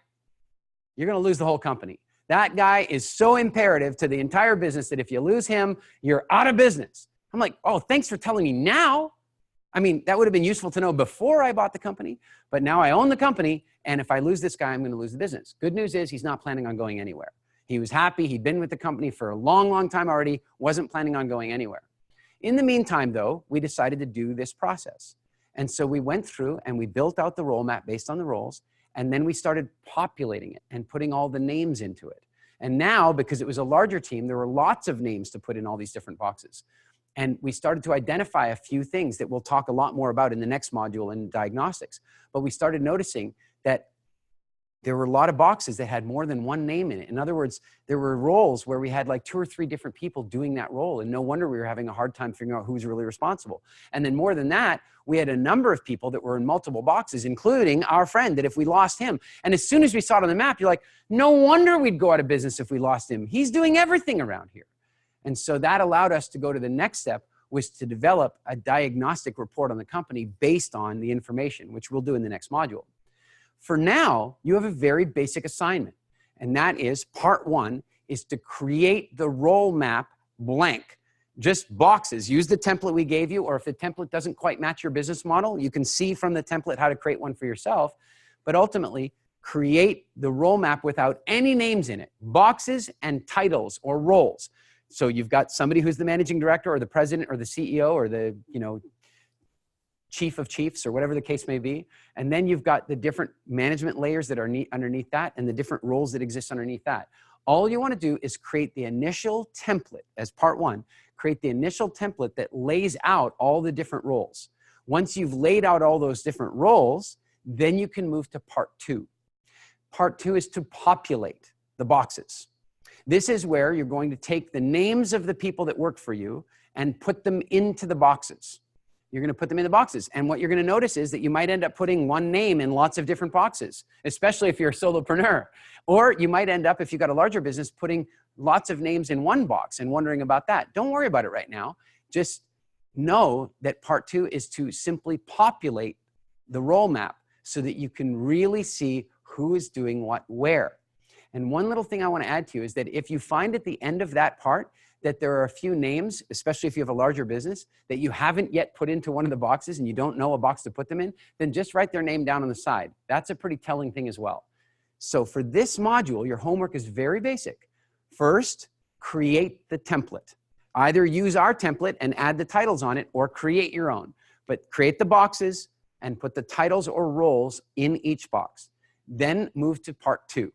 you're going to lose the whole company. That guy is so imperative to the entire business that if you lose him, you're out of business. I'm like, oh, thanks for telling me now. I mean, that would have been useful to know before I bought the company, but now I own the company, and if I lose this guy, I'm going to lose the business. Good news is he's not planning on going anywhere. He was happy. He'd been with the company for a long, long time already, wasn't planning on going anywhere. In the meantime, though, we decided to do this process. And so we went through and we built out the role map based on the roles, and then we started populating it and putting all the names into it. And now, because it was a larger team, there were lots of names to put in all these different boxes. And we started to identify a few things that we'll talk a lot more about in the next module in diagnostics. But we started noticing that there were a lot of boxes that had more than one name in it. In other words, there were roles where we had like 2 or 3 different people doing that role. And no wonder we were having a hard time figuring out who's really responsible. And then more than that, we had a number of people that were in multiple boxes, including our friend, that if we lost him, and as soon as we saw it on the map, you're like, no wonder we'd go out of business if we lost him. He's doing everything around here. And so that allowed us to go to the next step, was to develop a diagnostic report on the company based on the information, which we'll do in the next module. For now, you have a very basic assignment, and that is part 1 is to create the role map blank. Just boxes. Use the template we gave you, or if the template doesn't quite match your business model, you can see from the template how to create one for yourself. But ultimately, create the role map without any names in it. Boxes and titles or roles. So you've got somebody who's the managing director or the president or the CEO or the, chief of chiefs or whatever the case may be. And then you've got the different management layers that are underneath that and the different roles that exist underneath that. All you want to do is create the initial template as part 1, create the initial template that lays out all the different roles. Once you've laid out all those different roles, then you can move to part 2. Part 2 is to populate the boxes. This is where you're going to take the names of the people that work for you and put them into the boxes. You're going to put them in the boxes. And what you're going to notice is that you might end up putting one name in lots of different boxes, especially if you're a solopreneur. Or you might end up, if you've got a larger business, putting lots of names in one box and wondering about that. Don't worry about it right now. Just know that part 2 is to simply populate the role map so that you can really see who is doing what where. And one little thing I want to add to you is that if you find at the end of that part that there are a few names, especially if you have a larger business, that you haven't yet put into one of the boxes and you don't know a box to put them in, then just write their name down on the side. That's a pretty telling thing as well. So for this module, your homework is very basic. First, create the template. Either use our template and add the titles on it or create your own. But create the boxes and put the titles or roles in each box. Then move to part 2.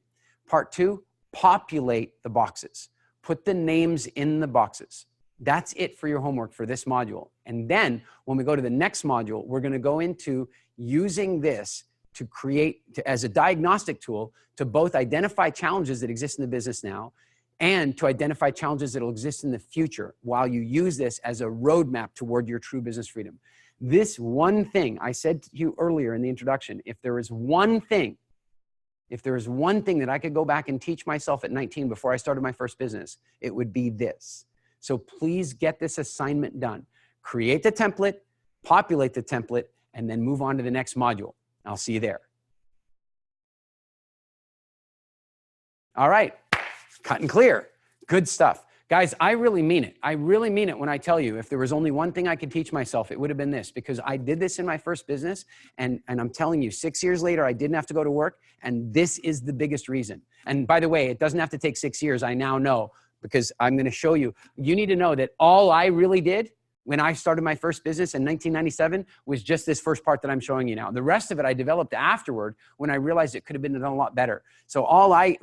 Part 2, populate the boxes. Put the names in the boxes. That's it for your homework for this module. And then when we go to the next module, we're going to go into using this to create, as a diagnostic tool, to both identify challenges that exist in the business now and to identify challenges that will exist in the future while you use this as a roadmap toward your true business freedom. This one thing, I said to you earlier in the introduction, if there is one thing that I could go back and teach myself at 19 before I started my first business, it would be this. So please get this assignment done. Create the template, populate the template, and then move on to the next module. I'll see you there. All right, cut and clear. Good stuff. Guys, I really mean it. I really mean it when I tell you if there was only one thing I could teach myself, it would have been this, because I did this in my first business. And I'm telling you, 6 years later, I didn't have to go to work. And this is the biggest reason. And by the way, it doesn't have to take 6 years. I now know, because I'm going to show you. You need to know that all I really did when I started my first business in 1997 was just this first part that I'm showing you now. The rest of it I developed afterward when I realized it could have been done a lot better. So I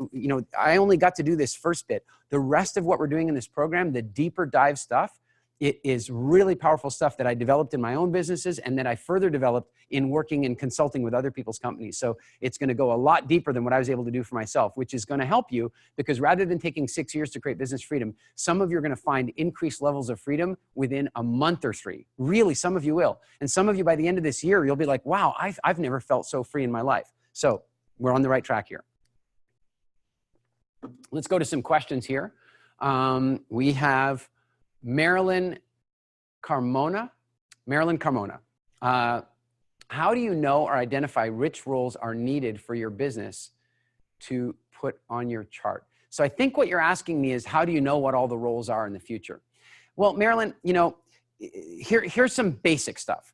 only got to do this first bit. The rest of what we're doing in this program, the deeper dive stuff, It is really powerful stuff that I developed in my own businesses and that I further developed in working and consulting with other people's companies. So it's going to go a lot deeper than what I was able to do for myself, which is going to help you because rather than taking 6 years to create business freedom, some of you are going to find increased levels of freedom within a month or 3. Really, some of you will. And some of you by the end of this year, you'll be like, wow, I've never felt so free in my life. So we're on the right track here. Let's go to some questions here. We have Marilyn Carmona. Marilyn Carmona. How do you know or identify which roles are needed for your business to put on your chart? So I think what you're asking me is, how do you know what all the roles are in the future? Well, Marilyn, you know, here's some basic stuff.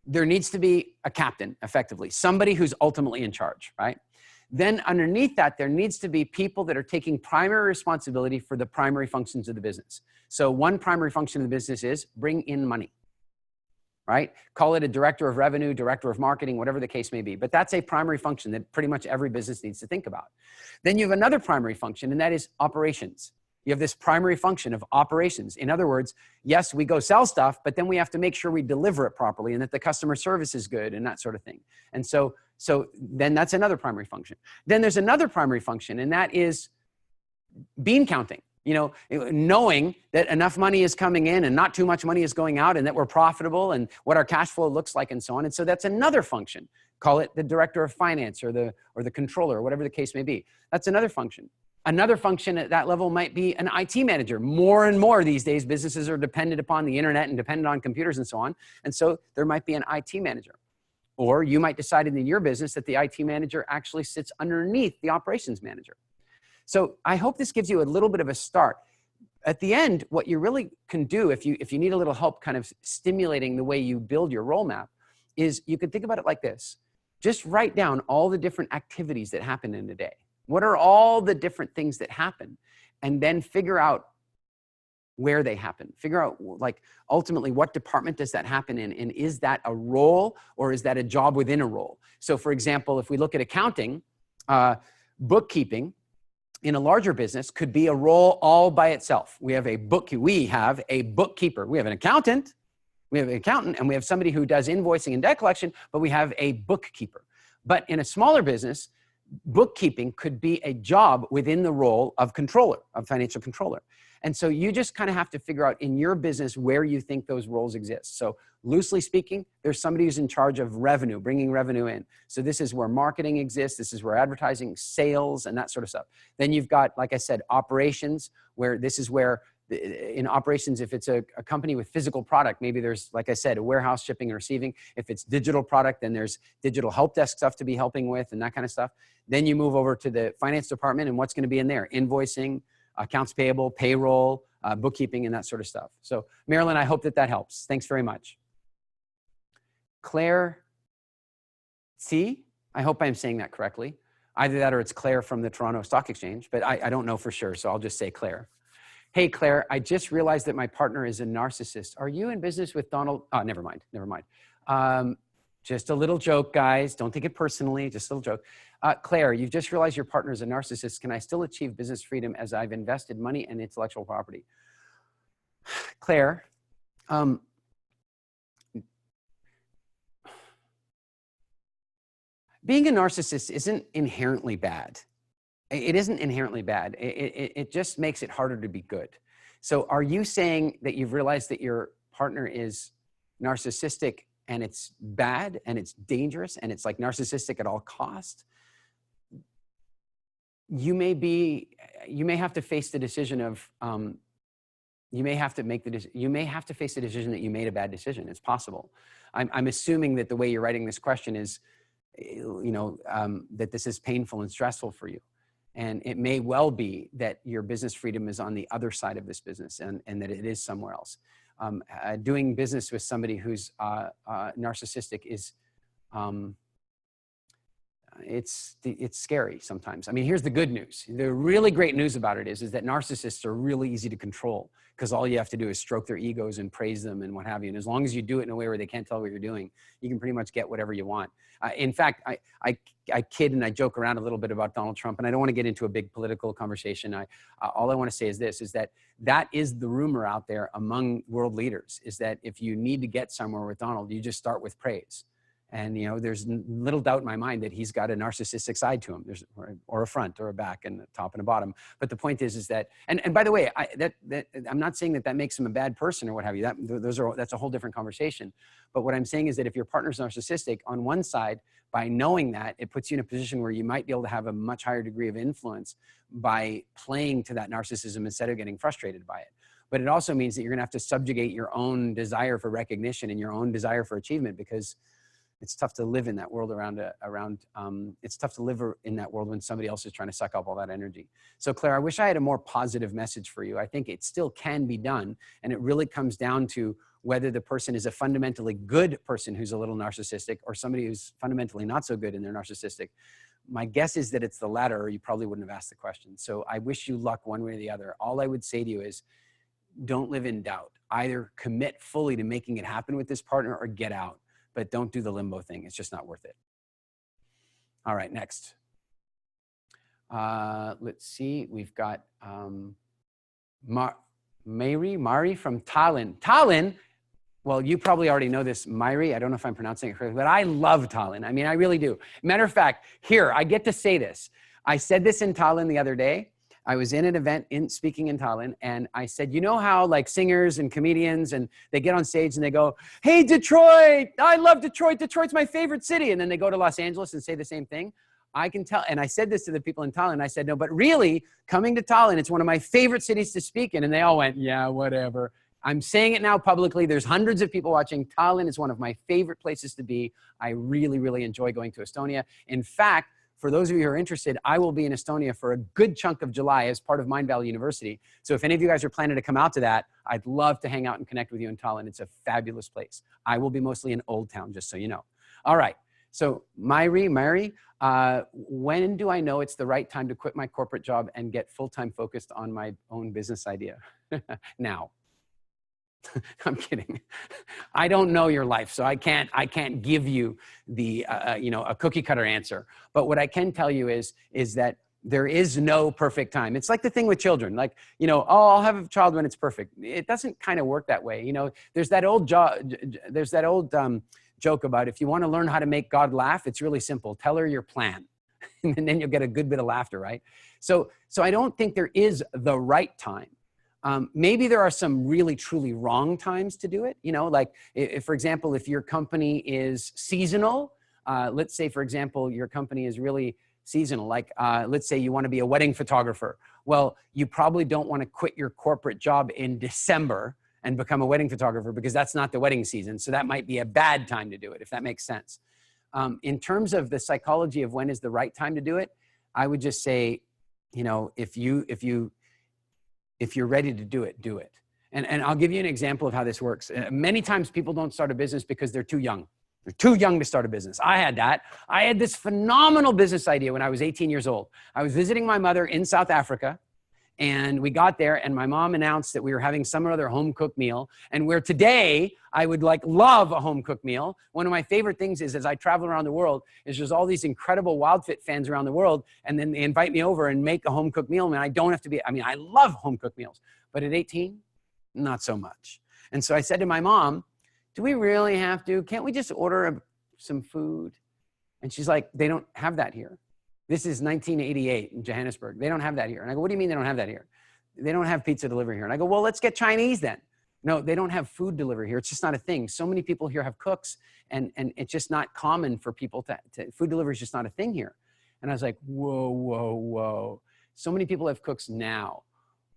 There needs to be a captain, effectively, somebody who's ultimately in charge, right? Then underneath that, there needs to be people that are taking primary responsibility for the primary functions of the business. So one primary function of the business is bring in money, right? Call it a director of revenue, director of marketing, whatever the case may be. But that's a primary function that pretty much every business needs to think about. Then you have another primary function, and that is operations. You have this primary function of operations. In other words, yes, we go sell stuff, but then we have to make sure we deliver it properly and that the customer service is good and that sort of thing. And so then that's another primary function. Then there's another primary function, and that is bean counting. You know, knowing that enough money is coming in and not too much money is going out and that we're profitable and what our cash flow looks like and so on. And so that's another function. Call it the director of finance or the controller or whatever the case may be. That's another function. Another function at that level might be an IT manager. More and more these days, businesses are dependent upon the internet and dependent on computers and so on. And so there might be an IT manager. Or you might decide in your business that the IT manager actually sits underneath the operations manager. So I hope this gives you a little bit of a start. At the end, what you really can do if you need a little help kind of stimulating the way you build your role map is you can think about it like this. Just write down all the different activities that happen in a day. What are all the different things that happen? And then figure out where they happen. Figure out, like, ultimately what department does that happen in? And is that a role or is that a job within a role? So for example, if we look at accounting, bookkeeping in a larger business could be a role all by itself. We have a bookkeeper, we have an accountant, and we have somebody who does invoicing and debt collection, but we have a bookkeeper. But in a smaller business, bookkeeping could be a job within the role of controller, of financial controller. And so you just kind of have to figure out in your business where you think those roles exist. So loosely speaking, there's somebody who's in charge of revenue, bringing revenue in. So this is where marketing exists. This is where advertising, sales, and that sort of stuff. Then you've got, like I said, operations, where this is where in operations, if it's a company with physical product, maybe there's, like I said, a warehouse, shipping and receiving. If it's digital product, then there's digital help desk stuff to be helping with and that kind of stuff. Then you move over to the finance department and what's going to be in there? Invoicing, accounts payable, payroll, bookkeeping, and that sort of stuff. So Marilyn, I hope that helps. Thanks very much. Claire C, I hope I'm saying that correctly. Either that or it's Claire from the Toronto Stock Exchange, but I don't know for sure, so I'll just say Claire. Hey, Claire, I just realized that my partner is a narcissist. Are you in business with Donald? Oh, never mind. Just a little joke, guys. Don't take it personally, just a little joke. Claire, you've just realized your partner is a narcissist. Can I still achieve business freedom as I've invested money and intellectual property? Claire, being a narcissist isn't inherently bad. It isn't inherently bad. It just makes it harder to be good. So are you saying that you've realized that your partner is narcissistic and it's bad and it's dangerous and it's like narcissistic at all costs? You may have to face the decision of, you may have to face the decision that you made a bad decision. It's possible. I'm assuming that the way you're writing this question is, that this is painful and stressful for you. And it may well be that your business freedom is on the other side of this business and that it is somewhere else. Doing business with somebody who's narcissistic is, it's scary sometimes. I mean, here's the good news. The really great news about it is that narcissists are really easy to control, because all you have to do is stroke their egos and praise them and what have you. And as long as you do it in a way where they can't tell what you're doing, you can pretty much get whatever you want. In fact, I kid and I joke around a little bit about Donald Trump, and I don't want to get into a big political conversation. All I want to say is this, is that is the rumor out there among world leaders, is that if you need to get somewhere with Donald, you just start with praise. And, you know, there's little doubt in my mind that he's got a narcissistic side to him. Or a front or a back and a top and a bottom. But the point is that, and by the way, I'm not saying that makes him a bad person or what have you. That's a whole different conversation. But what I'm saying is that if your partner's narcissistic, on one side, by knowing that, it puts you in a position where you might be able to have a much higher degree of influence by playing to that narcissism instead of getting frustrated by it. But it also means that you're going to have to subjugate your own desire for recognition and your own desire for achievement, because it's tough to live in that world it's tough to live in that world when somebody else is trying to suck up all that energy. So Claire, I wish I had a more positive message for you. I think it still can be done. And it really comes down to whether the person is a fundamentally good person who's a little narcissistic, or somebody who's fundamentally not so good and they're narcissistic. My guess is that it's the latter, or you probably wouldn't have asked the question. So I wish you luck one way or the other. All I would say to you is, don't live in doubt. Either commit fully to making it happen with this partner or get out. But don't do the limbo thing. It's just not worth it. All right, next. Let's see. We've got Mari from Tallinn. Tallinn, well, you probably already know this, Mari. I don't know if I'm pronouncing it correctly, but I love Tallinn. I mean, I really do. Matter of fact, here, I get to say this. I said this in Tallinn the other day. I was in an event speaking in Tallinn, and I said, you know how like singers and comedians, and they get on stage and they go, hey, Detroit, I love Detroit. Detroit's my favorite city. And then they go to Los Angeles and say the same thing. I can tell. And I said this to the people in Tallinn. I said, no, but really coming to Tallinn, it's one of my favorite cities to speak in. And they all went, yeah, whatever. I'm saying it now publicly. There's hundreds of people watching. Tallinn is one of my favorite places to be. I really, really enjoy going to Estonia. In fact, for those of you who are interested, I will be in Estonia for a good chunk of July as part of Mindvalley University. So if any of you guys are planning to come out to that, I'd love to hang out and connect with you in Tallinn. It's a fabulous place. I will be mostly in Old Town, just so you know. All right. So Mary, when do I know it's the right time to quit my corporate job and get full-time focused on my own business idea? Now. I'm kidding. I don't know your life, so I can't give you the a cookie cutter answer. But what I can tell you is that there is no perfect time. It's like the thing with children, like, you know, oh, I'll have a child when it's perfect. It doesn't kind of work that way. You know, there's that old joke about, if you want to learn how to make God laugh, it's really simple. Tell her your plan, and then you'll get a good bit of laughter, right? So I don't think there is the right time. Maybe there are some really, truly wrong times to do it. You know, like if, for example, if your company is seasonal, let's say, for example, your company is really seasonal. Like, let's say you want to be a wedding photographer. Well, you probably don't want to quit your corporate job in December and become a wedding photographer, because that's not the wedding season. So that might be a bad time to do it, if that makes sense. In terms of the psychology of when is the right time to do it, I would just say, you know, if you're ready to do it, do it. And I'll give you an example of how this works. Many times people don't start a business because they're too young. They're too young to start a business. I had that. I had this phenomenal business idea when I was 18 years old. I was visiting my mother in South Africa, and we got there, and my mom announced that we were having some other home-cooked meal. And where today I would love a home-cooked meal. One of my favorite things is, as I travel around the world, is there's all these incredible WildFit fans around the world, and then they invite me over and make a home-cooked meal. And I don't have to be, I mean, I love home-cooked meals, but at 18, not so much. And so I said to my mom, do we really have to? Can't we just order some food? And she's like, they don't have that here. This is 1988 in Johannesburg. They don't have that here. And I go, what do you mean they don't have that here? They don't have pizza delivery here. And I go, well, let's get Chinese then. No, they don't have food delivery here. It's just not a thing. So many people here have cooks, and it's just not common for people to food delivery is just not a thing here. And I was like, whoa, whoa, whoa. So many people have cooks now.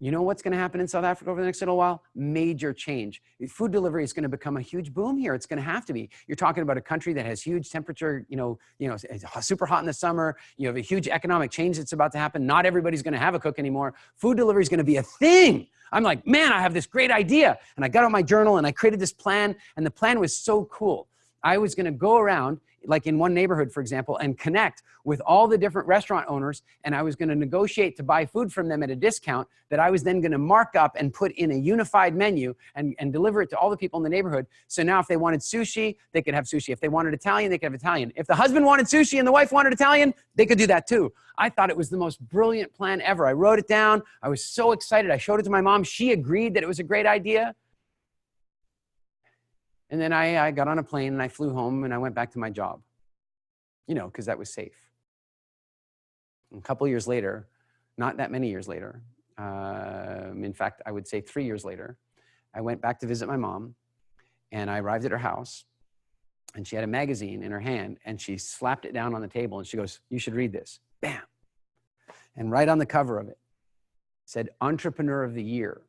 You know what's going to happen in South Africa over the next little while? Major change. Food delivery is going to become a huge boom here. It's going to have to be. You're talking about a country that has huge temperature, it's super hot in the summer. You have a huge economic change that's about to happen. Not everybody's going to have a cook anymore. Food delivery is going to be a thing. I'm like, man, I have this great idea. And I got out my journal and I created this plan. And the plan was so cool. I was going to go around, like in one neighborhood, for example, and connect with all the different restaurant owners. And I was going to negotiate to buy food from them at a discount that I was then going to mark up and put in a unified menu and deliver it to all the people in the neighborhood. So now if they wanted sushi, they could have sushi. If they wanted Italian, they could have Italian. If the husband wanted sushi and the wife wanted Italian, they could do that too. I thought it was the most brilliant plan ever. I wrote it down. I was so excited. I showed it to my mom. She agreed that it was a great idea. And then I got on a plane and I flew home and I went back to my job, you know, because that was safe. And a couple of years later, not that many years later, in fact, I would say 3 years later, I went back to visit my mom and I arrived at her house and she had a magazine in her hand and she slapped it down on the table and she goes, "You should read this." Bam. And right on the cover of it said Entrepreneur of the Year.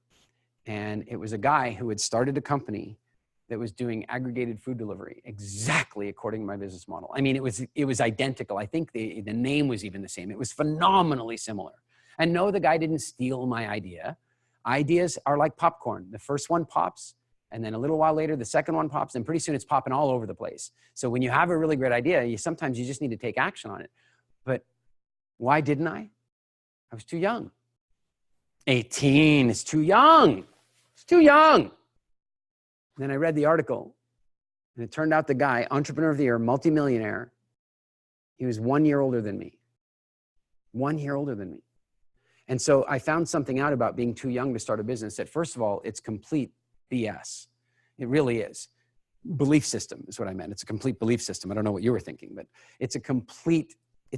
And it was a guy who had started a company that was doing aggregated food delivery exactly according to my business model. I mean, it was identical. I think the name was even the same. It was phenomenally similar. And no, the guy didn't steal my idea. Ideas are like popcorn. The first one pops, and then a little while later, the second one pops, and pretty soon it's popping all over the place. So when you have a really great idea, sometimes you just need to take action on it. But why didn't I? I was too young. 18 is too young. It's too young. Then I read the article, and it turned out the guy, Entrepreneur of the Year, multimillionaire, he was 1 year older than me. 1 year older than me. And so I found something out about being too young to start a business that, first of all, it's complete BS. It really is. Belief system is what I meant. It's a complete belief system. I don't know what you were thinking, but it's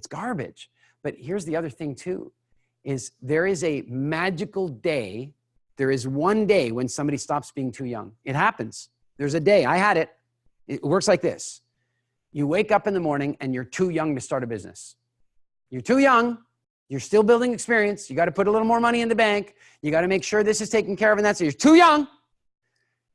garbage. But here's the other thing too, is there is a magical day. There is one day when somebody stops being too young. It happens. There's a day. I had it. It works like this. You wake up in the morning and you're too young to start a business. You're too young. You're still building experience. You got to put a little more money in the bank. You got to make sure this is taken care of and that's it. You're too young.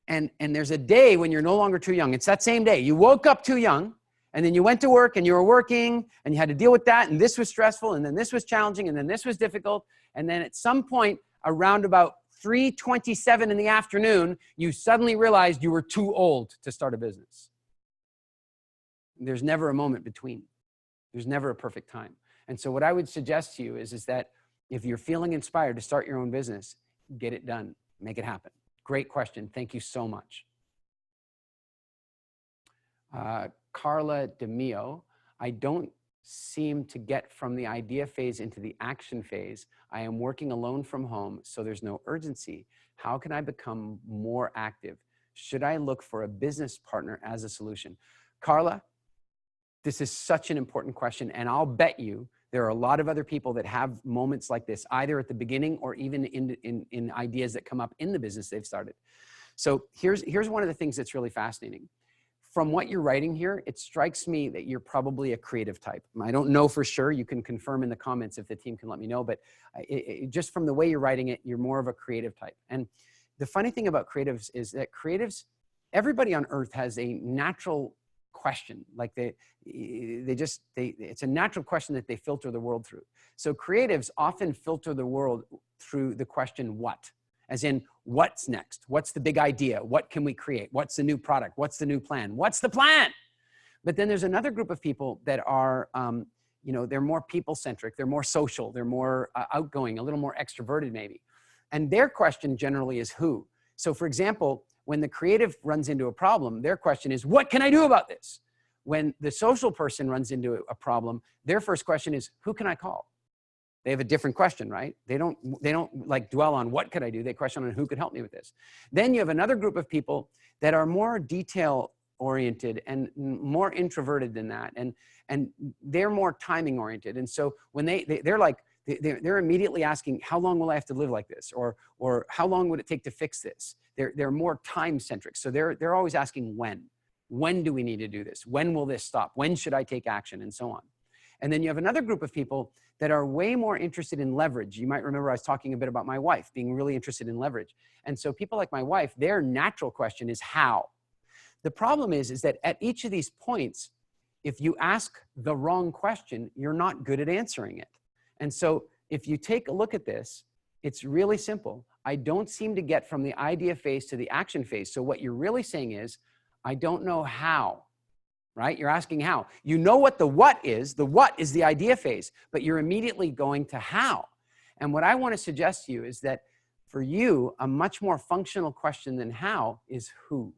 And there's a day when you're no longer too young. It's that same day. You woke up too young and then you went to work and you were working and you had to deal with that. And this was stressful. And then this was challenging. And then this was difficult. And then at some point around about 3:27 in the afternoon, you suddenly realized you were too old to start a business. There's never a moment between. There's never a perfect time. And so what I would suggest to you is that if you're feeling inspired to start your own business, get it done, make it happen. Great question. Thank you so much. Carla DeMio, I don't seem to get from the idea phase into the action phase. I am working alone from home, so there's no urgency. How can I become more active? Should I look for a business partner as a solution? Carla, this is such an important question, and I'll bet you there are a lot of other people that have moments like this, either at the beginning or even in ideas that come up in the business they've started. So here's one of the things that's really fascinating. From what you're writing here, it strikes me that you're probably a creative type. I don't know for sure. You can confirm in the comments if the team can let me know, but just from the way you're writing it, you're more of a creative type. And the funny thing about creatives is that everybody on earth has a natural question. Like it's a natural question that they filter the world through. So creatives often filter the world through the question, what? As in, what's next? What's the big idea? What can we create? What's the new product? What's the new plan? What's the plan? But then there's another group of people that are, they're more people-centric. They're more social. They're more outgoing, a little more extroverted maybe. And their question generally is who. So for example, when the creative runs into a problem, their question is, what can I do about this? When the social person runs into a problem, their first question is, who can I call? They have a different question, right? They don't like dwell on what could I do. They question on who could help me with this. Then you have another group of people that are more detail oriented and more introverted than that. And they're more timing oriented. And so when they're immediately asking, how long will I have to live like this? Or how long would it take to fix this? They're more time centric. So they're always asking when. When do we need to do this? When will this stop? When should I take action? And so on. And then you have another group of people that are way more interested in leverage. You might remember I was talking a bit about my wife being really interested in leverage. And so people like my wife, their natural question is how. The problem is that at each of these points, if you ask the wrong question, you're not good at answering it. And so if you take a look at this, it's really simple. I don't seem to get from the idea phase to the action phase. So what you're really saying is, I don't know how right? You're asking how. You know what the what is. The what is the idea phase, but you're immediately going to how. And what I want to suggest to you is that for you, a much more functional question than how is who.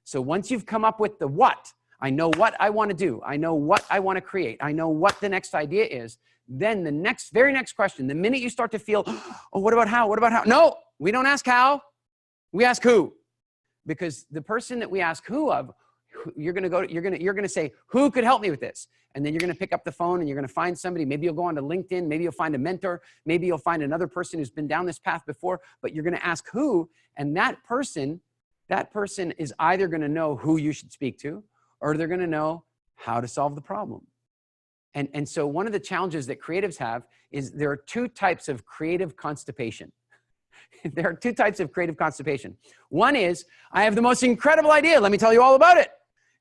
So once you've come up with the what, I know what I want to do, I know what I want to create, I know what the next idea is, then the very next question, the minute you start to feel, oh, what about how? What about how? No, we don't ask how, we ask who. Because the person that we ask who of, you're going to say, who could help me with this? And then you're going to pick up the phone and you're going to find somebody. Maybe you'll go onto LinkedIn. Maybe you'll find a mentor. Maybe you'll find another person who's been down this path before, but you're going to ask who. And that person is either going to know who you should speak to, or they're going to know how to solve the problem. And so one of the challenges that creatives have is there are two types of creative constipation. There are two types of creative constipation. One is, I have the most incredible idea. Let me tell you all about it.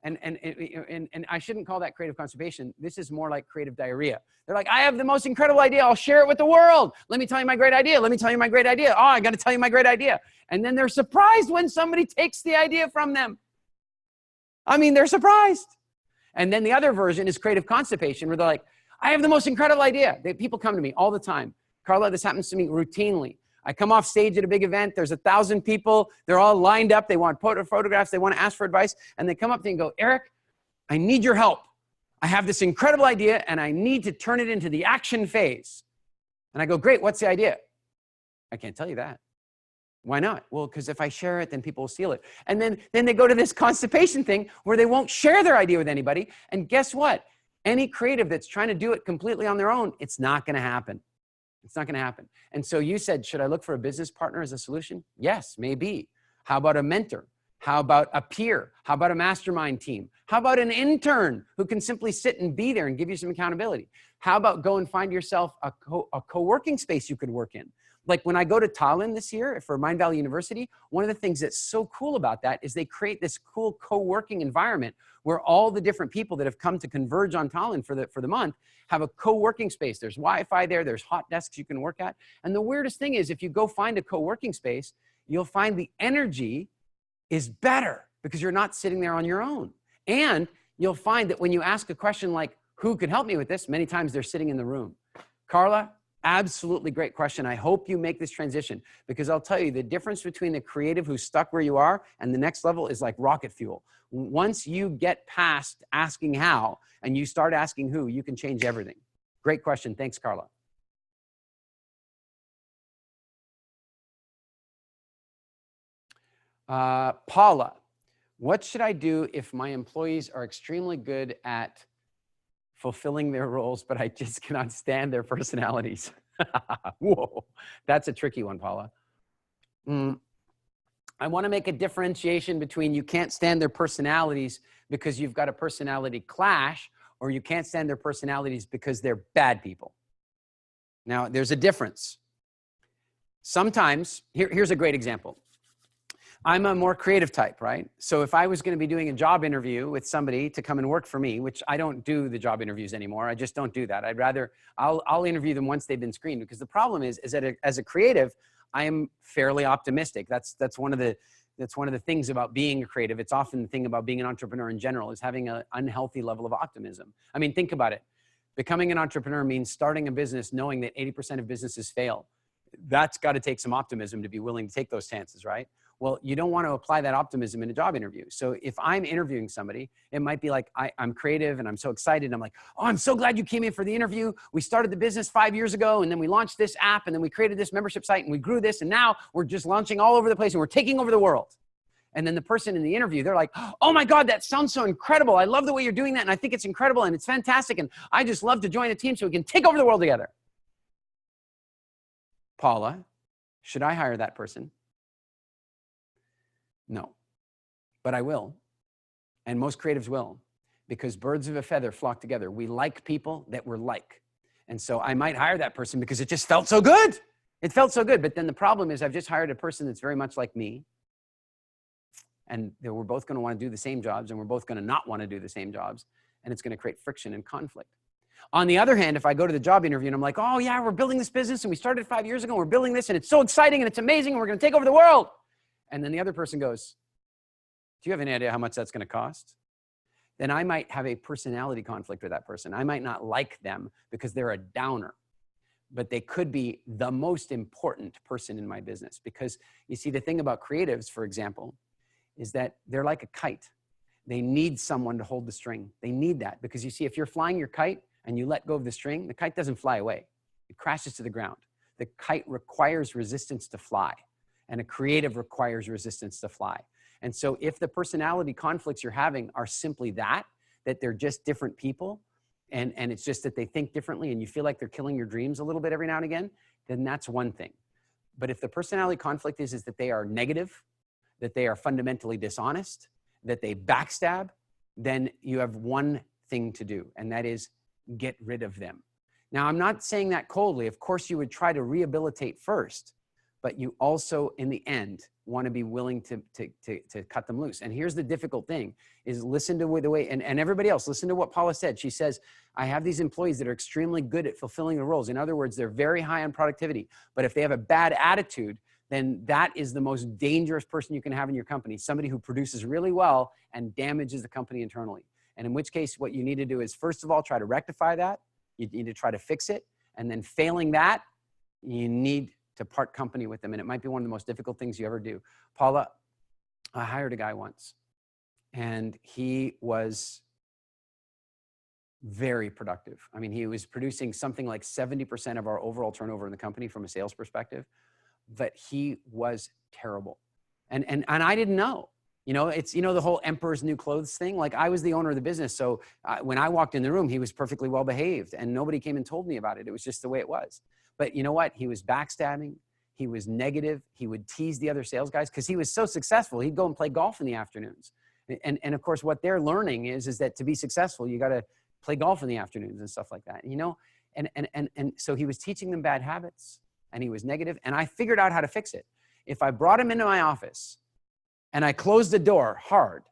And I shouldn't call that creative constipation. This is more like creative diarrhea. They're like, I have the most incredible idea. I'll share it with the world. Let me tell you my great idea. Let me tell you my great idea. Oh, I got to tell you my great idea. And then they're surprised when somebody takes the idea from them. I mean, they're surprised. And then the other version is creative constipation, where they're like, I have the most incredible idea. People come to me all the time. Carla, this happens to me routinely. I come off stage at a big event. There's 1,000 people. They're all lined up. They want photographs. They want to ask for advice. And they come up to me and go, Eric, I need your help. I have this incredible idea and I need to turn it into the action phase. And I go, great, what's the idea? I can't tell you that. Why not? Well, because if I share it, then people will steal it. And then they go to this constipation thing where they won't share their idea with anybody. And guess what? Any creative that's trying to do it completely on their own, it's not going to happen. It's not going to happen. And so you said, should I look for a business partner as a solution? Yes, maybe. How about a mentor? How about a peer? How about a mastermind team? How about an intern who can simply sit and be there and give you some accountability? How about go and find yourself a co-working space you could work in? Like when I go to Tallinn this year for Mind Valley University, one of the things that's so cool about that is they create this cool co-working environment where all the different people that have come to converge on Tallinn for the month have a co-working space. There's Wi-Fi there. There's hot desks you can work at. And the weirdest thing is if you go find a co-working space, you'll find the energy is better because you're not sitting there on your own. And you'll find that when you ask a question like, who could help me with this? Many times they're sitting in the room. Carla, absolutely great question. I hope you make this transition because I'll tell you the difference between the creative who's stuck where you are and the next level is like rocket fuel. Once you get past asking how and you start asking who, you can change everything. Great question. Thanks, Carla. Paula, what should I do if my employees are extremely good at fulfilling their roles, but I just cannot stand their personalities? Whoa, that's a tricky one, Paula. I want to make a differentiation between you can't stand their personalities because you've got a personality clash, or you can't stand their personalities because they're bad people. Now, there's a difference. Sometimes, here's a great example. I'm a more creative type, right? So if I was going to be doing a job interview with somebody to come and work for me, which I don't do the job interviews anymore. I just don't do that. I'd rather, I'll interview them once they've been screened, because the problem is that as a creative, I am fairly optimistic. That's one of the things about being a creative. It's often the thing about being an entrepreneur in general is having an unhealthy level of optimism. I mean, think about it. Becoming an entrepreneur means starting a business knowing that 80% of businesses fail. That's got to take some optimism to be willing to take those chances, right? Well, you don't want to apply that optimism in a job interview. So if I'm interviewing somebody, it might be like, I'm creative and I'm so excited. I'm like, oh, I'm so glad you came in for the interview. We started the business 5 years ago, and then we launched this app, and then we created this membership site, and we grew this, and now we're just launching all over the place, and we're taking over the world. And then the person in the interview, they're like, oh my God, that sounds so incredible. I love the way you're doing that, and I think it's incredible, and it's fantastic, and I just love to join a team so we can take over the world together. Paula, should I hire that person? No, but I will. And most creatives will, because birds of a feather flock together. We like people that we're like. And so I might hire that person because it just felt so good. It felt so good. But then the problem is I've just hired a person that's very much like me. And we're both going to want to do the same jobs, and we're both going to not want to do the same jobs. And it's going to create friction and conflict. On the other hand, if I go to the job interview and I'm like, oh yeah, we're building this business and we started 5 years ago, and we're building this and it's so exciting and it's amazing and we're going to take over the world. And then the other person goes, do you have any idea how much that's going to cost? then I might have a personality conflict with that person. I might not like them because they're a downer, but they could be the most important person in my business. Because you see, the thing about creatives, for example, is that they're like a kite. They need someone to hold the string. They need that because you see, if you're flying your kite and you let go of the string, the kite doesn't fly away. It crashes to the ground. The kite requires resistance to fly, and a creative requires resistance to fly. And so if the personality conflicts you're having are simply that they're just different people, and it's just that they think differently and you feel like they're killing your dreams a little bit every now and again, then that's one thing. But if the personality conflict is that they are negative, that they are fundamentally dishonest, that they backstab, then you have one thing to do, and that is get rid of them. Now, I'm not saying that coldly. Of course, you would try to rehabilitate first, but you also, in the end, want to be willing to cut them loose. And here's the difficult thing, is listen to the way, and everybody else, listen to what Paula said. She says, I have these employees that are extremely good at fulfilling the roles. In other words, they're very high on productivity, but if they have a bad attitude, then that is the most dangerous person you can have in your company, somebody who produces really well and damages the company internally. And in which case, what you need to do is, first of all, try to rectify that. You need to try to fix it. And then failing that, you need to part company with them. And it might be one of the most difficult things you ever do. Paula, I hired a guy once, and he was very productive. I mean, he was producing something like 70% of our overall turnover in the company from a sales perspective, but he was terrible. And I didn't know. You know, it's, the whole emperor's new clothes thing. Like, I was the owner of the business. So when I walked in the room, he was perfectly well behaved and nobody came and told me about it. It was just the way it was. But you know what? He was backstabbing. He was negative. He would tease the other sales guys because he was so successful. He'd go and play golf in the afternoons. And of course, what they're learning is that to be successful, you got to play golf in the afternoons and stuff like that, and so he was teaching them bad habits, and he was negative. And I figured out how to fix it. If I brought him into my office and I closed the door hard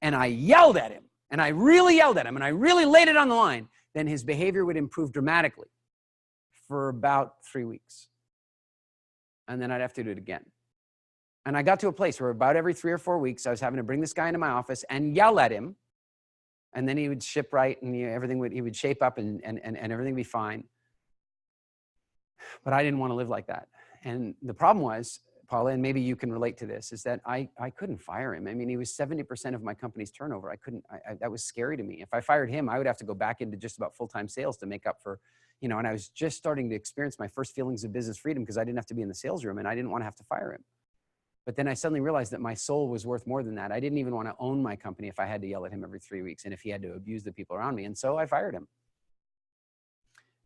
and I yelled at him, and I really yelled at him, and I really laid it on the line, then his behavior would improve dramatically for about 3 weeks. And then I'd have to do it again. And I got to a place where about every 3 or 4 weeks, I was having to bring this guy into my office and yell at him. And then he would ship right, and he would shape up, and everything would be fine. But I didn't want to live like that. And the problem was, Paula, and maybe you can relate to this, is that I couldn't fire him. I mean, he was 70% of my company's turnover. That was scary to me. If I fired him, I would have to go back into just about full-time sales to make up for, and I was just starting to experience my first feelings of business freedom because I didn't have to be in the sales room, and I didn't want to have to fire him. But then I suddenly realized that my soul was worth more than that. I didn't even want to own my company if I had to yell at him every 3 weeks and if he had to abuse the people around me. And so I fired him.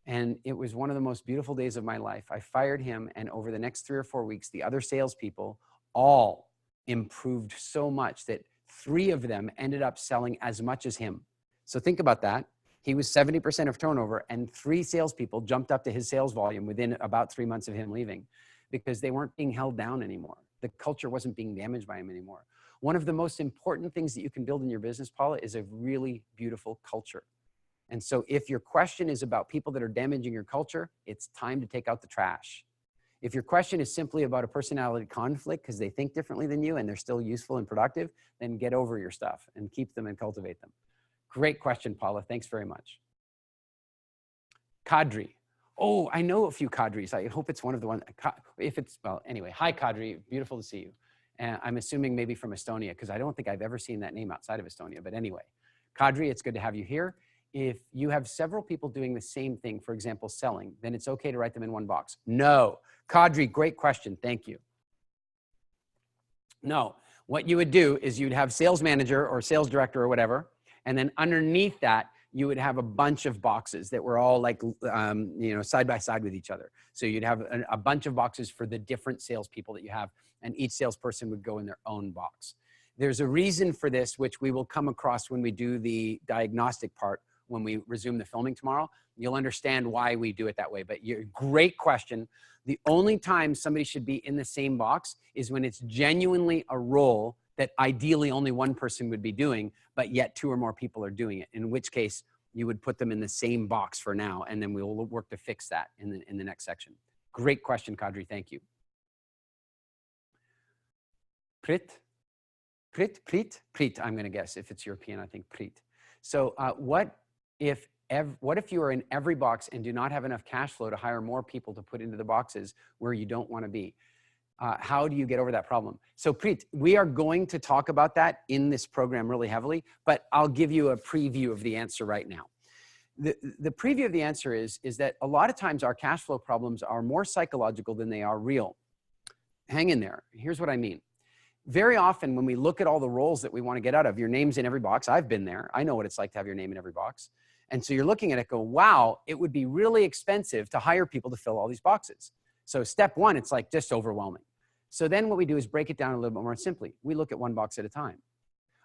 And it was one of the most beautiful days of my life. I fired him, and over the next 3 or 4 weeks, the other salespeople all improved so much that 3 of them ended up selling as much as him. So think about that. He was 70% of turnover, and 3 salespeople jumped up to his sales volume within about 3 months of him leaving because they weren't being held down anymore. The culture wasn't being damaged by him anymore. One of the most important things that you can build in your business, Paula, is a really beautiful culture. And so if your question is about people that are damaging your culture, it's time to take out the trash. If your question is simply about a personality conflict because they think differently than you and they're still useful and productive, then get over your stuff and keep them and cultivate them. Great question, Paula. Thanks very much. Kadri. Oh, I know a few Kadris. I hope it's one of the ones. Well, anyway, hi, Kadri. Beautiful to see you. And I'm assuming maybe from Estonia, because I don't think I've ever seen that name outside of Estonia. But anyway, Kadri, it's good to have you here. If you have several people doing the same thing, for example, selling, then it's okay to write them in one box. No. Kadri, great question. Thank you. No. What you would do is you'd have sales manager or sales director or whatever, and then underneath that, you would have a bunch of boxes that were all like, side by side with each other. So you'd have a bunch of boxes for the different salespeople that you have, and each salesperson would go in their own box. There's a reason for this, which we will come across when we do the diagnostic part, when we resume the filming tomorrow. You'll understand why we do it that way. But great question. The only time somebody should be in the same box is when it's genuinely a role that ideally only one person would be doing, but yet 2 or more people are doing it, in which case you would put them in the same box for now, and then we'll work to fix that in the next section. Great question, Kadri. Thank you. Prit, I'm going to guess. If it's European, I think Prit. So what if you are in every box and do not have enough cash flow to hire more people to put into the boxes where you don't want to be? How do you get over that problem? So Preet, we are going to talk about that in this program really heavily, but I'll give you a preview of the answer right now. The preview of the answer is that a lot of times our cash flow problems are more psychological than they are real. Hang in there. Here's what I mean. Very often when we look at all the roles that we want to get out of, your name's in every box. I've been there. I know what it's like to have your name in every box. And so you're looking at it, go, wow, it would be really expensive to hire people to fill all these boxes. So step one, it's like just overwhelming. So then what we do is break it down a little bit more simply. We look at one box at a time.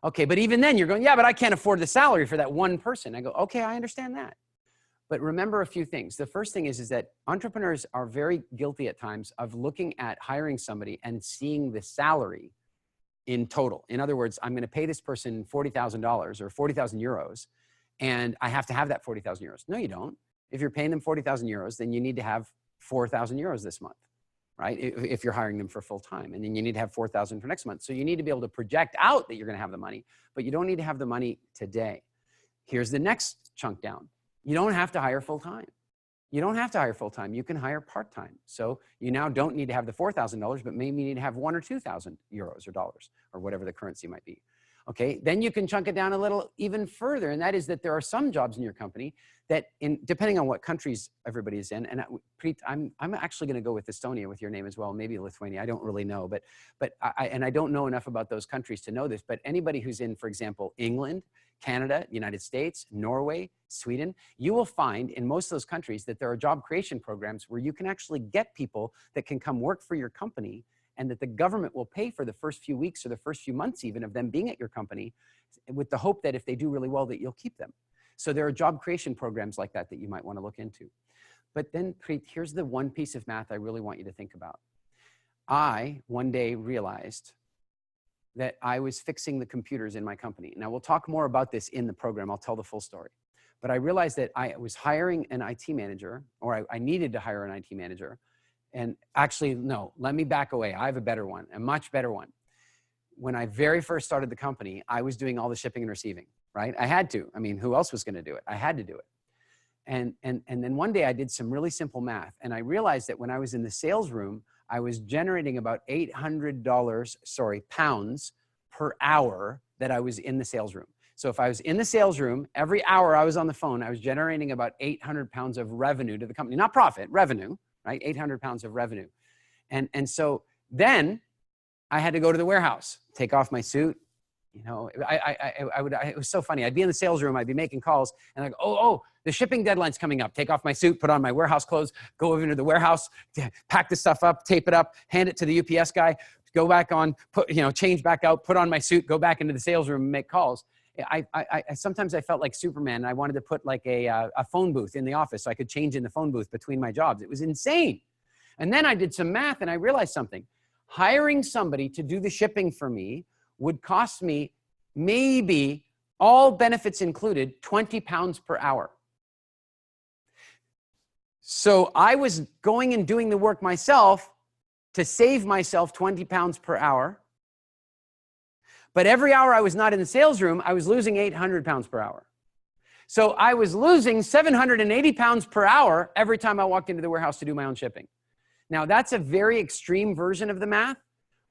Okay, but even then you're going, yeah, but I can't afford the salary for that one person. I go, okay, I understand that. But remember a few things. The first thing is that entrepreneurs are very guilty at times of looking at hiring somebody and seeing the salary in total. In other words, I'm going to pay this person $40,000 or 40,000 euros, and I have to have that 40,000 euros. No, you don't. If you're paying them 40,000 euros, then you need to have 4,000 euros this month, right? If you're hiring them for full time, and then you need to have 4,000 for next month. So you need to be able to project out that you're going to have the money, but you don't need to have the money today. Here's the next chunk down. You don't have to hire full time. You don't have to hire full time. You can hire part time. So you now don't need to have the $4,000, but maybe you need to have 1,000 or 2,000 euros or dollars or whatever the currency might be. Okay, then you can chunk it down a little even further, and that is that there are some jobs in your company that, depending on what countries everybody is in, and Preet, I'm actually going to go with Estonia with your name as well, maybe Lithuania. I don't really know, but I don't know enough about those countries to know this. But anybody who's in, for example, England, Canada, United States, Norway, Sweden, you will find in most of those countries that there are job creation programs where you can actually get people that can come work for your company, and that the government will pay for the first few weeks or the first few months even of them being at your company, with the hope that if they do really well, that you'll keep them. So there are job creation programs like that that you might want to look into. But then, Preet, here's the one piece of math I really want you to think about. I, one day, realized that I was fixing the computers in my company. Now, we'll talk more about this in the program. I'll tell the full story. But I realized that I was hiring an IT manager, or I needed to hire an IT manager. And actually, no, let me back away. I have a better one, a much better one. When I very first started the company, I was doing all the shipping and receiving, right? I had to. I mean, who else was going to do it? I had to do it. And then one day I did some really simple math, and I realized that when I was in the sales room, I was generating about pounds per hour that I was in the sales room. So if I was in the sales room, every hour I was on the phone, I was generating about 800 pounds of revenue to the company, not profit, revenue, right? 800 pounds of revenue. And so then I had to go to the warehouse, take off my suit. You know, it was so funny. I'd be in the sales room, I'd be making calls, and I'd go, oh, the shipping deadline's coming up. Take off my suit, put on my warehouse clothes, go over to the warehouse, pack the stuff up, tape it up, hand it to the UPS guy, go back on, change back out, put on my suit, go back into the sales room and make calls. Sometimes I felt like Superman, and I wanted to put like a phone booth in the office so I could change in the phone booth between my jobs. It was insane. And then I did some math and I realized something. Hiring somebody to do the shipping for me would cost me maybe, all benefits included, 20 pounds per hour. So I was going and doing the work myself to save myself 20 pounds per hour. But every hour I was not in the sales room, I was losing 800 pounds per hour. So I was losing 780 pounds per hour every time I walked into the warehouse to do my own shipping. Now, that's a very extreme version of the math,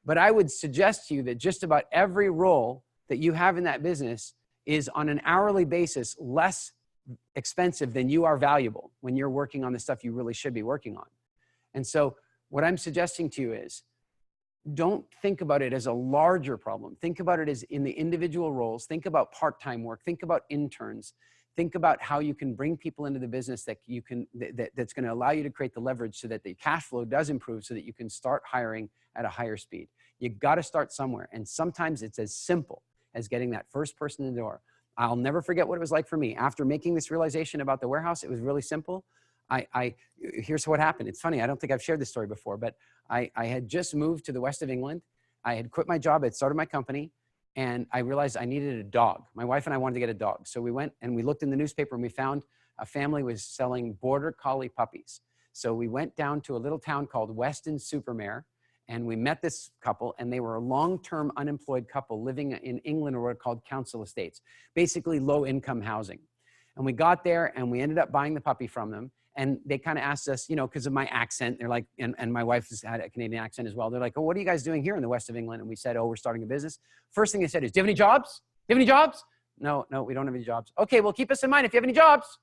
but I would suggest to you that just about every role that you have in that business is on an hourly basis less expensive than you are valuable when you're working on the stuff you really should be working on. And so what I'm suggesting to you is, don't think about it as a larger problem. Think about it as in the individual roles. Think about part-time work. Think about interns. Think about how you can bring people into the business that you can, that's going to allow you to create the leverage so that the cash flow does improve so that you can start hiring at a higher speed. You got to start somewhere. And sometimes it's as simple as getting that first person in the door. I'll never forget what it was like for me. After making this realization about the warehouse, it was really simple. Here's what happened. It's funny. I don't think I've shared this story before, but I had just moved to the west of England. I had quit my job. I had started my company. And I realized I needed a dog. My wife and I wanted to get a dog. So we went and we looked in the newspaper and we found a family was selling border collie puppies. So we went down to a little town called Weston-super-Mare, and we met this couple, and they were a long-term unemployed couple living in England, or what are called council estates, basically low-income housing. And we got there, and we ended up buying the puppy from them. And they kind of asked us, you know, because of my accent, they're like, and my wife has had a Canadian accent as well. They're like, oh, what are you guys doing here in the west of England? And we said, oh, we're starting a business. First thing they said is, do you have any jobs? Do you have any jobs? No, we don't have any jobs. Okay, well, keep us in mind if you have any jobs.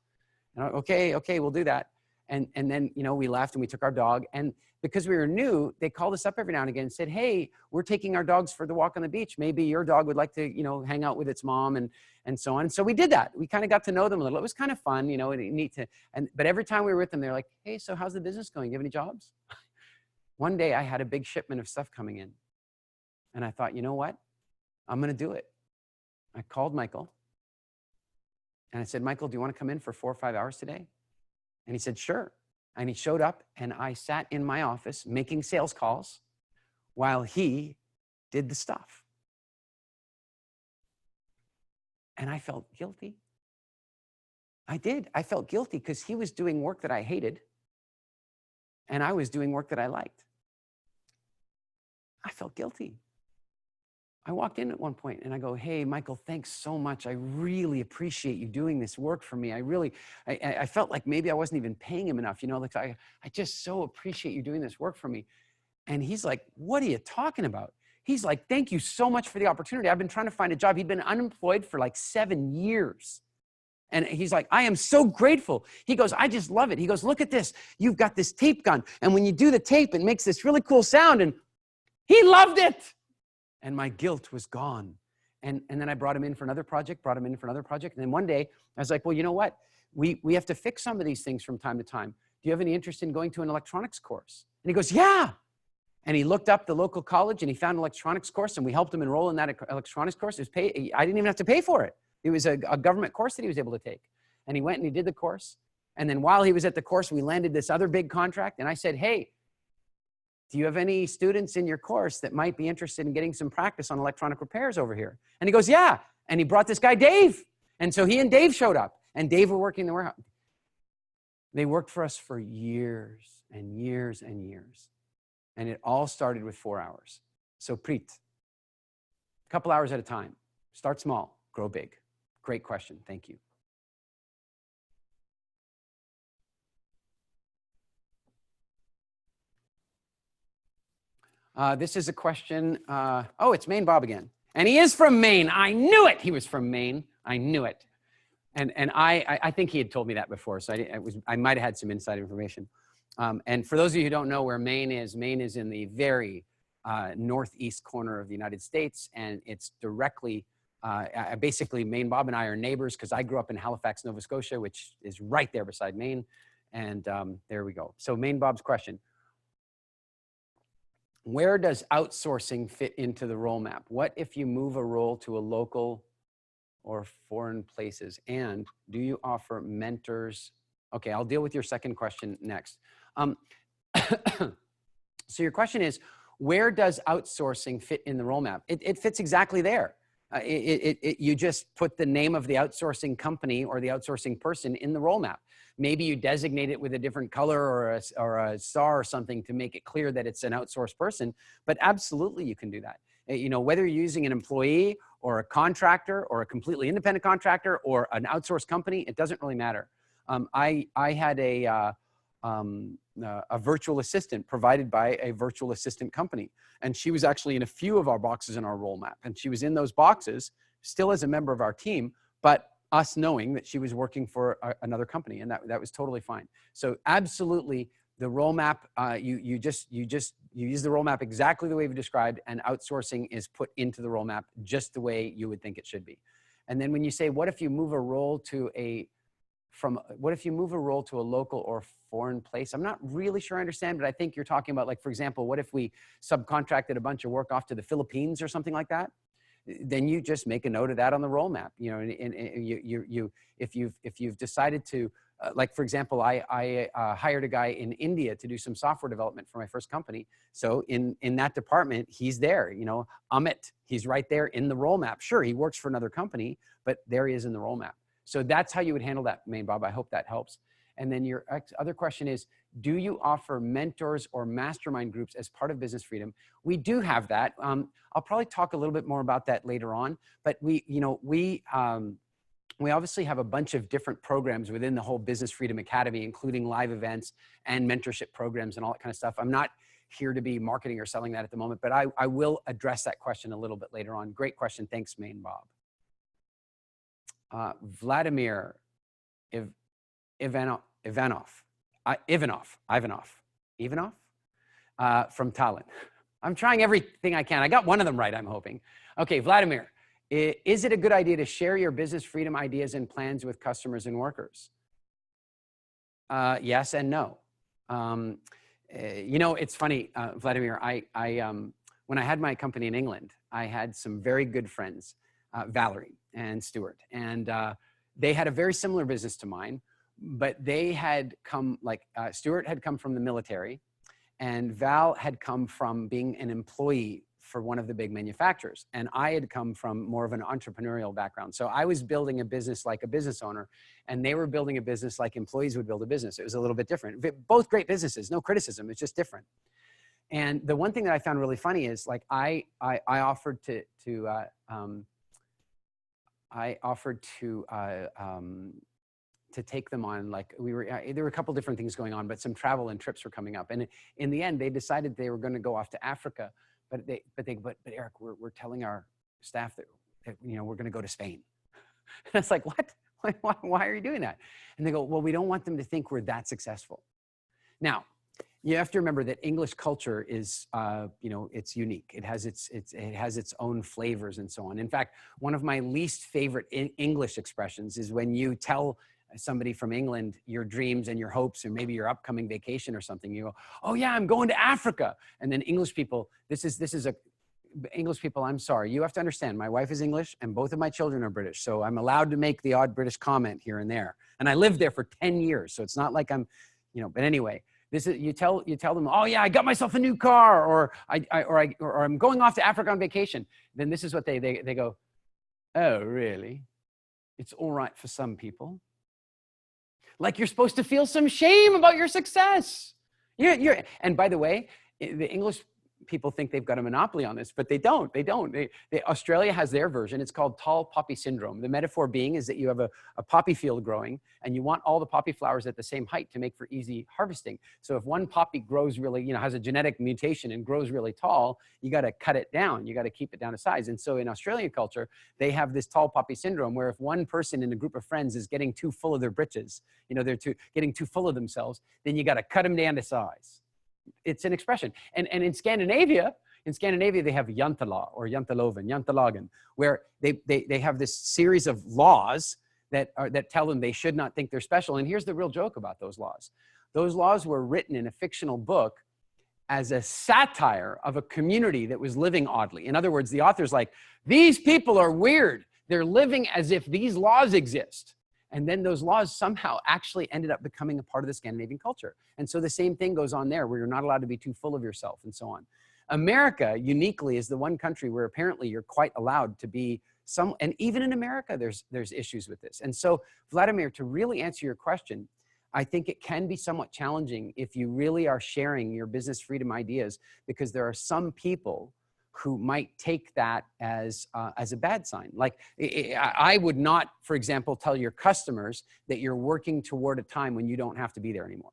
And okay, we'll do that. And then, you know, we left and we took our dog. And because we were new, they called us up every now and again and said, hey, we're taking our dogs for the walk on the beach. Maybe your dog would like to, you know, hang out with its mom and so on. And so we did that. We kind of got to know them a little. It was kind of fun, you know, and neat to, but every time we were with them, they're like, hey, so how's the business going? Do you have any jobs? One day I had a big shipment of stuff coming in. And I thought, you know what? I'm going to do it. I called Michael. And I said, Michael, do you want to come in for 4 or 5 hours today? And he said, sure. And he showed up, and I sat in my office making sales calls while he did the stuff. And I felt guilty. I did. I felt guilty because he was doing work that I hated, and I was doing work that I liked. I felt guilty. I walked in at one point and I go, hey, Michael, thanks so much. I really appreciate you doing this work for me. I felt like maybe I wasn't even paying him enough. You know, like I just so appreciate you doing this work for me. And he's like, what are you talking about? He's like, thank you so much for the opportunity. I've been trying to find a job. He'd been unemployed for like 7 years. And he's like, I am so grateful. He goes, I just love it. He goes, look at this. You've got this tape gun. And when you do the tape, it makes this really cool sound. And he loved it. And my guilt was gone. And then I brought him in for another project, And then one day I was like, well, you know what? We have to fix some of these things from time to time. Do you have any interest in going to an electronics course? And he goes, yeah. And he looked up the local college and he found an electronics course, and we helped him enroll in that electronics course. I didn't even have to pay for it. It was a government course that he was able to take. And he went and he did the course. And then while he was at the course, we landed this other big contract. And I said, hey, do you have any students in your course that might be interested in getting some practice on electronic repairs over here? And he goes, yeah. And he brought this guy, Dave. And so he and Dave showed up, and Dave were working in the warehouse. They worked for us for years and years and years. And it all started with 4 hours. So Preet, a couple hours at a time. Start small, grow big. Great question. Thank you. This is a question. Oh, it's Maine Bob again. And he is from Maine. I knew it. He was from Maine. I knew it. And I think he had told me that before. So I might have had some inside information. And for those of you who don't know where Maine is in the very northeast corner of the United States. And it's directly, basically Maine Bob and I are neighbors because I grew up in Halifax, Nova Scotia, which is right there beside Maine. And there we go. So Maine Bob's question. Where does outsourcing fit into the role map? What if you move a role to a local or foreign places? And do you offer mentors? Okay, I'll deal with your second question next. So your question is, where does outsourcing fit in the role map? It fits exactly there. You just put the name of the outsourcing company or the outsourcing person in the role map. Maybe you designate it with a different color or a star or something to make it clear that it's an outsourced person, but absolutely you can do that. You know, whether you're using an employee or a contractor or a completely independent contractor or an outsourced company, it doesn't really matter. I had a virtual assistant provided by a virtual assistant company. And she was actually in a few of our boxes in our role map. And she was in those boxes still as a member of our team, but us knowing that she was working for another company, and that was totally fine. So absolutely, the role map, you use the role map exactly the way we've described, and outsourcing is put into the role map just the way you would think it should be. And then when you say, what if you move a role to a local or foreign place? I'm not really sure I understand, but I think you're talking about, like, for example, what if we subcontracted a bunch of work off to the Philippines or something like that? Then you just make a note of that on the role map. You know, and if you've decided to, like, for example, I hired a guy in India to do some software development for my first company. So in that department, he's there, you know, Amit, he's right there in the role map. Sure, he works for another company, but there he is in the role map. So that's how you would handle that, Maine Bob. I hope that helps. And then your other question is, do you offer mentors or mastermind groups as part of Business Freedom? We do have that. I'll probably talk a little bit more about that later on, but we obviously have a bunch of different programs within the whole Business Freedom Academy, including live events and mentorship programs and all that kind of stuff. I'm not here to be marketing or selling that at the moment, but I will address that question a little bit later on. Great question. Thanks, Maine Bob. Vladimir Ivanov from Tallinn. I'm trying everything I can. I got one of them right, I'm hoping. Okay, Vladimir, is it a good idea to share your business freedom ideas and plans with customers and workers? Yes and no. You know, it's funny, Vladimir, when I had my company in England, I had some very good friends, Valerie and Stuart, and they had a very similar business to mine, but they had come, Stuart had come from the military, and Val had come from being an employee for one of the big manufacturers. And I had come from more of an entrepreneurial background. So I was building a business like a business owner, and they were building a business like employees would build a business. It was a little bit different. Both great businesses, no criticism, it's just different. And the one thing that I found really funny is, like, I offered to take them on, like, there were a couple different things going on, but some travel and trips were coming up. And in the end, they decided they were going to go off to Africa, but Eric, we're telling our staff that you know, we're going to go to Spain. And it's like, what? Why are you doing that? And they go, well, we don't want them to think we're that successful. Now, you have to remember that English culture is, you know, it's unique. It has its own flavors and so on. In fact, one of my least favorite English expressions is when you tell somebody from England your dreams and your hopes and maybe your upcoming vacation or something. You go, oh yeah, I'm going to Africa. And then English people, English people, I'm sorry. You have to understand, my wife is English and both of my children are British. So I'm allowed to make the odd British comment here and there. And I lived there for 10 years. So it's not like I'm, you know, but anyway, this is, you tell them, oh yeah, I got myself a new car, or I'm going off to Africa on vacation. Then this is what they go, oh really? It's all right for some people. Like you're supposed to feel some shame about your success. And by the way, the English people think they've got a monopoly on this, but they don't. Australia has their version. It's called tall poppy syndrome. The metaphor being is that you have a poppy field growing and you want all the poppy flowers at the same height to make for easy harvesting. So if one poppy grows really, you know, has a genetic mutation and grows really tall, you got to cut it down. You got to keep it down to size. And so in Australian culture, they have this tall poppy syndrome where if one person in a group of friends is getting too full of their britches, you know, they're getting too full of themselves, then you got to cut them down to size. It's an expression. And in Scandinavia, they have Jantala or Jantaloven, Jantalagen, where they have this series of laws that tell them they should not think they're special. And here's the real joke about those laws. Those laws were written in a fictional book as a satire of a community that was living oddly. In other words, the author's like, these people are weird. They're living as if these laws exist. And then those laws somehow actually ended up becoming a part of the Scandinavian culture. And so the same thing goes on there, where you're not allowed to be too full of yourself and so on. America, uniquely, is the one country where apparently you're quite allowed to be and even in America, there's issues with this. And so, Vladimir, to really answer your question, I think it can be somewhat challenging if you really are sharing your business freedom ideas, because there are some people who might take that as a bad sign. Like, I would not, for example, tell your customers that you're working toward a time when you don't have to be there anymore.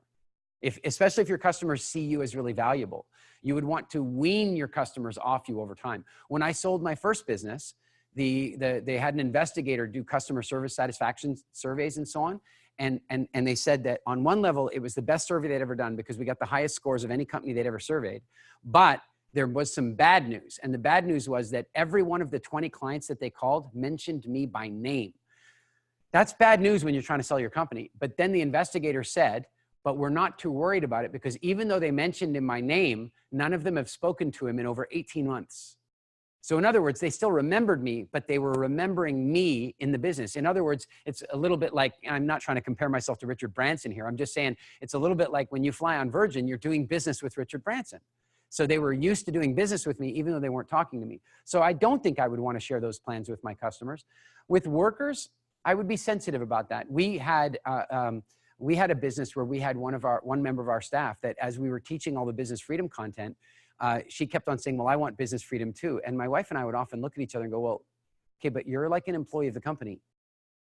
Especially if your customers see you as really valuable. You would want to wean your customers off you over time. When I sold my first business, they had an investigator do customer service satisfaction surveys and so on. And they said that on one level, it was the best survey they'd ever done because we got the highest scores of any company they'd ever surveyed. But there was some bad news. And the bad news was that every one of the 20 clients that they called mentioned me by name. That's bad news when you're trying to sell your company. But then the investigator said, but we're not too worried about it, because even though they mentioned him by name, none of them have spoken to him in over 18 months. So in other words, they still remembered me, but they were remembering me in the business. In other words, it's a little bit like, I'm not trying to compare myself to Richard Branson here. I'm just saying it's a little bit like when you fly on Virgin, you're doing business with Richard Branson. So they were used to doing business with me, even though they weren't talking to me. So I don't think I would want to share those plans with my customers. With workers, I would be sensitive about that. We had, we had a business where we had one member of our staff that, as we were teaching all the business freedom content, she kept on saying, well, I want business freedom too. And my wife and I would often look at each other and go, well, okay, but you're like an employee of the company.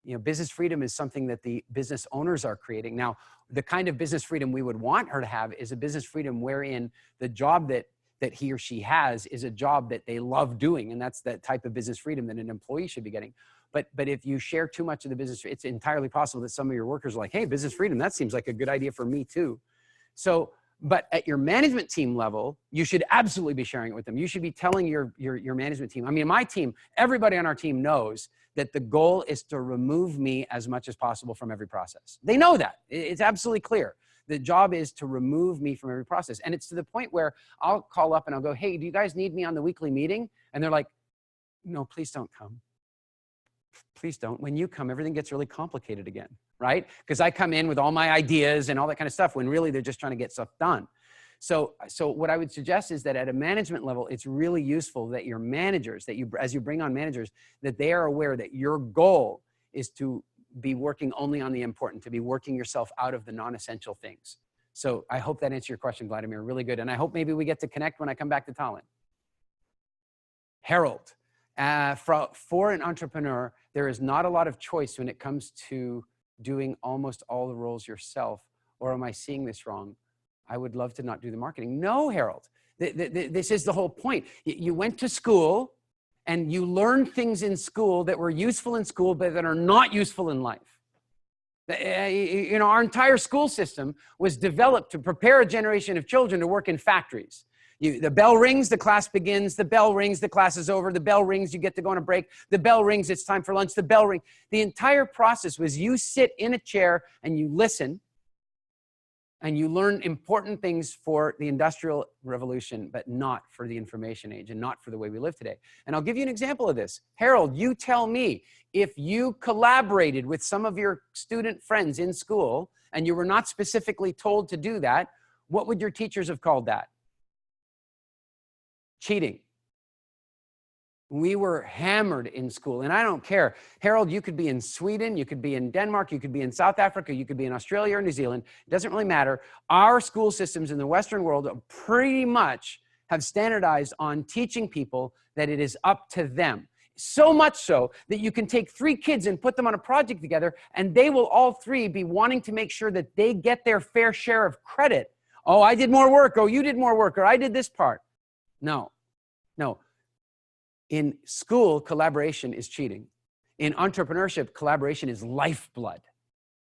You know, business freedom is something that the business owners are creating. Now, the kind of business freedom we would want her to have is a business freedom wherein the job that he or she has is a job that they love doing. And that's the type of business freedom that an employee should be getting. But if you share too much of the business, it's entirely possible that some of your workers are like, hey, business freedom, that seems like a good idea for me too. So, but at your management team level, you should absolutely be sharing it with them. You should be telling your management team. I mean, my team, everybody on our team knows that the goal is to remove me as much as possible from every process. They know that. It's absolutely clear. The job is to remove me from every process. And it's to the point where I'll call up and I'll go, hey, do you guys need me on the weekly meeting? And they're like, no, please don't come. Please don't. When you come, everything gets really complicated again, right? Because I come in with all my ideas and all that kind of stuff when really they're just trying to get stuff done. So what I would suggest is that at a management level, it's really useful that your managers, as you bring on managers, that they are aware that your goal is to be working only on the important, to be working yourself out of the non-essential things. So I hope that answered your question, Vladimir. Really good. And I hope maybe we get to connect when I come back to Tallinn. Harold, for an entrepreneur, there is not a lot of choice when it comes to doing almost all the roles yourself. Or am I seeing this wrong? I would love to not do the marketing. No, Harold, this is the whole point. You went to school and you learned things in school that were useful in school, but that are not useful in life. You know, our entire school system was developed to prepare a generation of children to work in factories. The bell rings, the class begins. The bell rings, the class is over. The bell rings, you get to go on a break. The bell rings, it's time for lunch. The bell rings. The entire process was you sit in a chair and you listen and you learn important things for the Industrial Revolution, but not for the information age and not for the way we live today. And I'll give you an example of this. Harold, you tell me, if you collaborated with some of your student friends in school and you were not specifically told to do that, what would your teachers have called that? Cheating. We were hammered in school, and I don't care. Harold, you could be in Sweden, you could be in Denmark, you could be in South Africa, you could be in Australia or New Zealand. It doesn't really matter. Our school systems in the Western world pretty much have standardized on teaching people that it is up to them. So much so that you can take 3 kids and put them on a project together, and they will all 3 be wanting to make sure that they get their fair share of credit. Oh, I did more work. Oh, you did more work. Or I did this part. No. In school, collaboration is cheating. In entrepreneurship, collaboration is lifeblood.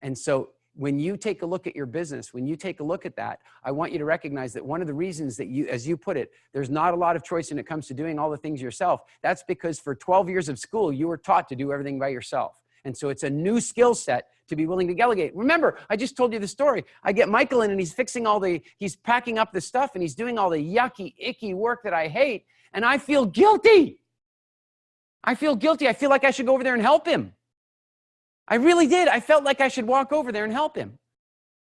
And so when you take a look at your business, when you take a look at that, I want you to recognize that one of the reasons that you, as you put it, there's not a lot of choice when it comes to doing all the things yourself. That's because for 12 years of school, you were taught to do everything by yourself. And so it's a new skill set to be willing to delegate. Remember, I just told you the story. I get Michael in and he's he's packing up the stuff and he's doing all the yucky, icky work that I hate. And I feel guilty. I feel guilty. I feel like I should go over there and help him. I really did. I felt like I should walk over there and help him.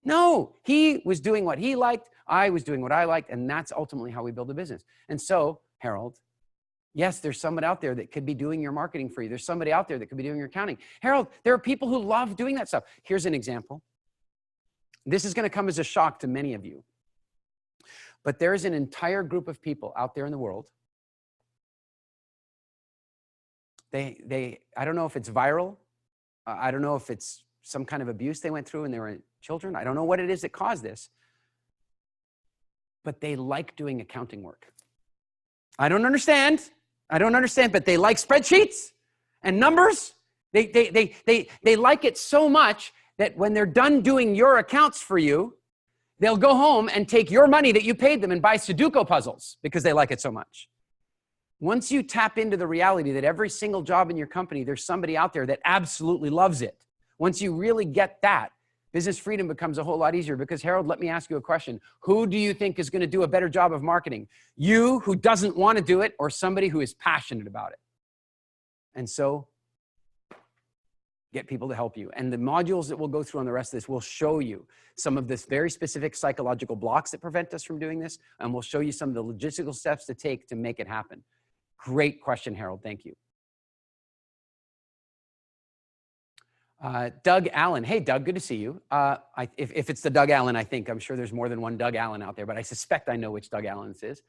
No, he was doing what he liked. I was doing what I liked. And that's ultimately how we build a business. And so, Harold, yes, there's somebody out there that could be doing your marketing for you. There's somebody out there that could be doing your accounting. Harold, there are people who love doing that stuff. Here's an example. This is going to come as a shock to many of you. But there's an entire group of people out there in the world. I don't know if it's viral. I don't know if it's some kind of abuse they went through when they were children. I don't know what it is that caused this. But they like doing accounting work. I don't understand, but they like spreadsheets and numbers. They like it so much that when they're done doing your accounts for you, they'll go home and take your money that you paid them and buy Sudoku puzzles because they like it so much. Once you tap into the reality that every single job in your company, there's somebody out there that absolutely loves it. Once you really get that, business freedom becomes a whole lot easier because, Harold, let me ask you a question. Who do you think is going to do a better job of marketing? You who doesn't want to do it or somebody who is passionate about it? And so get people to help you. And the modules that we'll go through on the rest of this will show you some of this very specific psychological blocks that prevent us from doing this. And we'll show you some of the logistical steps to take to make it happen. Great question, Harold. Thank you. Doug Allen. Hey, Doug, good to see you. If it's the Doug Allen, I'm sure there's more than one Doug Allen out there, but I suspect I know which Doug Allen this is.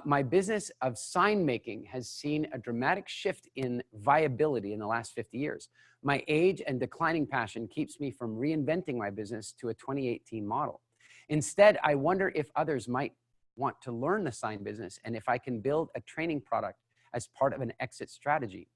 My business of sign making has seen a dramatic shift in viability in the last 50 years. My age and declining passion keeps me from reinventing my business to a 2018 model. Instead, I wonder if others might want to learn the sign business and if I can build a training product as part of an exit strategy.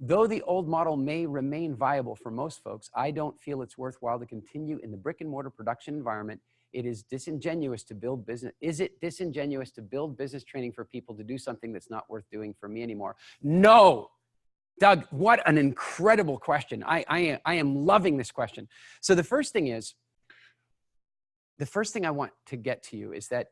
Though the old model may remain viable for most folks, I don't feel it's worthwhile to continue in the brick and mortar production environment. It is disingenuous to build business. Is it disingenuous to build business training for people to do something that's not worth doing for me anymore? No. Doug, what an incredible question. I am loving this question. So the first thing I want to get to you is that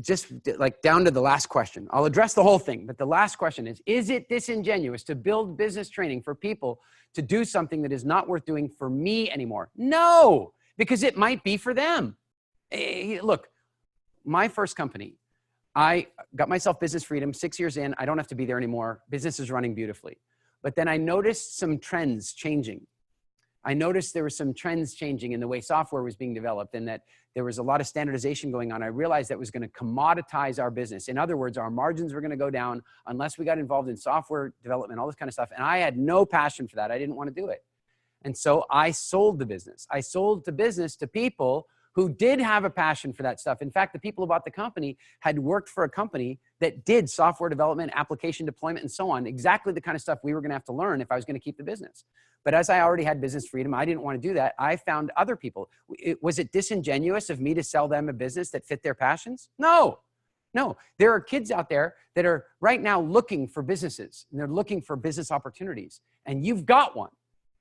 just like down to the last question. I'll address the whole thing, but the last question is it disingenuous to build business training for people to do something that is not worth doing for me anymore? No, because it might be for them. Look, my first company, I got myself business freedom 6 years in. I don't have to be there anymore. Business is running beautifully. But then I noticed some trends changing. I noticed there were some trends changing in the way software was being developed and that there was a lot of standardization going on. I realized that was going to commoditize our business. In other words, our margins were going to go down unless we got involved in software development, all this kind of stuff. And I had no passion for that. I didn't want to do it. And so I sold the business. I sold the business to people who did have a passion for that stuff. In fact, the people who bought the company had worked for a company that did software development, application deployment, and so on, exactly the kind of stuff we were going to have to learn if I was going to keep the business. But as I already had business freedom, I didn't want to do that. I found other people. Was it disingenuous of me to sell them a business that fit their passions? No, no. There are kids out there that are right now looking for businesses, and they're looking for business opportunities, and you've got one.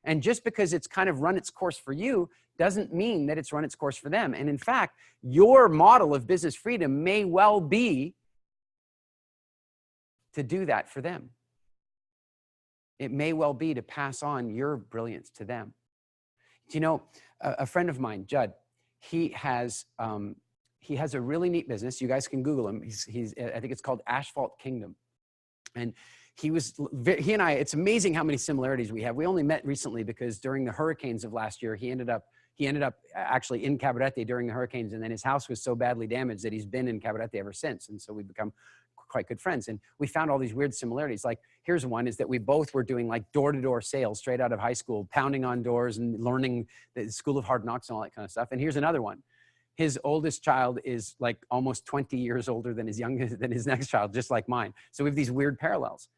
And just because it's kind of run its course for you doesn't mean that it's run its course for them. And in fact, your model of business freedom may well be to do that for them. It may well be to pass on your brilliance to them. Do you know, a friend of mine, Judd, he has a really neat business. You guys can Google him. I think it's called Asphalt Kingdom. And he and I, it's amazing how many similarities we have. We only met recently because during the hurricanes of last year, he ended up actually in Cabarete during the hurricanes. And then his house was so badly damaged that he's been in Cabarete ever since. And so we've become quite good friends. And we found all these weird similarities. Like here's one, is that we both were doing like door-to-door sales straight out of high school, pounding on doors and learning the School of Hard Knocks and all that kind of stuff. And here's another one. His oldest child is like almost 20 years older than his next child, just like mine. So we have these weird parallels.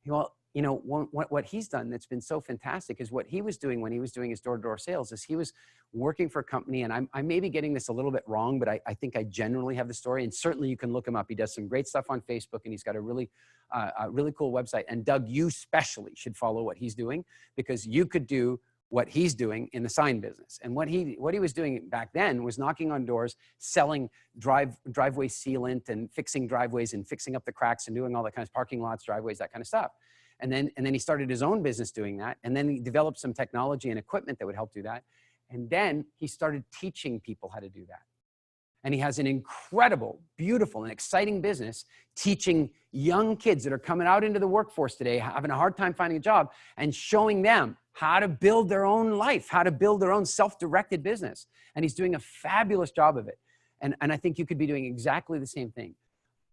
Well, you know, what he's done that's been so fantastic is what he was doing when he was doing his door-to-door sales is he was working for a company, and I may be getting this a little bit wrong, but I think I generally have the story, and certainly you can look him up. He does some great stuff on Facebook, and he's got a really cool website. And Doug, you especially should follow what he's doing because you could do what he's doing in the sign business. And what he was doing back then was knocking on doors, selling driveway sealant and fixing driveways and fixing up the cracks and doing all that kind of parking lots, driveways, that kind of stuff. And then he started his own business doing that. And then he developed some technology and equipment that would help do that. And then he started teaching people how to do that. And he has an incredible, beautiful, and exciting business teaching young kids that are coming out into the workforce today, having a hard time finding a job, and showing them how to build their own life, how to build their own self-directed business. And he's doing a fabulous job of it. And I think you could be doing exactly the same thing.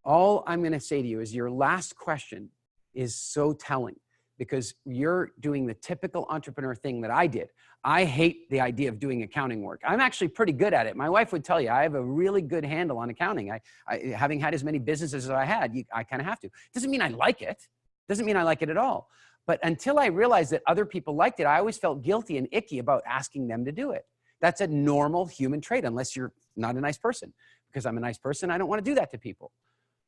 All I'm going to say to you is your last question is so telling because you're doing the typical entrepreneur thing that I did. I hate the idea of doing accounting work. I'm actually pretty good at it. My wife would tell you I have a really good handle on accounting. Having had as many businesses as I had, I kind of have to. Doesn't mean I like it. Doesn't mean I like it at all. But until I realized that other people liked it, I always felt guilty and icky about asking them to do it. That's a normal human trait, unless you're not a nice person. Because I'm a nice person, I don't want to do that to people.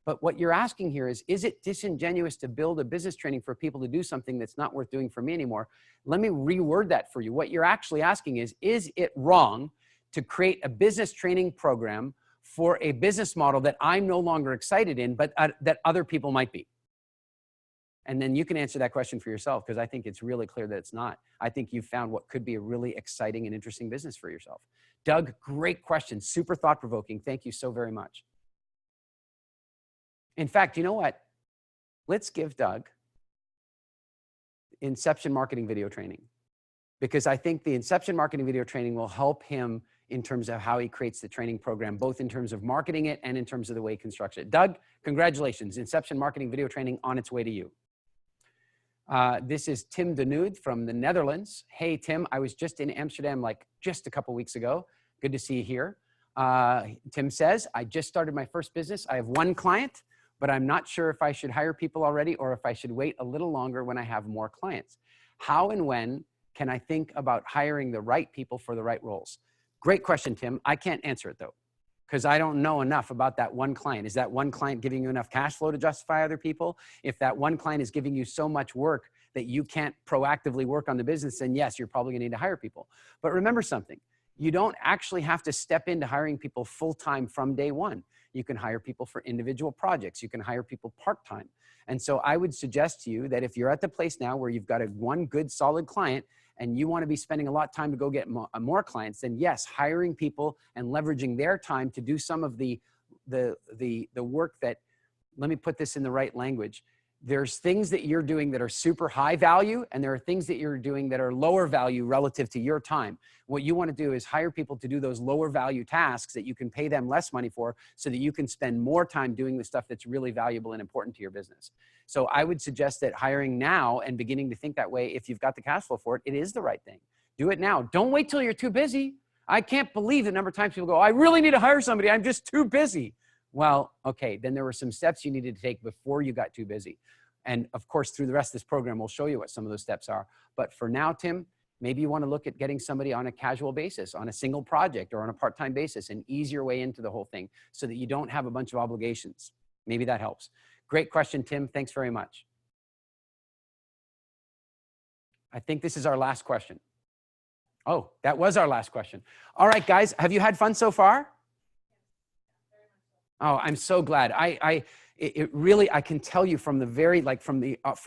But what you're asking here is it disingenuous to build a business training for people to do something that's not worth doing for me anymore? Let me reword that for you. What you're actually asking is it wrong to create a business training program for a business model that I'm no longer excited in, but that other people might be? And then you can answer that question for yourself, because I think it's really clear that it's not. I think you've found what could be a really exciting and interesting business for yourself. Doug, great question. Super thought-provoking. Thank you so very much. In fact, you know what? Let's give Doug Inception marketing video training, because I think the Inception Marketing Video Training will help him in terms of how he creates the training program, both in terms of marketing it and in terms of the way he constructs it. Doug, congratulations. Inception Marketing Video Training on its way to you. This is Tim de Nude from the Netherlands. Hey, Tim, I was just in Amsterdam like just a couple weeks ago. Good to see you here. Tim says, I just started my first business. I have one client, but I'm not sure if I should hire people already or if I should wait a little longer when I have more clients. How and when can I think about hiring the right people for the right roles? Great question, Tim. I can't answer it though, because I don't know enough about that one client. Is that one client giving you enough cash flow to justify other people? If that one client is giving you so much work that you can't proactively work on the business, then yes, you're probably gonna need to hire people. But remember something, you don't actually have to step into hiring people full-time from day one. You can hire people for individual projects. You can hire people part-time. And so I would suggest to you that if you're at the place now where you've got one good solid client and you want to be spending a lot of time to go get more clients, then yes, hiring people and leveraging their time to do some of the work that, let me put this in the right language. There's things that you're doing that are super high value, and there are things that you're doing that are lower value relative to your time. What you want to do is hire people to do those lower value tasks that you can pay them less money for so that you can spend more time doing the stuff that's really valuable and important to your business. So I would suggest that hiring now and beginning to think that way, if you've got the cash flow for it, it is the right thing. Do it now. Don't wait till you're too busy. I can't believe the number of times people go, I really need to hire somebody. I'm just too busy. Well, okay, then there were some steps you needed to take before you got too busy. And of course, through the rest of this program, we'll show you what some of those steps are. But for now, Tim, maybe you want to look at getting somebody on a casual basis, on a single project or on a part-time basis, an easier way into the whole thing so that you don't have a bunch of obligations. Maybe that helps. Great question, Tim. Thanks very much. I think this is our last question. Oh, that was our last question. All right, guys, have you had fun so far? Oh, I'm so glad. It really, I can tell you from the very, like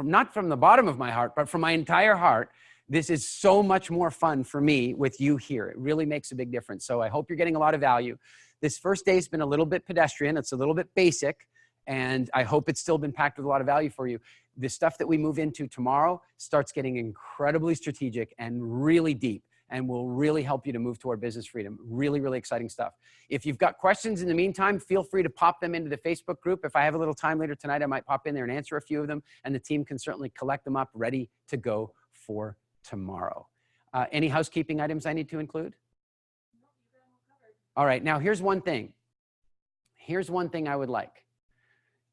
not from the bottom of my heart, but from my entire heart, this is so much more fun for me with you here. It really makes a big difference. So I hope you're getting a lot of value. This first day has been a little bit pedestrian. It's a little bit basic, and I hope it's still been packed with a lot of value for you. The stuff that we move into tomorrow starts getting incredibly strategic and really deep, and will really help you to move toward business freedom. Really, really exciting stuff. If you've got questions in the meantime, feel free to pop them into the Facebook group. If I have a little time later tonight, I might pop in there and answer a few of them, and the team can certainly collect them up ready to go for tomorrow. Any housekeeping items I need to include? All right, now here's one thing. Here's one thing I would like.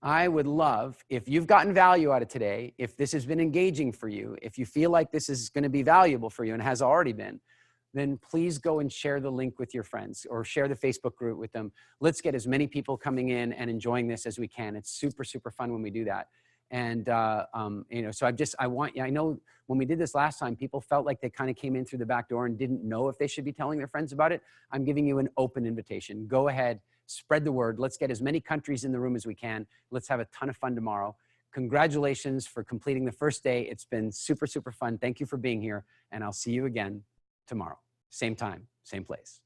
I would love, if you've gotten value out of today, if this has been engaging for you, if you feel like this is going to be valuable for you and has already been, then please go and share the link with your friends or share the Facebook group with them. Let's get as many people coming in and enjoying this as we can. It's super, super fun when we do that. And, you know, so I know when we did this last time, people felt like they kind of came in through the back door and didn't know if they should be telling their friends about it. I'm giving you an open invitation. Go ahead. Spread the word. Let's get as many countries in the room as we can. Let's have a ton of fun tomorrow. Congratulations for completing the first day. It's been super, super fun. Thank you for being here, and I'll see you again tomorrow. Same time, same place.